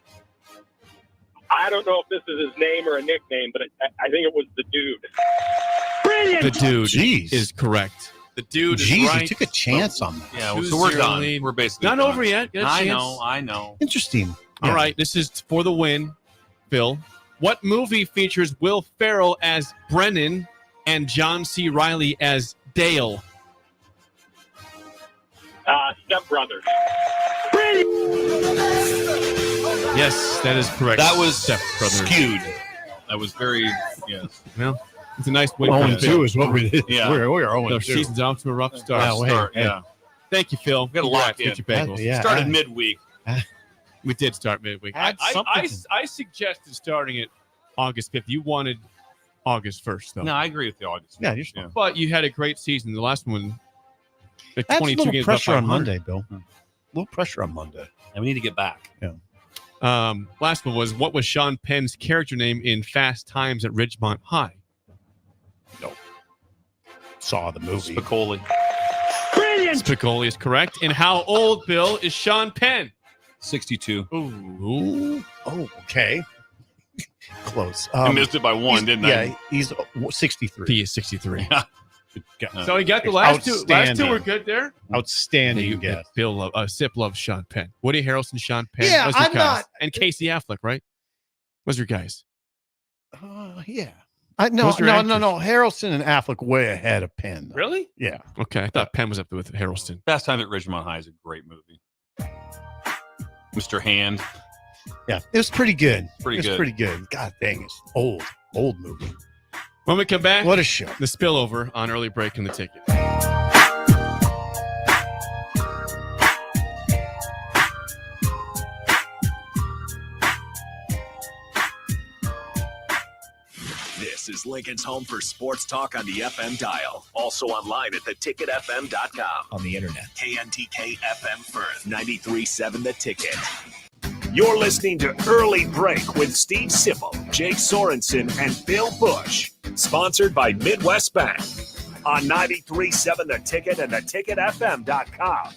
I don't know if this is his name or a nickname, but I think it was the dude. Brilliant! The dude Jeez. is correct. The dude is Jeez, right. you took a chance on that. Yeah, so we're done. Lead. We're basically not done. over yet. Get a chance. I know. Interesting. All right, this is for the win, Phil. What movie features Will Ferrell as Brennan and John C. Reilly as Dale? Step Brothers. Yes, that is correct. That was Step Brothers. skewed. That was very, yes. Well, it's a nice win. 0-2 is what we did. Yeah. We're 0-2. No, season's off to a rough start. Yeah. Thank you, Phil. We got a lot Congrats. in. Get your bagels. Yeah. Started midweek. We did start midweek. Add I something. suggested starting it August 5th. You wanted August 1st, though. No, I agree with the August. Yeah, you're smart. But you had a great season. The last one, the That's a 22 little games. pressure up on 500. Monday, Bill. A little pressure on Monday. And we need to get back. Yeah. Last one was, what was Sean Penn's character name in Fast Times at Ridgemont High? No. Saw the movie. Spicoli. Brilliant! Spicoli is correct. And how old, Bill, is Sean Penn? 62. Ooh. Oh, okay. Close. I missed it by one, didn't I? Yeah, he's 63. He is 63. Okay. So he got the last two. Last two were good there. Outstanding guess. Bill Sip loves Sean Penn. Woody Harrelson, Sean Penn. Yeah, those are I'm guys. not- And Casey Affleck, right? Those are guys. Yeah. No. Those are actors. Harrelson and Affleck way ahead of Penn. though. Really? Yeah. Okay, I thought Penn was up there with Harrelson. Fast Times at Ridgemont High is a great movie. Mr. Hand. Yeah. It was pretty good. Pretty It was good. pretty good. God dang, it's old movie. When we come back, What a show. the spillover on early break in the ticket. This is Lincoln's home for sports talk on the FM dial. Also online at theticketfm.com. On the internet. KNTK FM Firth, 93.7 The Ticket. You're listening to Early Break with Steve Sipple, Jake Sorensen, and Bill Busch. Sponsored by Midwest Bank. On 93.7 The Ticket and theticketfm.com.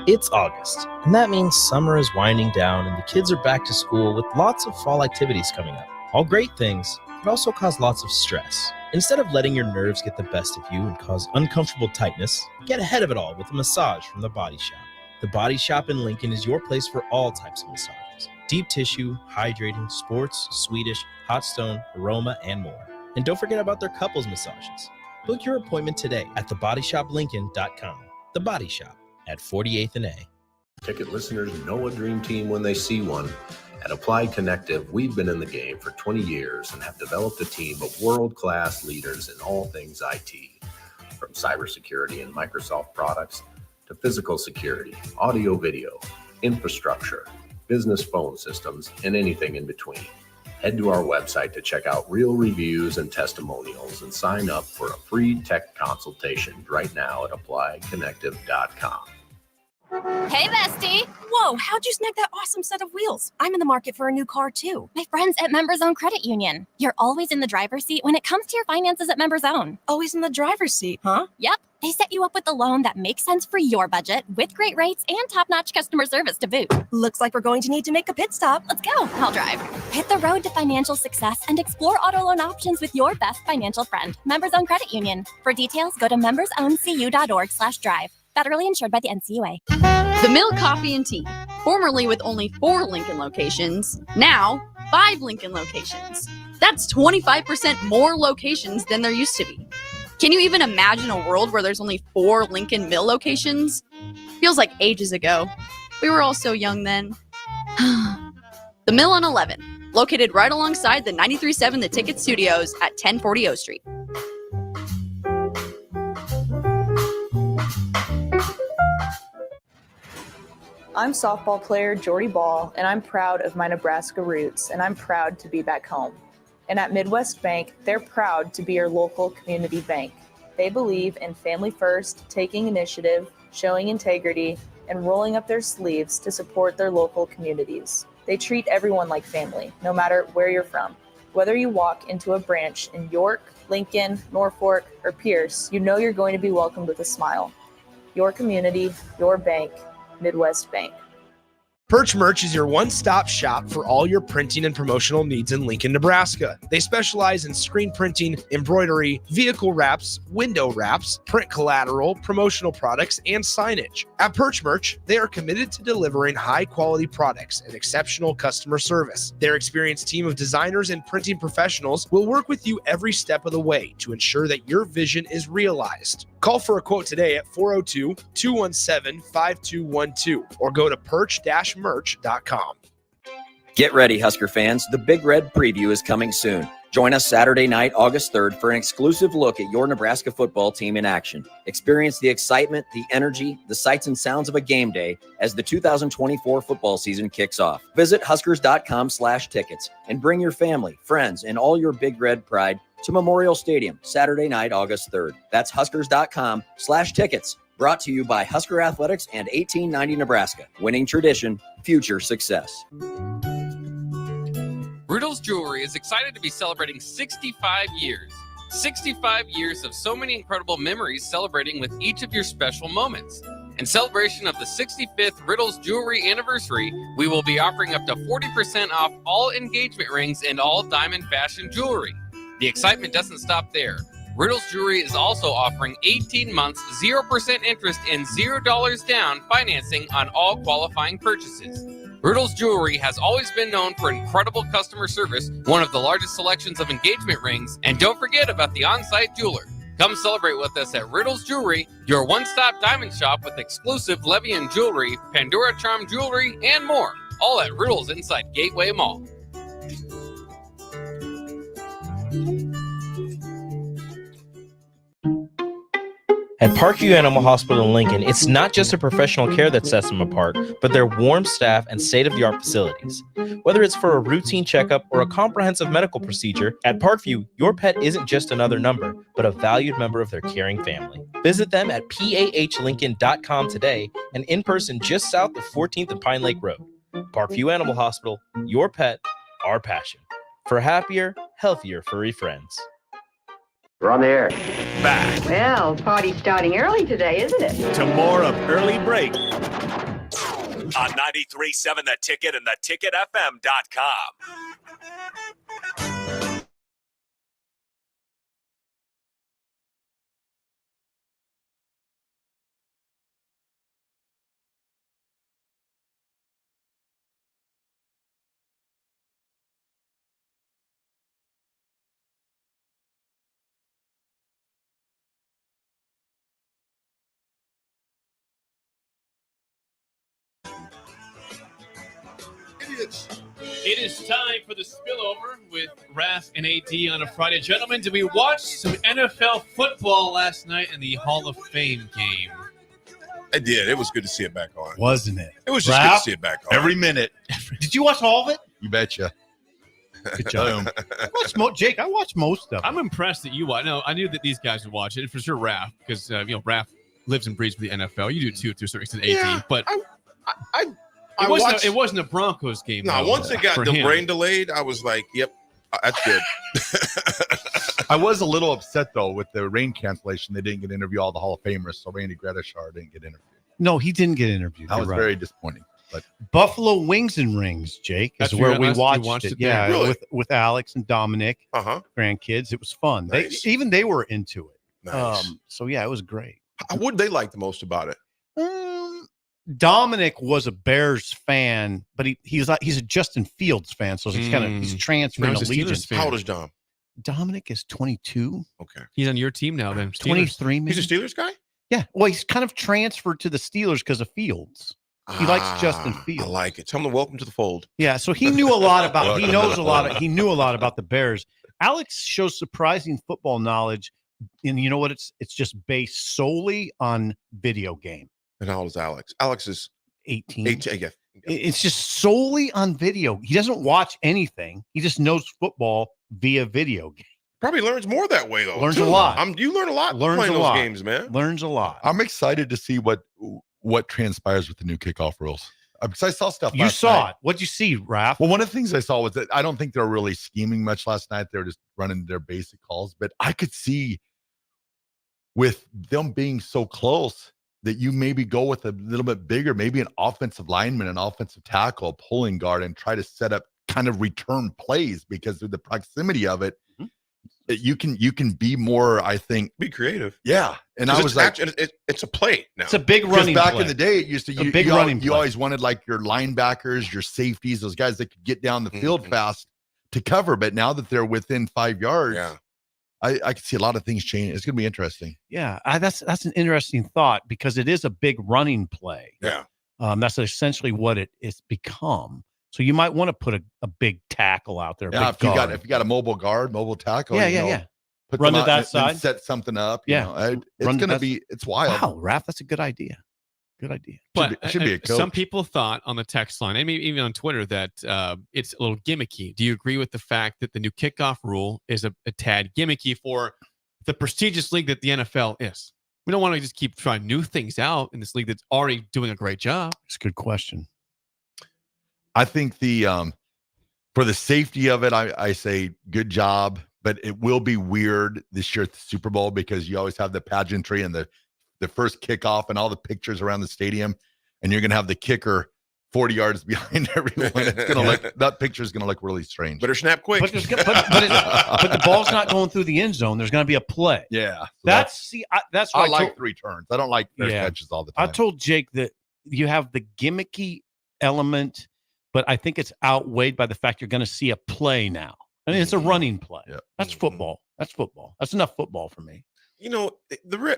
It's August, and that means summer is winding down and the kids are back to school with lots of fall activities coming up. All great things, but also cause lots of stress. Instead of letting your nerves get the best of you and cause uncomfortable tightness, get ahead of it all with a massage from The Body Shop. The Body Shop in Lincoln is your place for all types of massages. Deep tissue, hydrating, sports, Swedish, hot stone, aroma, and more. And don't forget about their couples massages. Book your appointment today at thebodyshoplincoln.com. The Body Shop at 48th and A. Ticket listeners know a dream team when they see one. At Applied Connective, we've been in the game for 20 years and have developed a team of world-class leaders in all things IT. From cybersecurity and Microsoft products to physical security, audio video, infrastructure, business phone systems, and anything in between. Head to our website to check out real reviews and testimonials and sign up for a free tech consultation right now at appliedconnective.com. Hey, bestie. Whoa, how'd you snag that awesome set of wheels? I'm in the market for a new car, too. My friends at Members Own Credit Union. You're always in the driver's seat when it comes to your finances at Members Own. Always in the driver's seat, huh? Yep. They set you up with a loan that makes sense for your budget with great rates and top-notch customer service to boot. Looks like we're going to need to make a pit stop. Let's go. I'll drive. Hit the road to financial success and explore auto loan options with your best financial friend, Members Own Credit Union. For details, go to membersowncu.org/drive. Federally insured by the NCUA. The Mill Coffee and Tea, formerly with only 4 Lincoln locations, now 5 Lincoln locations. That's 25% more locations than there used to be. Can you even imagine a world where there's only 4 Lincoln Mill locations? Feels like ages ago. We were all so young then. The Mill on 11, located right alongside the 93.7 The Ticket Studios at 1040 O Street. I'm softball player Jordy Ball, and I'm proud of my Nebraska roots, and I'm proud to be back home. And at Midwest Bank, they're proud to be your local community bank. They believe in family first, taking initiative, showing integrity, and rolling up their sleeves to support their local communities. They treat everyone like family, no matter where you're from. Whether you walk into a branch in York, Lincoln, Norfolk, or Pierce, you know you're going to be welcomed with a smile. Your community, your bank, Midwest Bank. Perch Merch is your one-stop shop for all your printing and promotional needs in Lincoln, Nebraska. They specialize in screen printing, embroidery, vehicle wraps, window wraps, print collateral, promotional products, and signage. At Perch Merch, they are committed to delivering high-quality products and exceptional customer service. Their experienced team of designers and printing professionals will work with you every step of the way to ensure that your vision is realized. Call for a quote today at 402-217-5212 or go to perch-merch.com. Get ready, Husker fans. The Big Red Preview is coming soon. Join us Saturday night, August 3rd, for an exclusive look at your Nebraska football team in action. Experience the excitement, the energy, the sights and sounds of a game day as the 2024 football season kicks off. Visit huskers.com/tickets and bring your family, friends, and all your Big Red pride to Memorial Stadium, Saturday night, August 3rd. That's huskers.com/tickets. Brought to you by Husker Athletics and 1890 Nebraska. Winning tradition, future success. Riddle's Jewelry is excited to be celebrating 65 years. 65 years of so many incredible memories celebrating with each of your special moments. In celebration of the 65th Riddle's Jewelry anniversary, we will be offering up to 40% off all engagement rings and all diamond fashion jewelry. The excitement doesn't stop there. Riddle's Jewelry is also offering 18 months, 0% interest and $0 down financing on all qualifying purchases. Riddle's Jewelry has always been known for incredible customer service, one of the largest selections of engagement rings, and don't forget about the on-site jeweler. Come celebrate with us at Riddle's Jewelry, your one-stop diamond shop with exclusive Levian jewelry, Pandora Charm jewelry, and more, all at Riddle's inside Gateway Mall. At Parkview Animal Hospital in Lincoln, it's not just a professional care that sets them apart, but their warm staff and state-of-the-art facilities. Whether it's for a routine checkup or a comprehensive medical procedure, at Parkview, your pet isn't just another number, but a valued member of their caring family. Visit them at pahlincoln.com today and in person just south of 14th and Pine Lake Road. Parkview Animal Hospital, your pet, our passion. For happier, healthier furry friends. We're on the air. Back Well, party's starting early today, isn't it? to more of Early Break on 93.7 The Ticket and theticketfm.com. It is time for the spillover with Raph and AD on a Friday. Gentlemen, did we watch some NFL football last night in the Hall of Fame game? I did. It was good to see it back on. Wasn't it? It was just good to see it back on. Every minute. Did you watch all of it? You betcha. Good job. Jake, I watched most of it. I'm impressed that you watch. No, I knew that these guys would watch it. For sure, Raph, because Raph lives and breathes for the NFL. You do too, to a certain extent, AD. But it wasn't a Broncos game. No, once it got the brain delayed, I was like, "Yep, that's good." I was a little upset though with the rain cancellation. They didn't get to interview all the Hall of Famers, so Randy Gradishar didn't get interviewed. No, he didn't get interviewed. That was very disappointing. But Buffalo Wings and Rings, Jake, is where we watched it. Yeah, really? with Alex and Dominic, grandkids. It was fun. Nice. They were into it. Nice. So yeah, it was great. What did they like the most about it? Dominic was a Bears fan, but he's a Justin Fields fan, so he's transferring to Legion. How old is Dom? Dominic is 22. Okay, he's on your team now. Then 23. Maybe. He's a Steelers guy. Yeah, well, he's kind of transferred to the Steelers because of Fields. He likes Justin Fields. I like it. Tell him to welcome to the fold. Yeah, so he knew a lot about. He knew a lot about the Bears. Alex shows surprising football knowledge, and you know what? It's just based solely on video game. And how old is Alex? Alex is 18. 18. Yeah. It's just solely on video. He doesn't watch anything. He just knows football via video game. Probably learns more that way though. Learns a lot. You learn a lot playing those games, man. Learns a lot. I'm excited to see what transpires with the new kickoff rules. Because I saw stuff. You saw it. What'd you see, Raph? Well, one of the things I saw was that I don't think they were really scheming much last night. They were just running their basic calls. But I could see with them being so close that you maybe go with a little bit bigger, maybe an offensive lineman, an offensive tackle, a pulling guard, and try to set up kind of return plays because of the proximity of it. You can be more, I think, be creative. Yeah, and I was like, it's a play now. It's a big running. Back play. in the day, it used to you always wanted like your linebackers, your safeties, those guys that could get down the field fast to cover. But now that they're within 5 yards, I can see a lot of things change. It's going to be interesting. Yeah, that's an interesting thought because it is a big running play. Yeah, that's essentially what it's become. So you might want to put a big tackle out there. Yeah, if you got a mobile guard, mobile tackle. Run to that side, set something up. Yeah, it's going to be. It's wild. Wow, Raph, that's a good idea. Good idea. But should be a coach. Some people thought on the text line, and maybe even on Twitter, that it's a little gimmicky. Do you agree with the fact that the new kickoff rule is a tad gimmicky for the prestigious league that the NFL is? We don't want to just keep trying new things out in this league that's already doing a great job. It's a good question. I think for the safety of it, I say good job, but it will be weird this year at the Super Bowl because you always have the pageantry and the first kickoff and all the pictures around the stadium, and you're going to have the kicker 40 yards behind everyone. It's going to look, that picture is going to look really strange. Better snap quick. But the ball's not going through the end zone. There's going to be a play. Yeah. That's I like three turns. I don't like fair catches all the time. I told Jake that you have the gimmicky element, but I think it's outweighed by the fact you're going to see a play now. I mean, it's a running play. Yeah. That's football. That's football. That's enough football for me. You know,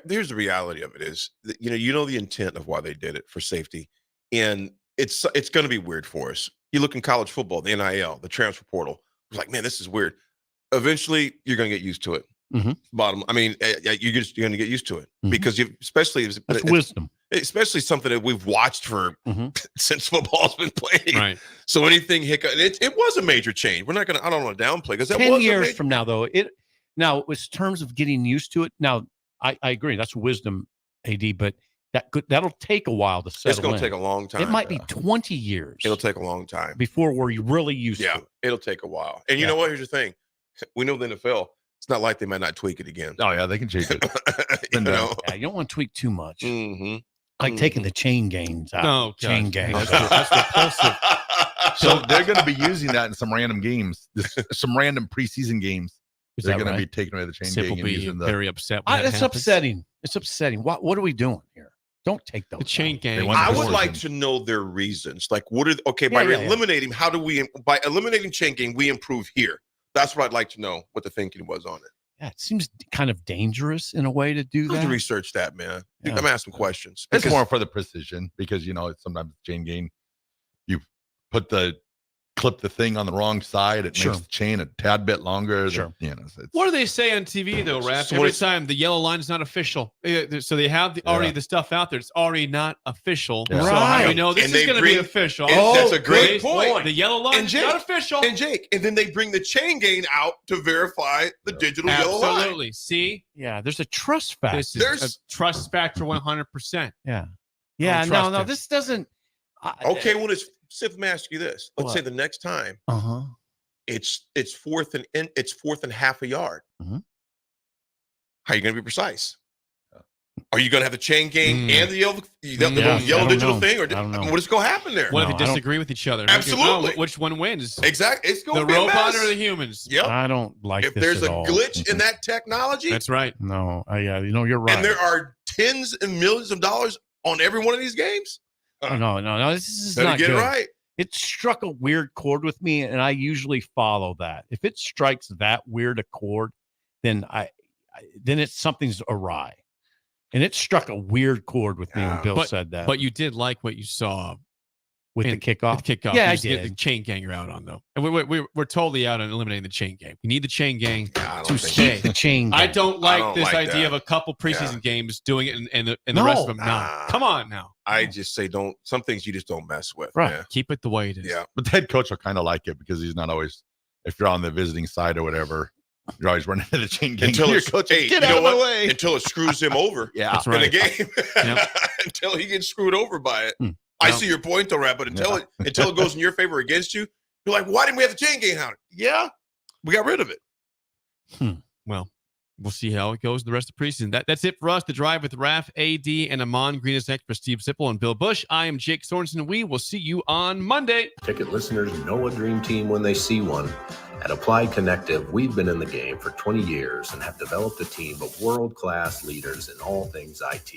here's the reality of it is that, you know the intent of why they did it for safety, and it's going to be weird for us. You look in college football, the NIL, the transfer portal. It's like, man, this is weird. Eventually, you're going to get used to it. Bottom. I mean, you're going to get used to it because that's wisdom. Especially something that we've watched for since football's been playing. Right. So anything hiccup, it was a major change. We're not going to. I don't want to downplay because that 10 was years from now, though. Now, in terms of getting used to it. Now, I agree. That's wisdom, AD. But that'll take a while to settle. It's going in. to take a long time. It might be 20 years. It'll take a long time before we're really used to it. It'll take a while. And you know what? Here's the thing. We know the NFL. It's not like they might not tweak it again. Oh yeah, they can change it. you know? Yeah, you don't want to tweak too much. Like taking the chain gains out. No, chain gains. That's repulsive. So they're going to be using that in some random games, some random preseason games. They're going to be taking away the chain Sipple gang and using the very upset. When It's upsetting. It's upsetting. What are we doing here? Don't take those. The chain gang. I would like to know their reasons. Like, what are by eliminating? How do we by eliminating chain gang? We improve here. That's what I'd like to know. What the thinking was on it. Yeah, it seems kind of dangerous in a way to do I have that. to research that, man. I'm asking questions. It's more for the precision because sometimes chain gang, you put the clip the thing on the wrong side. It Sure. makes the chain a tad bit longer. Sure. You know, What do they say on TV though, Raph? So Every it's- time the yellow line is not official, so they have already the stuff out there. It's already not official. Yeah. So how do we Right. know this And is they going to be bring- official? and that's a great point. The yellow line And is Jake- not official. And Jake, and then they bring the chain gain out to verify the digital yellow line. Absolutely. See, Yeah, there's a trust factor. this is a trust factor 100%. Yeah. Yeah, Don't no, trust no, it. this doesn't. Okay, well, Sip, let me ask you this. Let's say the next time it's fourth and half a yard. Mhm. How are you going to be precise? Are you going to have the chain gain and the yellow, Yeah, yellow I don't digital know. thing, or I don't know. what is going to happen there? What No, if I they don't- disagree with each other? Absolutely. Which one wins? Exactly. It's going The to be a robot mess. or the humans? Yep. I don't like If this there's at a all. glitch in that technology, That's right. No, yeah, you're right. and there are tens and millions of dollars on every one of these games, no, this is better not get good. it right. It struck a weird chord with me, and I usually follow that. If it strikes that weird a chord, then it's something's awry. And it struck a weird chord with me when Bill said that. But you did like what you saw with the kickoff? The kickoff. Yeah, You I just get did. the chain gang out on though, and we're totally out on eliminating the chain gang. We need the chain gang I don't to think stay. The chain I gang. don't like don't this like idea that. of a couple preseason Yeah. games doing it and the No. rest of them not. Come on now, I just say don't. Some things you just don't mess with. Right. man. keep it the way it is. Yeah. But the head coach will kind of like it because he's not always, if you're on the visiting side or whatever, you're always running into the chain gang. Until Your it's, coach, hey, get you out know of my what? way. Until it screws him over. Yeah. That's In the right. game. Yep. Until he gets screwed over by it. I Well- see your point, though, Rap, but until it goes in your favor or against you, you're like, why didn't we have the chain gang out? Yeah, we got rid of it. Well, we'll see how it goes the rest of the preseason. That's it for us. The Drive with Raph, AD, and Amon Green is next for Steve Sipple and Bill Busch. I am Jake Sorensen. We will see you on Monday. Ticket listeners know a dream team when they see one. At Applied Connective, we've been in the game for 20 years and have developed a team of world-class leaders in all things IT.